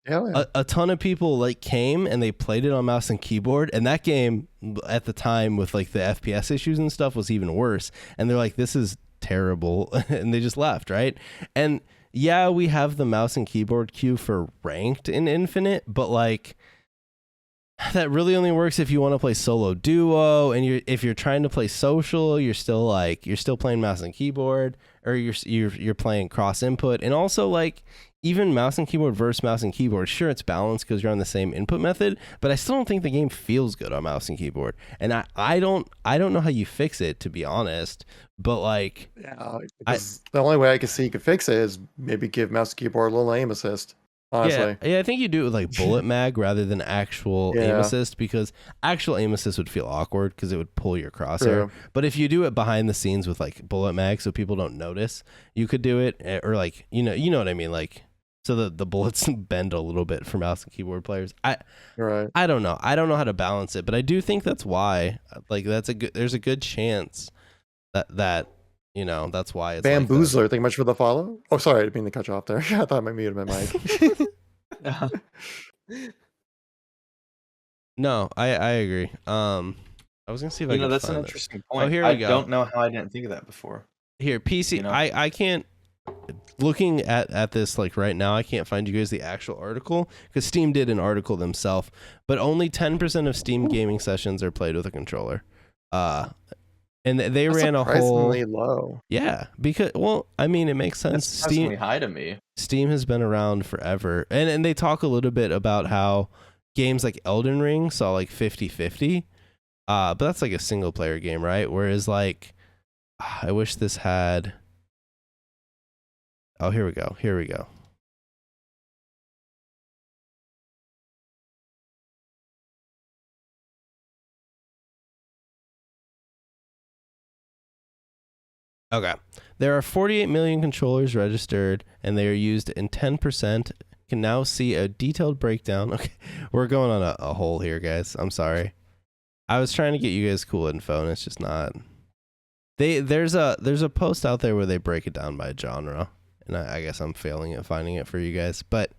Yeah. A ton of people like came and they played it on mouse and keyboard, and that game at the time with like the FPS issues and stuff was even worse. And they're like, this is terrible, and they just left, right? And yeah, we have the mouse and keyboard queue for ranked in Infinite, but like that really only works if you want to play solo duo, and if you're trying to play social, you're still playing mouse and keyboard, or you're playing cross input. And also like even mouse and keyboard versus mouse and keyboard, sure, it's balanced because you're on the same input method, but I still don't think the game feels good on mouse and keyboard. And I don't know how you fix it, to be honest. But like, the only way I can see you could fix it is maybe give mouse and keyboard a little aim assist. Honestly, yeah, I think you do it with like bullet mag rather than actual aim assist, because actual aim assist would feel awkward because it would pull your crosshair. True. But if you do it behind the scenes with like bullet mag, so people don't notice, you could do it, or like you know what I mean, like so the bullets bend a little bit for mouse and keyboard players. I don't know how to balance it, but I do think that's why. Like there's a good chance that you know, that's why it's Bamboozler. Thank you much for the follow. Oh, sorry, I didn't mean to cut you off there. I thought I muted my mic. No, I agree. I was gonna see if I can that's find an it. interesting point. Here I we go. don't know how I didn't think of that before. Here, PC. You know? I can't. Looking at this like right now, I can't find you guys the actual article because Steam did an article themselves, but only 10% of Steam gaming sessions are played with a controller. And they That's ran a whole low. Yeah, because I mean, it makes sense. That's surprisingly high to me. Steam has been around forever, and they talk a little bit about how games like Elden Ring saw like 50-50, but that's like a single player game, right? Whereas like I wish this had. Oh, here we go. Okay. There are 48 million controllers registered, and they are used in 10%. Can now see a detailed breakdown. Okay, we're going on a hole here, guys. I'm sorry. I was trying to get you guys cool info, and it's just not. There's a post out there where they break it down by genre, and I guess I'm failing at finding it for you guys. But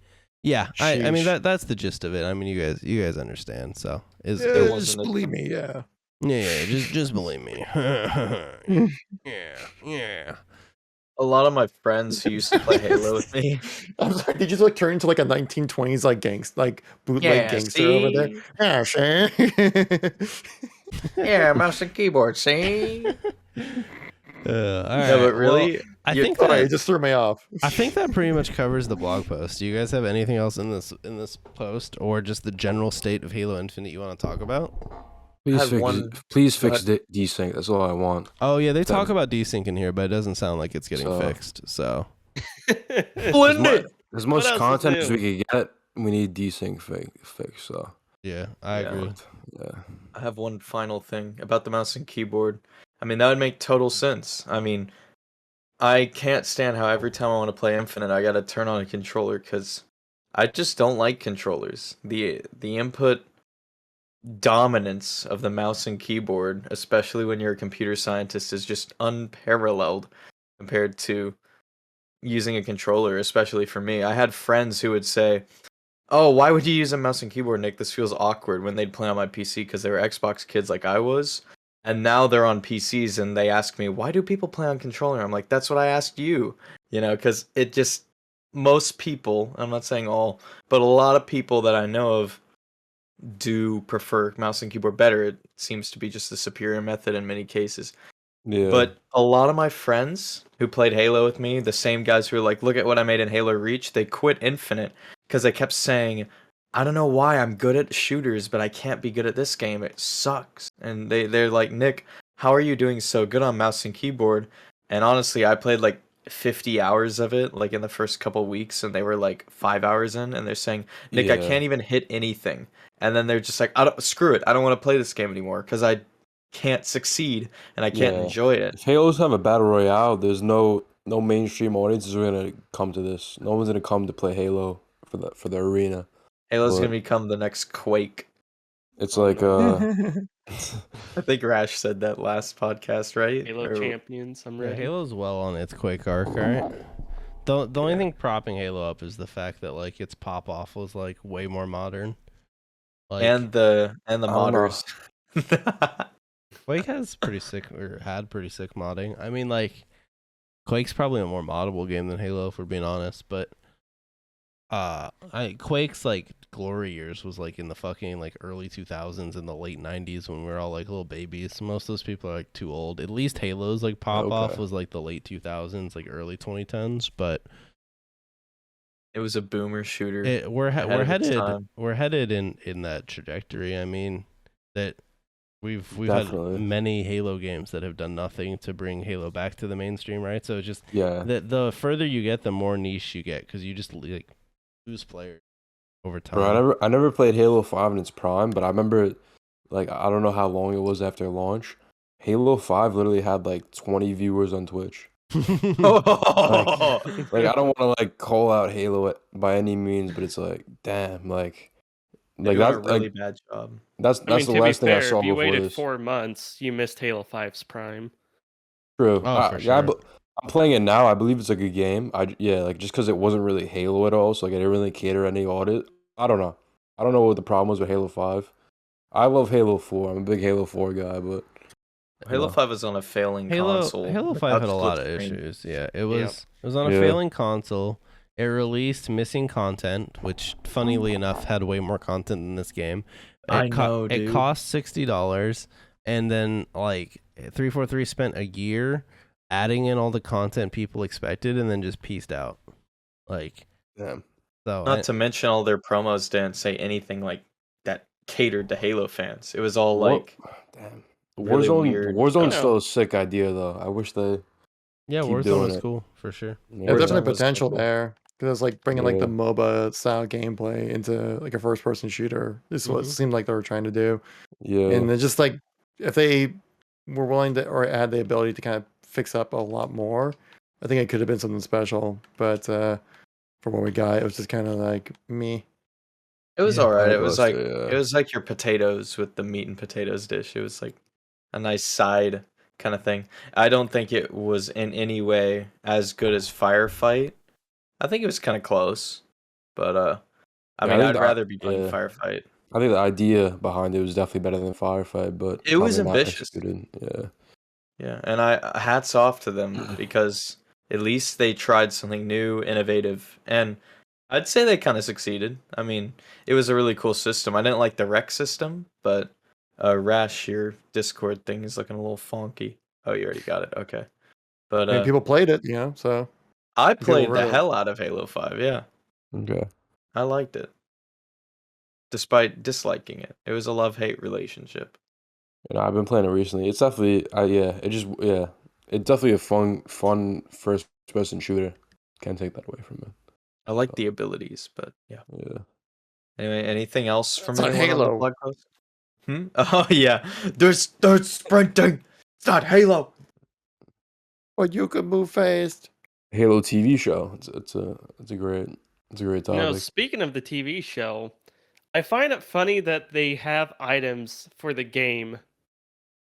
yeah, I mean that's the gist of it. I mean you guys understand. So just believe me, yeah. Yeah, just believe me. yeah. A lot of my friends who used to play Halo with me. I'm sorry, did you just like turn into like a 1920s like bootleg gangster over there? Yeah, sure. Yeah, mouse and keyboard, see? All right. No, but really, I You- think Sorry, it that just threw me off. I think that pretty much covers the blog post. Do you guys have anything else in this post, or just the general state of Halo Infinite you want to talk about? Please had one- please Go fix desync. That's all I want. Oh yeah, they That- talk about desync in here, but it doesn't sound like it's getting So- fixed. So Wouldn't it? As much What else is content as new? we could get, we need desync fix. So yeah, I Yeah. agree. yeah. I have one final thing about the mouse and keyboard. I mean, that would make total sense. I mean, I can't stand how every time I want to play Infinite, I gotta turn on a controller because I just don't like controllers. The input dominance of the mouse and keyboard, especially when you're a computer scientist, is just unparalleled compared to using a controller, especially for me. I had friends who would say, "Oh, why would you use a mouse and keyboard, Nick? This feels awkward," when they'd play on my PC because they were Xbox kids like I was. And now they're on PCs and they ask me, "Why do people play on controller?" I'm like, "That's what I asked you." Because it just, most people, I'm not saying all, but a lot of people that I know of do prefer mouse and keyboard better. It seems to be just the superior method in many cases. Yeah. But a lot of my friends who played Halo with me, the same guys who were like, "Look at what I made in Halo Reach," they quit Infinite because they kept saying, "I don't know why I'm good at shooters, but I can't be good at this game. It sucks." And they're like, "Nick, how are you doing so good on mouse and keyboard?" And honestly, I played like 50 hours of it, like in the first couple weeks, and they were like 5 hours in, and they're saying, "Nick, I Yeah. can't even hit anything." And then they're just like, "I don't, screw it. I don't want to play this game anymore because I can't succeed and I can't Yeah. enjoy it." If Halos have a battle royale, there's no mainstream audiences are gonna come to this. No one's gonna come to play Halo for the arena. Halo's But- gonna become the next Quake. It's Oh, like no. I think Rash said that last podcast, right? Halo Or- champions, I'm Yeah, ready. Halo's well on its Quake arc, right? The only thing propping Halo up is the fact that like its pop off was like way more modern. Like and the I don't know. modders. Quake has pretty sick or had pretty sick modding. I mean, like Quake's probably a more moddable game than Halo, if we're being honest. But Quake's like glory years was like in the fucking like early 2000s and the late 90s when we were all like little babies. Most of those people are like too old. At least Halo's like pop off Okay. was like the late 2000s, like early 2010s. But It was a boomer shooter. we're ahead of its headed time. in that trajectory. I mean that. We've Definitely. had many Halo games that have done nothing to bring Halo back to the mainstream, right? So it's just Yeah. the further you get, the more niche you get because you just like lose players over time. Bro, I never played Halo 5 in its prime, but I remember, like, I don't know how long it was after launch. Halo 5 literally had like 20 viewers on Twitch. Oh, Like, I don't want to like call out Halo by any means, but it's like, damn, like they're doing a that's really like bad job. that's I mean, the to be last thing I fair, saw if you before waited this. 4 months, you missed Halo 5's prime. True. Oh, for Yeah, sure. I'm playing it now. I believe it's a good game. Like just because it wasn't really Halo at all, so like I didn't really cater to any audit. I don't know. I don't know what the problem was with Halo 5. I love Halo 4. I'm a big Halo 4 guy, but Halo know. 5 is on a failing console. Halo The 5 had a couch lot of split screen. issues. Yeah, it was on a Yeah. failing console. It released missing content, which funnily enough had way more content than this game. I know, It dude. cost $60, and then like 343 spent a year adding in all the content people expected, and then just pieced out. Like damn. so. Not to mention all their promos didn't say anything like that catered to Halo fans. It was all like Damn. really weird Warzone's stuff. still a sick idea though. I wish they Yeah, keep Warzone doing was it. cool for sure. There's Warzone definitely was potential cool. there because it's like bringing like the Yeah. MOBA style gameplay into like a first person shooter. This is what it Mhm. seemed like they were trying to do, Yeah. and it's just like if they were willing to or had the ability to kind of fix up a lot more, I think it could have been something special. But from what we got, it was just kind of like me. it was Yeah, alright. It was like lackluster, yeah. it was like your potatoes with the meat and potatoes dish. It was like a nice side kind of thing. I don't think it was in any way as good as Firefight. I think it was kind of close, but I Yeah, mean, I think I'd the- rather be playing yeah. Firefight. I think the idea behind it was definitely better than Firefight, but It was probably not ambitious. executed. Yeah. Yeah, and I hats off to them because at least they tried something new, innovative, and I'd say they kind of succeeded. I mean, it was a really cool system. I didn't like the rec system, but Rash, your Discord thing is looking a little funky. Oh, you already got it. Okay. But I mean, people played it, so I people played were the really- hell out of Halo 5. Yeah, Okay. I liked it, despite disliking it. It was a love-hate relationship. I've been playing it recently. It's definitely, it's definitely a fun first-person shooter. Can't take that away from it. I like the abilities, but yeah. Yeah. Anyway, anything else from It's not anyone on the Halo. blog post? Oh yeah, there's sprinting. It's not Halo. But you could move fast. Halo TV show. It's a great topic. Speaking of the TV show, I find it funny that they have items for the game,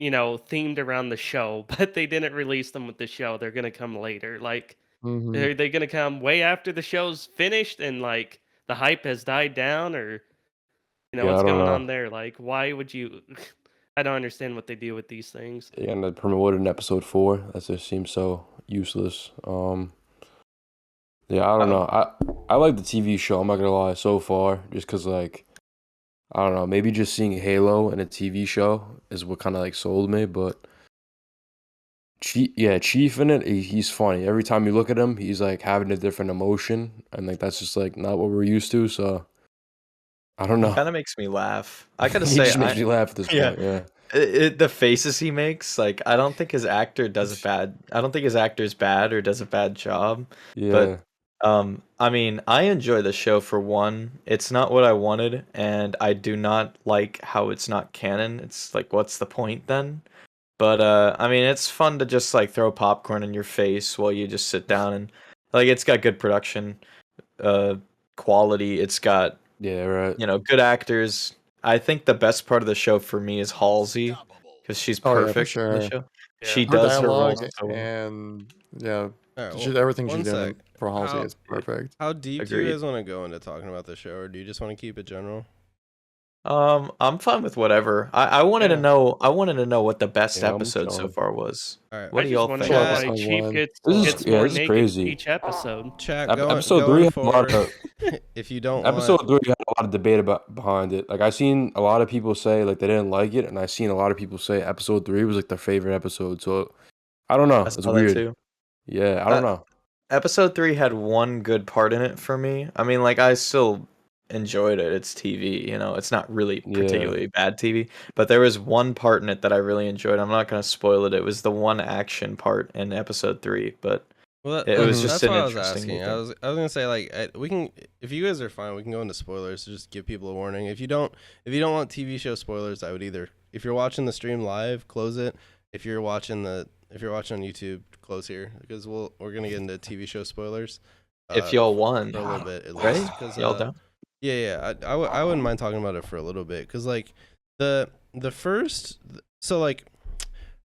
themed around the show, but they didn't release them with the show. They're gonna come later. Like, Mhm. are they gonna come way after the show's finished and like the hype has died down, or Yeah, what's I don't going know. on there? Like, why would you? I don't understand what they do with these things. Yeah, and I promoted in episode 4. That just seems so useless. Yeah, I don't know. I like the TV show. I'm not gonna lie. So far, just cause like, I don't know. Maybe just seeing Halo in a TV show is what kind of like sold me. But Chief in it, he's funny. Every time you look at him, he's like having a different emotion, and like that's just like not what we're used to. So I don't know. Kind of makes me laugh. I gotta He say, just makes me laugh at this yeah. point. Yeah. The faces he makes, like, I don't think his actor does bad. I don't think his actor's bad or does a bad job. Yeah. I mean, I enjoy the show for one. It's not what I wanted, and I do not like how it's not canon. It's like, what's the point then? But I mean, it's fun to just like throw popcorn in your face while you just sit down and like it's got good production, quality. It's got Yeah. Right. good actors. I think the best part of the show for me is Halsey because she's Oh, yeah, for perfect in the sure. show. Yeah. She Her does her role dialogue so well. and All right, everything one she's doing sec. for Halsey How- is perfect. How deep do you Agreed. guys want to go into talking about the show, or do you just want to keep it general? I'm fine with whatever. I wanted to Yeah. know. I wanted to know what the best Yeah, I'm episode so chilling. far was. All right, What I do just y'all want to think? know Chat. why Episode Chief one. gets This is- yeah, more this is naked crazy. each episode. chat. Episode going 3 had a lot forward, of if you don't episode want, 3 had a lot of debate behind it. Like I seen a lot of people say like they didn't like it, and I seen a lot of people say episode 3 was like their favorite episode. So I don't know. I It's saw that weird. too. Yeah, I don't know. Episode 3 had one good part in it for me. I mean, like I still enjoyed it. It's TV, It's not really Yeah. particularly bad TV, but there was one part in it that I really enjoyed. I'm not going to spoil it. It was the one action part in episode 3, but well, it was Mhm. just that's an what I was interesting asking. thing. I was gonna say like we can, if you guys are fine, we can go into spoilers. Just give people a warning. If you don't want TV show spoilers, I would either, if you're watching the stream live, close it. If you're watching on YouTube, close here because we're gonna get into TV show spoilers. If y'all want, for a little bit at right? least, 'cause, Y'all down? Yeah, I wouldn't mind talking about it for a little bit because like the first, so like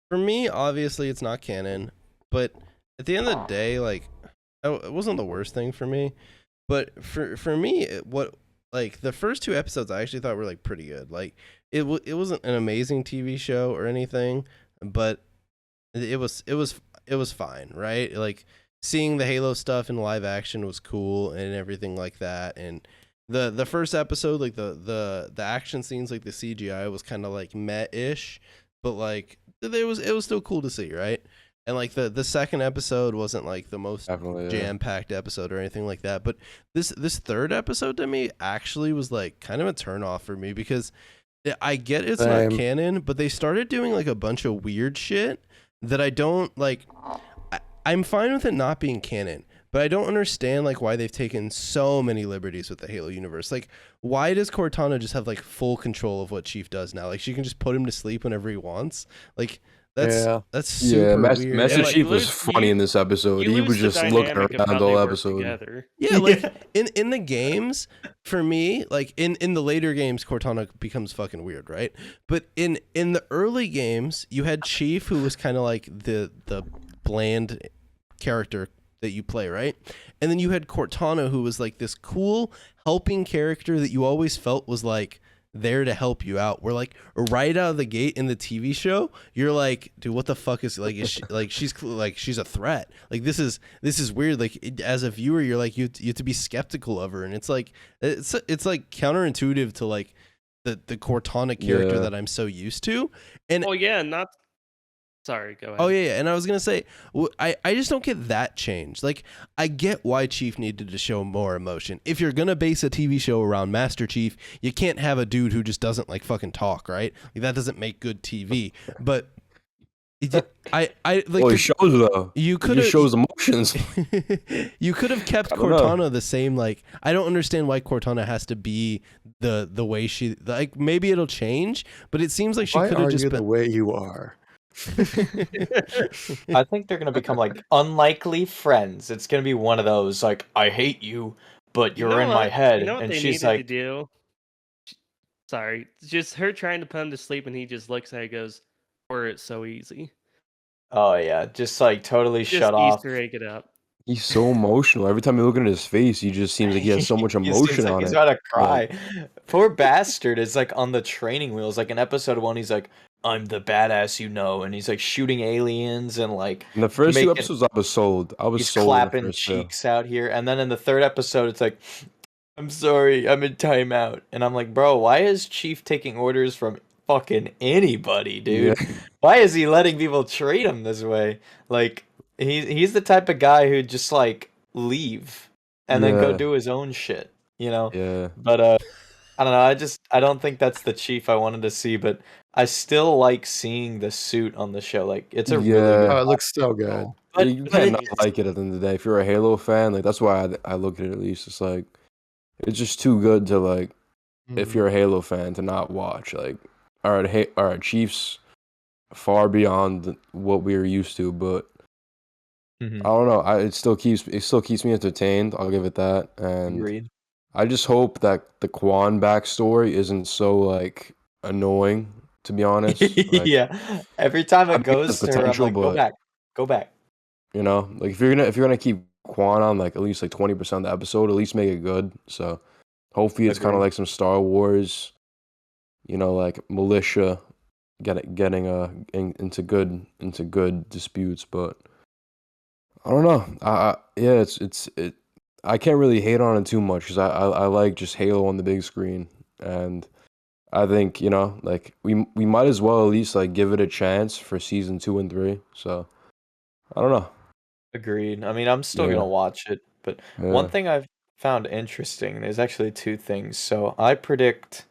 for me obviously it's not canon, but at the end of the day like it wasn't the worst thing for me, but for me what like the first 2 episodes I actually thought were like pretty good. Like it wasn't an amazing TV show or anything, but it was fine, right? Like seeing the Halo stuff in live action was cool and everything like that, and the first episode, like the action scenes, like the CGI was kind of like meh-ish, but like it was still cool to see, right? And like the second episode wasn't like the most Definitely. Yeah. jam-packed episode or anything like that, but this third episode to me actually was like kind of a turn off for me because I get it's not Same. canon, but they started doing like a bunch of weird shit that I don't like. I'm fine with it not being canon, but I don't understand like why they've taken so many liberties with the Halo universe. Like, why does Cortana just have like full control of what Chief does now? Like, she can just put him to sleep whenever he wants. Like, that's super weird. Master Yeah, like, Chief you was lose- funny you- in this episode. You He lose was the just looking dynamic of around how the they whole work episode. together. Yeah, like in the games, for me, like in the later games, Cortana becomes fucking weird, right? But in the early games, you had Chief, who was kind of like the bland character that you play, right? And then you had Cortana, who was like this cool helping character that you always felt was like there to help you out. We're like right out of the gate in the TV show, you're like, dude, what the fuck is like? Is she, like she's a threat? Like this is weird. Like as a viewer, you're like you have to be skeptical of her, and it's like counterintuitive to like the Cortana character Yeah. that I'm so used to. And Well, yeah, not Sorry, go ahead. Oh yeah, and I was gonna say, I just don't get that change. Like, I get why Chief needed to show more emotion. If you're gonna base a TV show around Master Chief, you can't have a dude who just doesn't like fucking talk, right? Like, that doesn't make good TV. But I like. Well, he shows though. You He could just shows emotions. you could have kept I don't know. Cortana the same. Like, I don't understand why Cortana has to be the way she like. Maybe it'll change, but it seems like she Why could are have just you been the way you are? I think they're gonna become like unlikely friends. It's gonna be one of those like I hate you, but You you're know in my what? head, You know what and they she's needed to like, do? Sorry, just her trying to put him to sleep, and he just looks at her and goes, "Or it's so easy." oh yeah, just like totally Just shut off. Easter egg it up. He's so emotional. Every time you look at his face, he just seems like he has so much He seems emotion like on he's it. about to cry. Like, Poor bastard is like on the training wheels. Like in episode 1, he's like, "I'm the badass, you know," and he's like shooting aliens and like in the first two making. episodes, I was sold. I was He's sold in the clapping first two. cheeks out here, and then in the third episode, it's like, "I'm sorry, I'm in timeout," and I'm like, "Bro, why is Chief taking orders from fucking anybody, Yeah, dude? Why is he letting people treat him this way? Like, he's the type of guy who just like leave and then go yeah, do his own shit, you know?" yeah. But I don't know. I don't think that's the Chief I wanted to see, but I still like seeing the suit on the show. Like, it's a really good. Oh, it looks so good. You But can't not it's like it at the end of the day. If you're a Halo fan, like that's why I look at it at least. It's like it's just too good to like. If you're a Halo fan, to not watch. Like, all right, Chiefs far beyond what we were used to, but Mhm. I don't know. It still keeps me entertained. I'll give it that, and Agreed. I just hope that the Quan backstory isn't so like annoying. To be honest, like Yeah. Every time I it mean, it has goes to her, I'm potential, like, go but back. Go back. you know, like if you're gonna keep Quan on like at least like 20% of the episode, at least make it good. So hopefully it's kind of Agreed. like some Star Wars, you know, like militia getting into good disputes. But I don't know. Yeah, it. I can't really hate on it too much because I like just Halo on the big screen, and I think you know like we might as well at least like give it a chance for season 2 and 3. So I don't know. Agreed. I mean, I'm still Yeah, gonna watch it, but one yeah. thing I've found interesting, there's actually two things. So I predict,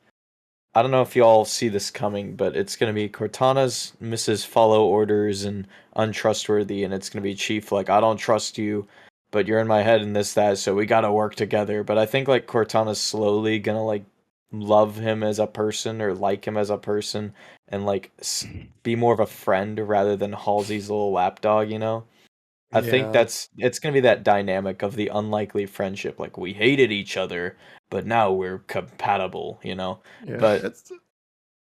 I don't know if y'all see this coming, but it's gonna be Cortana's misses follow orders and untrustworthy, and it's gonna be Chief like, I don't trust you, but you're in my head and this, that, so we gotta work together. But I think like Cortana's slowly gonna like love him as a person or like him as a person and like be more of a friend rather than Halsey's little lapdog, you know? I think Yeah, it's gonna be that dynamic of the unlikely friendship. Like we hated each other, but now we're compatible, you know? yeah. But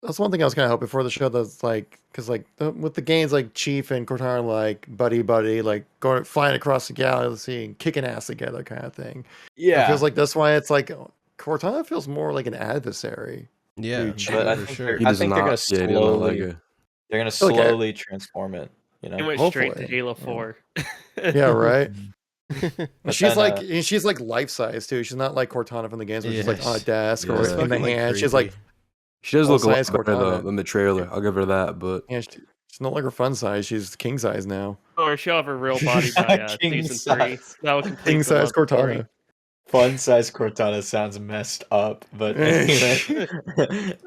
That's one thing I was kind of hoping for the show. That's like because like with the games like Chief and Cortana like buddy buddy like going flying across the galaxy and kicking ass together kind of thing. It feels yeah, like this one. It's like Cortana feels more like an adversary Yeah, to but Chief. I for think sure. He I does think they're gonna not. Yeah, he does not like slowly it. they're gonna Like, slowly transform it, you It know? went straight to hopefully, Halo yeah. 4. Yeah, right. But She's then like she's like life size too. She's not like Cortana from the games where she's like on a Yes. desk Yeah. or She's in the fucking like hand. She's creepy. like She does full look a lot size better though Cortana. than the trailer. I'll give her that. But Yeah, she's no longer fun size. She's king size now. Or she'll have a real body by king season 3. size. That will King complete the size love story. Cortana. Fun size Cortana sounds messed up, but anyway,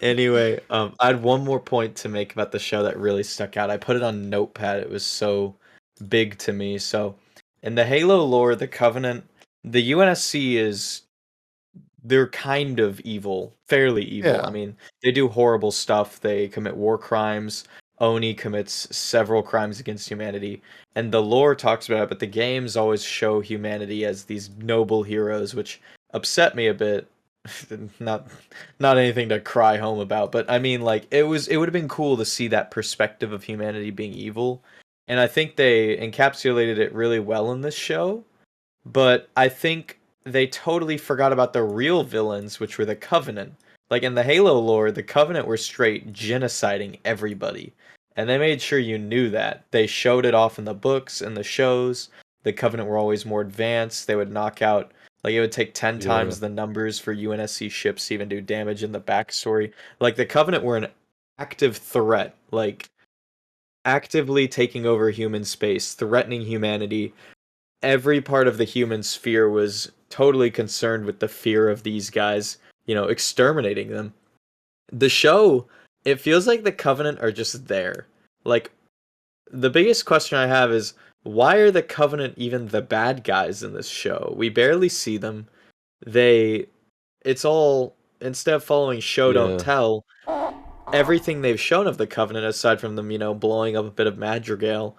anyway, I had one more point to make about the show that really stuck out. I put it on Notepad. It was so big to me. So, in the Halo lore, the Covenant, the UNSC they're kind of evil, fairly evil. I Yeah. mean, they do horrible stuff. They commit war crimes. Oni commits several crimes against humanity. And the lore talks about it, but the games always show humanity as these noble heroes, which upset me a bit. not not anything to cry home about, but I mean like it would have been cool to see that perspective of humanity being evil. And I think they encapsulated it really well in this show. But I think they totally forgot about the real villains, which were the Covenant. Like in the Halo lore, the Covenant were straight genociding everybody. And they made sure you knew that. They showed it off in the books and the shows. The Covenant were always more advanced. They would knock out, like, it would take 10 yeah, times the numbers for UNSC ships to even do damage in the backstory. Like, the Covenant were an active threat. Like, actively taking over human space, threatening humanity. Every part of the human sphere was totally concerned with the fear of these guys, exterminating them. The show, it feels like the Covenant are just there. Like, the biggest question I have is, why are the Covenant even the bad guys in this show? We barely see them. It's all, instead of following show don't Yeah. tell, everything they've shown of the Covenant, aside from them, blowing up a bit of Madrigal,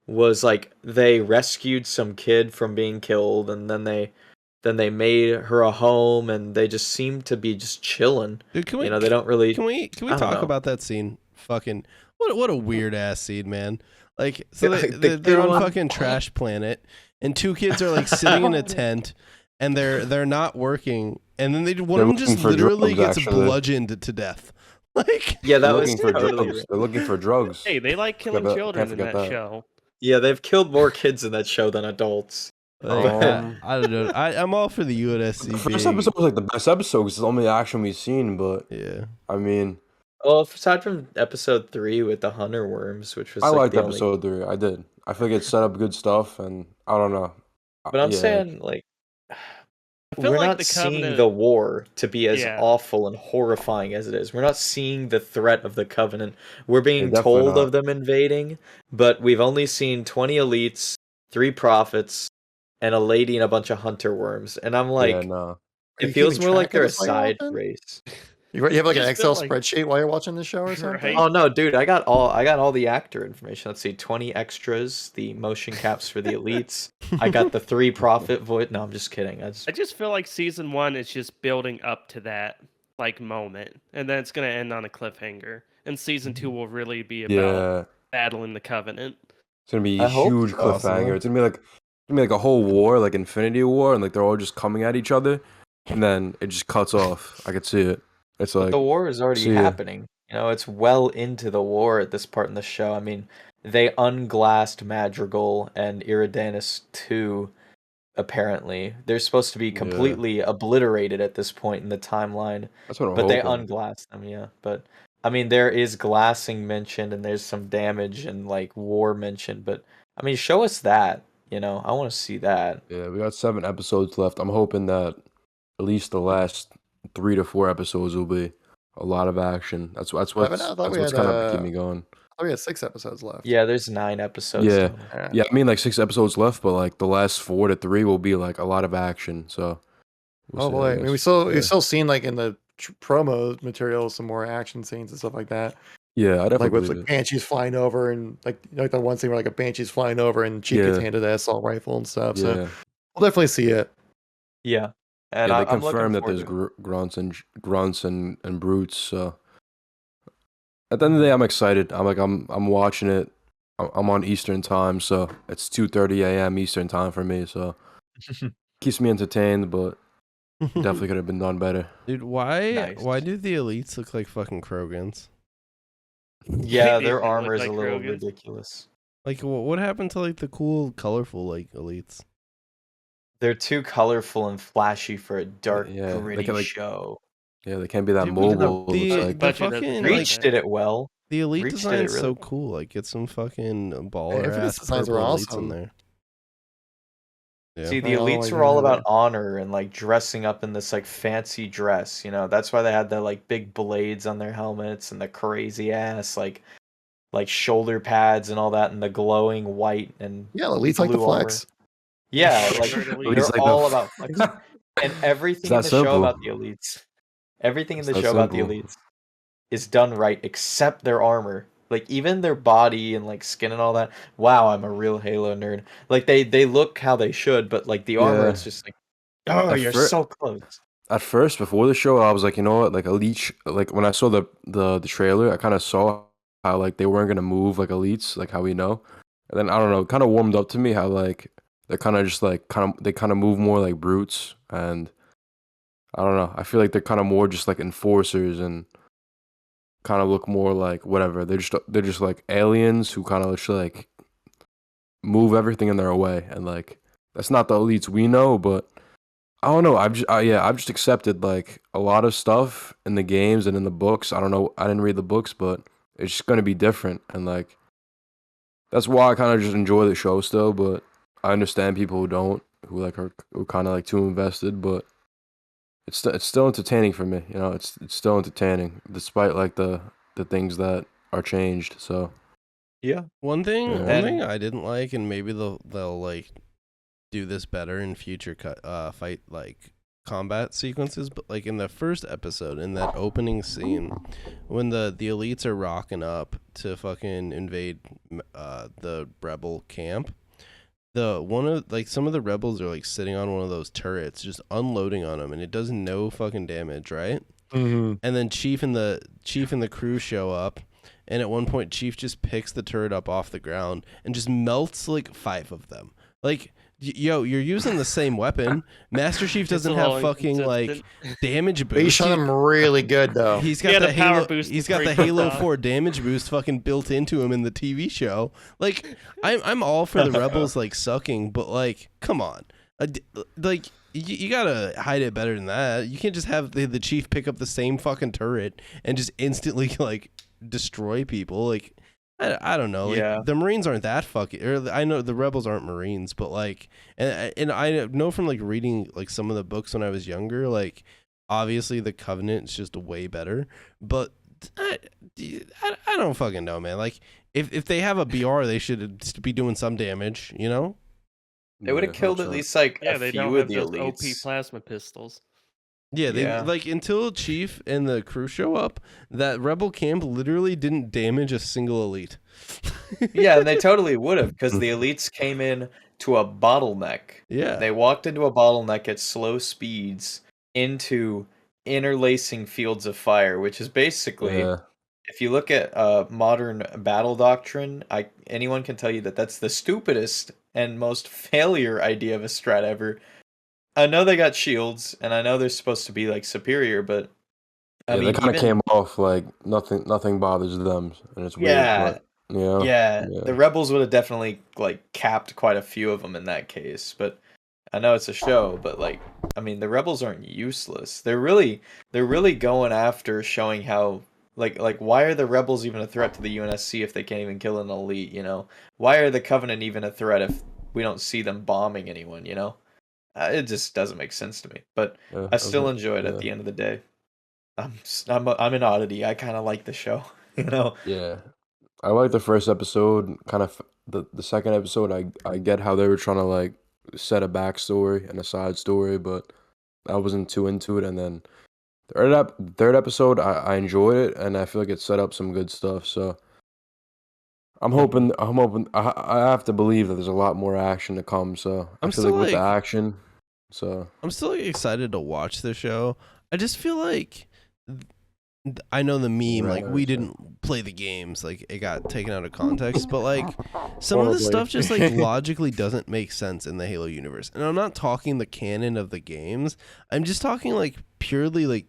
was like they rescued some kid from being killed, and then they made her a home, and they just seem to be just chilling. Dude, They don't really. Can we I don't talk know. about that scene? Fucking what a weird ass scene, man. Like, so The they're on one- fucking Trash Planet, and two kids are like sitting in a tent, and they're not working, and then one of them just looking for literally drugs, gets actually. bludgeoned to death. Like, Yeah, that They're was looking for totally. drugs. They're looking for drugs. Hey, they like killing Can't children in forget that that. show. Yeah, they've killed more kids in that show than adults. like, Um, I don't know. I'm all for the UNSC The first being, episode was like the best episode because it's the only action we've seen. But yeah. I mean, Well, aside from episode 3 with the hunter worms, which was I like liked the only. episode 3. I did. I feel like it set up good stuff, and I don't know. But I'm Yeah. saying, like, I feel we're like not the seeing Covenant. the war to be as Yeah. awful and horrifying as it is. We're not seeing the threat of the Covenant. We're being definitely told not. of them invading, but we've only seen 20 elites, 3 prophets, and a lady and a bunch of hunter worms. And I'm like, Yeah, no. Are it you feels keeping more like track of they're a this while you're side watching? race. You have like an just Excel feel like- spreadsheet while you're watching the show or something? Right. Oh no, dude! I got all the actor information. Let's see, 20 extras, the motion caps for the elites. I got the 3 prophet voice. No, I'm just kidding. I just feel like season 1 is just building up to that like moment, and then it's gonna end on a cliffhanger. And season 2 will really be about Yeah, battling the Covenant. it's gonna be I a hope huge so. cliffhanger. It's gonna be like a whole war, like Infinity War, and like they're all just coming at each other, and then it just cuts off. I could see it. It's But like the war is already see ya. happening. It's well into the war at this part in the show. I mean, they unglassed Madrigal and Iridanus too. Apparently, they're supposed to be Yeah. completely obliterated at this point in the timeline. That's what I'm But they hoping. unglassed them, yeah. But I mean, there is glassing mentioned, and there's some damage and like war mentioned. But I mean, show us that. I want to see that. Yeah, we got 7 episodes left. I'm hoping that at least the last 3 to 4 episodes will be a lot of action. That's what's I thought we what's had, kind of keeping me going. we had 6 episodes left. Yeah, there's 9 episodes. Yeah. total. Yeah, I mean like 6 episodes left, but like the last 4 to 3 will be like a lot of action. So we'll Oh see, boy, I mean, guess. we've still seen like in the promo material some more action scenes and stuff like that. Yeah, I definitely Like with believe like it. banshees flying over and like the one scene where like a banshee's flying over and Chief gets Yeah. handed an assault rifle and stuff. Yeah. So we'll definitely see it. Yeah. And Yeah, they I'm looking confirmed that forward there's to it. grunts and brutes. So at the end of the day, I'm excited. I'm watching it. I'm on Eastern time, so it's 2:30 a.m. Eastern time for me. So keeps me entertained, but definitely could have been done better. Dude, why Nice. do the elites look like fucking Krogans? Yeah, They their do look armor is like a little Krogan. ridiculous. Like, what happened to like the cool, colorful like elites? They're too colorful and flashy for a dark, Yeah, they gritty can, like, show. Yeah, they can't be that Dude, but mobile. the It's like budget doesn't fucking like Reach that. did it well. the elite Reach did it design's really so well. cool. Like, get some fucking baller Infamous ass designs purple were elites awesome. in there. Yeah. See, the Oh, elites yeah, were all yeah. about honor and like dressing up in this like fancy dress. That's why they had the like big blades on their helmets and the crazy ass like shoulder pads and all that, and the glowing white and Yeah, elites like the blue armor. flex. Yeah, like Shirt elite. they're Elites like the all f- about flexing. And everything that in the show simple. about the elites, everything in It's the that show about the simple. elites is done right, except their armor. Like even their body and like skin and all that. Wow, I'm a real Halo nerd. Like they look how they should, but like the armor, Yeah. it's just like, oh, At you're fir- so close. At first, before the show, I was like, you know what, like Elite, like when I saw the trailer, I kind of saw how like they weren't gonna move like elites, like how we know, and then I don't know, kind of warmed up to me how like they're kind of just like they kind of move more like brutes, and I don't know, I feel like they're kind of more just like enforcers and kind of look more like whatever. They're just like aliens who kind of just like move everything in their way, and like that's not the elites we know, but I don't know. I've just accepted like a lot of stuff in the games and in the books. I don't know. I didn't read the books, but it's just gonna be different, and like that's why I kind of just enjoy the show still. But I understand people who don't, who like are kind of like too invested. But it's still entertaining for me. You know, it's still entertaining despite like the things that are changed. So Yeah. One thing, Yeah. one thing And I didn't like, and maybe they'll like do this better in future fight like combat sequences, but like in the first episode, in that opening scene, when the elites are rocking up to fucking invade the rebel camp, some of the rebels are like sitting on one of those turrets, just unloading on them, and it does no fucking damage, right? Mm-hmm. And then Chief and the crew show up, and at one point Chief just picks the turret up off the ground and just melts like 5 of them. Like, yo, you're using the same weapon. Master Chief doesn't It's a little have fucking like inconsistent. damage But he boost. shot him really good though. He's He got had the a power Halo. boost He's got before the he Halo took off. 4 damage boost fucking built into him in the TV show. Like, I'm all for the rebels like sucking, but like, come on, like you gotta hide it better than that. You can't just have the Chief pick up the same fucking turret and just instantly like destroy people. Like, I don't know. Like, Yeah. the Marines aren't that fucking. Or I know the rebels aren't Marines, but like, and I know from like reading like some of the books when I was younger, like obviously the Covenant is just way better. But I don't fucking know, man. Like, if they have a BR, they should be doing some damage, you know? they would have Yeah, killed at 100%. least like Yeah, a they few don't of have the those OP elites. plasma pistols. Yeah, they Yeah. like until Chief and the crew show up, that rebel camp literally didn't damage a single elite. Yeah, and they totally would have because the elites came in to a bottleneck. Yeah. They walked into a bottleneck at slow speeds into interlacing fields of fire, which is basically, Yeah. if you look at modern battle doctrine, anyone can tell you that that's the stupidest and most failure idea of a strat ever. I know they got shields, and I know they're supposed to be like superior, but I Yeah, they mean, kind of even came off like nothing bothers them, and it's weird, yeah, but you know, yeah, yeah, the rebels would have definitely like capped quite a few of them in that case. But I know it's a show, but like, I mean, the rebels aren't useless. They're really going after showing how like why are the rebels even a threat to the UNSC if they can't even kill an elite? You know, why are the Covenant even a threat if we don't see them bombing anyone? You know. It just doesn't make sense to me, but yeah, I still okay, enjoy it at yeah, the end of the day. I'm an oddity. I kind of like the show, you know. yeah. I like the first episode. Kind of the second episode. I get how they were trying to like set a backstory and a side story, but I wasn't too into it. And then third episode, I enjoyed it, and I feel like it set up some good stuff. So I'm hoping. I have to believe that there's a lot more action to come. So I I'm feel still like with the like action, so I'm still like, excited to watch the show. I just feel like I know the meme, like we didn't play the games, like it got taken out of context, but like some of the Horribly. stuff just like logically doesn't make sense in the Halo universe. And I'm not talking the canon of the games. I'm just talking like purely like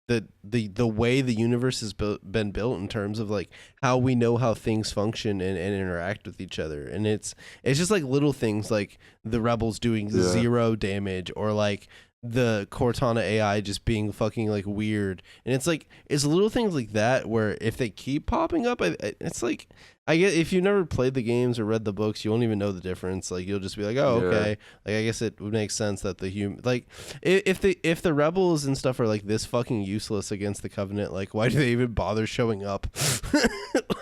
the way the universe has been built in terms of like how we know how things function and interact with each other. And it's just like little things like the rebels doing Yeah. 0 damage, or like the Cortana AI just being fucking like weird. And it's like it's little things like that where if they keep popping up, it's like I get, if you've never played the games or read the books, you won't even know the difference. Like you'll just be like, oh, Yeah. okay. Like I guess it would make sense that like if the rebels and stuff are like this fucking useless against the Covenant, like why do they even bother showing up?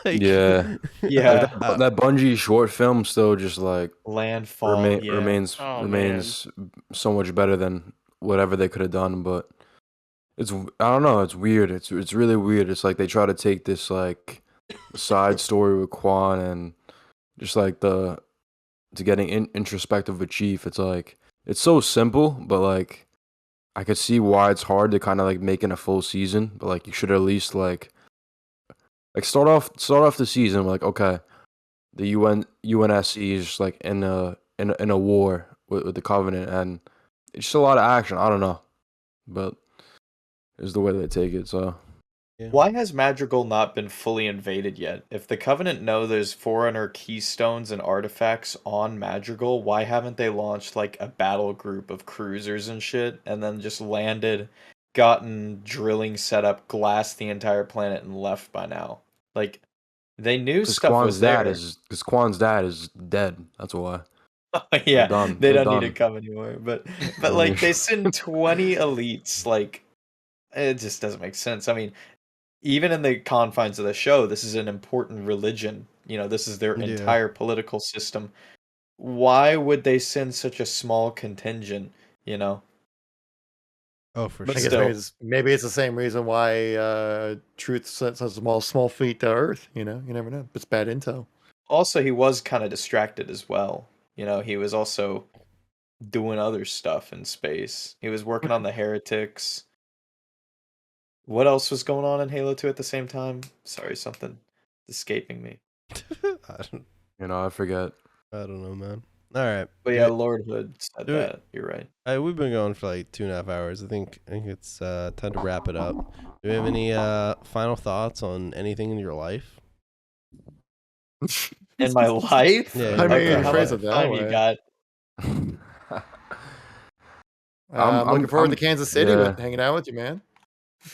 Like, yeah. Yeah, Like that Bungie short film still just like Landfall. Yeah, remains Oh, remains so much better than whatever they could have done. But it's I don't know. It's weird. It's really weird. It's like they try to take this like side story with Quan and just like to getting introspective with Chief. It's like it's so simple, but like I could see why it's hard to kind of like make in a full season. But like you should at least like start off the season like, okay, the UNSC is just like in a war with the Covenant, and it's just a lot of action. I don't know, but it's the way they take it. So Why has Madrigal not been fully invaded yet? If the Covenant know there's Forerunner keystones and artifacts on Madrigal, why haven't they launched like a battle group of cruisers and shit, and then just landed, gotten drilling set up, glassed the entire planet, and left by now? Like they knew Because stuff was there. Because Quan's dad is dead. That's why. Yeah, done. they They're don't need done. to come anymore. But I like mean- they send 20 elites. Like it just doesn't make sense. I mean, even in the confines of the show, this is an important religion. This is their Yeah. entire political system. Why would they send such a small contingent? Oh, for But I sure. guess still. maybe it's the same reason why Truth sent such small feet to Earth. You never know. It's bad intel. Also, he was kind of distracted as well. He was also doing other stuff in space. He was working on the heretics. What else was going on in Halo 2 at the same time? Sorry, something escaping me. I forget. I don't know, man. All right. But yeah, Lord Hood said Do it. that. You're right. We've been going for like 2.5 hours. I think it's time to wrap it up. Do you have any final thoughts on anything in your life? In my life? Yeah, I Okay, mean, how phrase about it that time way. you got? I'm looking forward to I'm- Kansas City yeah. with hanging out with you, man.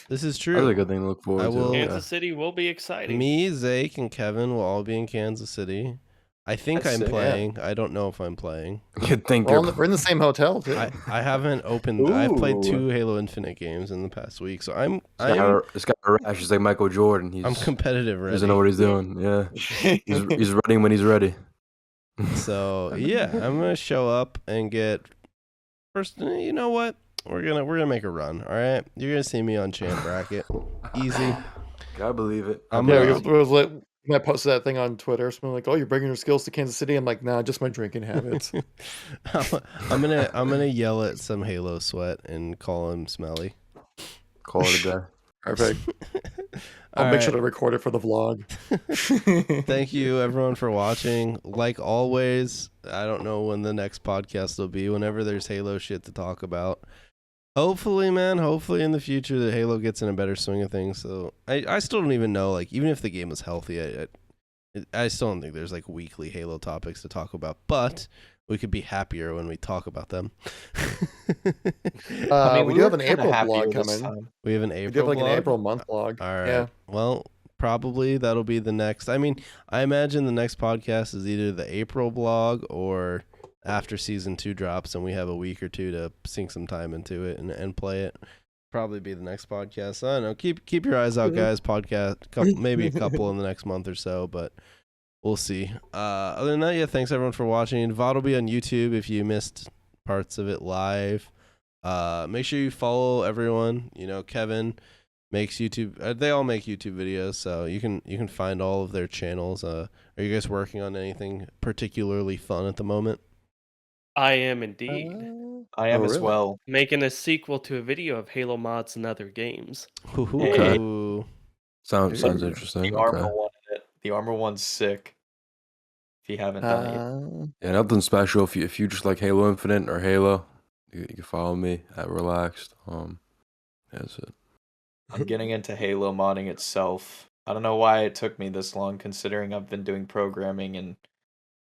This is That's true. a good thing to look forward I will- to. Kansas City will be exciting. Me, Zejik, and Kevin will all be in Kansas City. I think That's I'm sick, yeah. playing. I don't know if I'm playing. You think We're in the same hotel too. I haven't opened. I've played Ooh. 2 Halo Infinite games in the past week, so This guy Rash is like Michael Jordan. I'm competitive He ready. doesn't know what he's doing. Yeah, he's running when he's ready. So yeah, I'm gonna show up and get first. You know what? We're gonna make a run. All right, you're gonna see me on champ bracket. Easy. I believe it. I'm Yeah, gonna- it was like when I posted that thing on Twitter. Someone like, "Oh, you're bringing your skills to Kansas City." I'm like, "Nah, just my drinking habits." I'm gonna yell at some Halo sweat and call him smelly. Call it a day. Perfect. I'll All make sure right. to record it for the vlog. Thank you everyone for watching. Like always, I don't know when the next podcast will be. Whenever there's Halo shit to talk about. Hopefully, man. Hopefully in the future that Halo gets in a better swing of things. So I still don't even know. Like even if the game is healthy, I still don't think there's like weekly Halo topics to talk about. But we could be happier when we talk about them. We do have were an kinda April happier blog this coming. time. We have an We April do have like blog? an April month blog. All right. Yeah. Well, probably that'll be the next. I mean, I imagine the next podcast is either the April blog or after season 2 drops and we have a week or two to sink some time into it and play it. Probably be the next podcast. I don't know. Keep your eyes out, guys. Podcast, maybe a couple in the next month or so, but we'll see. Other than that, yeah, thanks everyone for watching. VOD will be on YouTube if you missed parts of it live. Make sure you follow everyone. Kevin makes YouTube. They all make YouTube videos, so you can find all of their channels. Are you guys working on anything particularly fun at the moment? I am indeed. I am as really? well. Making a sequel to a video of Halo mods and other games. Okay. Ooh. Sounds The interesting. The Okay. armor one in it. The armor one's sick. If you haven't done it yet. Yeah, nothing special. If you just like Halo Infinite or Halo, you can follow me at Relaxed. That's it. I'm getting into Halo modding itself. I don't know why it took me this long, considering I've been doing programming and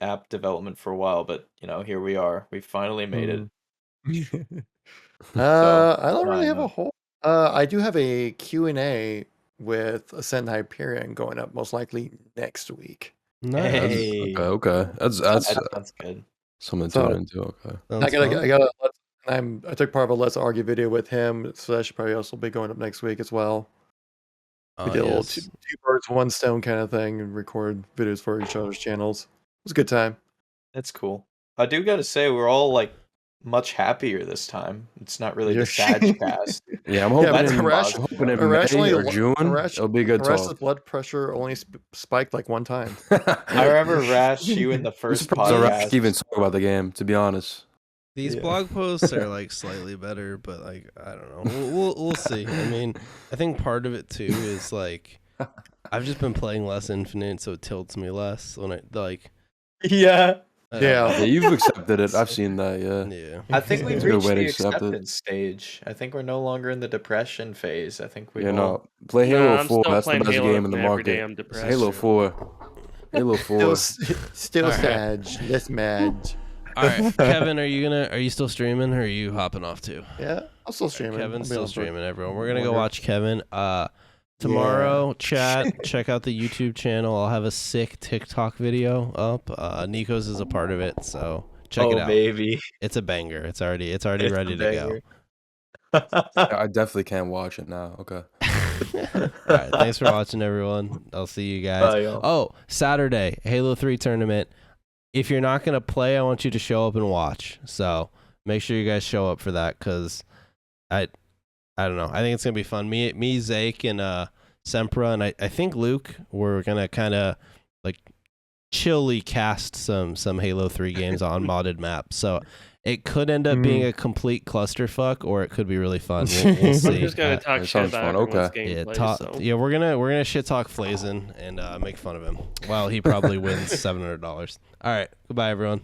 app development for a while, but here we are. We finally made it. I don't on really have a note. whole. I do have a Q&A with Ascend Hyperion going up most likely next week. Nice. Hey. Okay. That's That sounds good. something to So- tune into. Okay. Sounds I fun. got. I took part of a Let's Argue video with him, so that should probably also be going up next week as well. We did a little Yes. two birds, one stone kind of thing, and record videos for each other's channels. It was a good time. That's cool. I do gotta say, we're all like much happier this time. It's not really the Yeah. Sag cast. Yeah, I'm Yeah, hoping, but in, Arash- I'm hoping in Irrationally- May or June Arash- it'll be a good Arash's talk. blood pressure only spiked like one time. I remember Rash, you in the I'm first surprised Arash podcast. even talk about the game, to be honest. These Yeah. blog posts are like slightly better, but like I don't know. We'll see. I mean, I think part of it too is like I've just been playing less Infinite, so it tilts me less when I like. Yeah. I don't Yeah. know. Yeah, you've accepted it. I've seen that, yeah. Yeah. I think we've It's a good reached way to the accept it. acceptance stage. I think we're no longer in the depression phase. I think we Yeah, all... no. Play No, Halo I'm 4. still That's the playing best Halo game in the every day. market. I'm It's depressed. Halo 4. Halo 4. Still All right. sad. Less mad. All right, Kevin, are you still streaming or are you hopping off too? Yeah, I'm still streaming. Kevin's I'll be still honest with you. streaming, everyone. We're gonna go watch Kevin. Tomorrow, chat, check out the YouTube channel. I'll have a sick TikTok video up. Nikos is a part of it, so check it out. Baby. It's a banger. It's already It's ready a to go. banger. I definitely can't watch it now. Okay. All right, thanks for watching, everyone. I'll see you guys. Bye, y'all. Oh, Saturday, Halo 3 tournament. If you're not gonna play, I want you to show up and watch. So make sure you guys show up for that, because I don't know. I think it's gonna be fun. Me, Zejik, and Sempra, and I think Luke, we're gonna kind of like chilly cast some Halo 3 games on modded maps. So it could end up being a complete clusterfuck, or it could be really fun. We'll see. We're just gonna talk that shit sounds about fun. everyone's Okay. gameplay. So. Yeah, we're gonna shit talk Flazen and make fun of him. Well, he probably wins $700. All right, goodbye, everyone.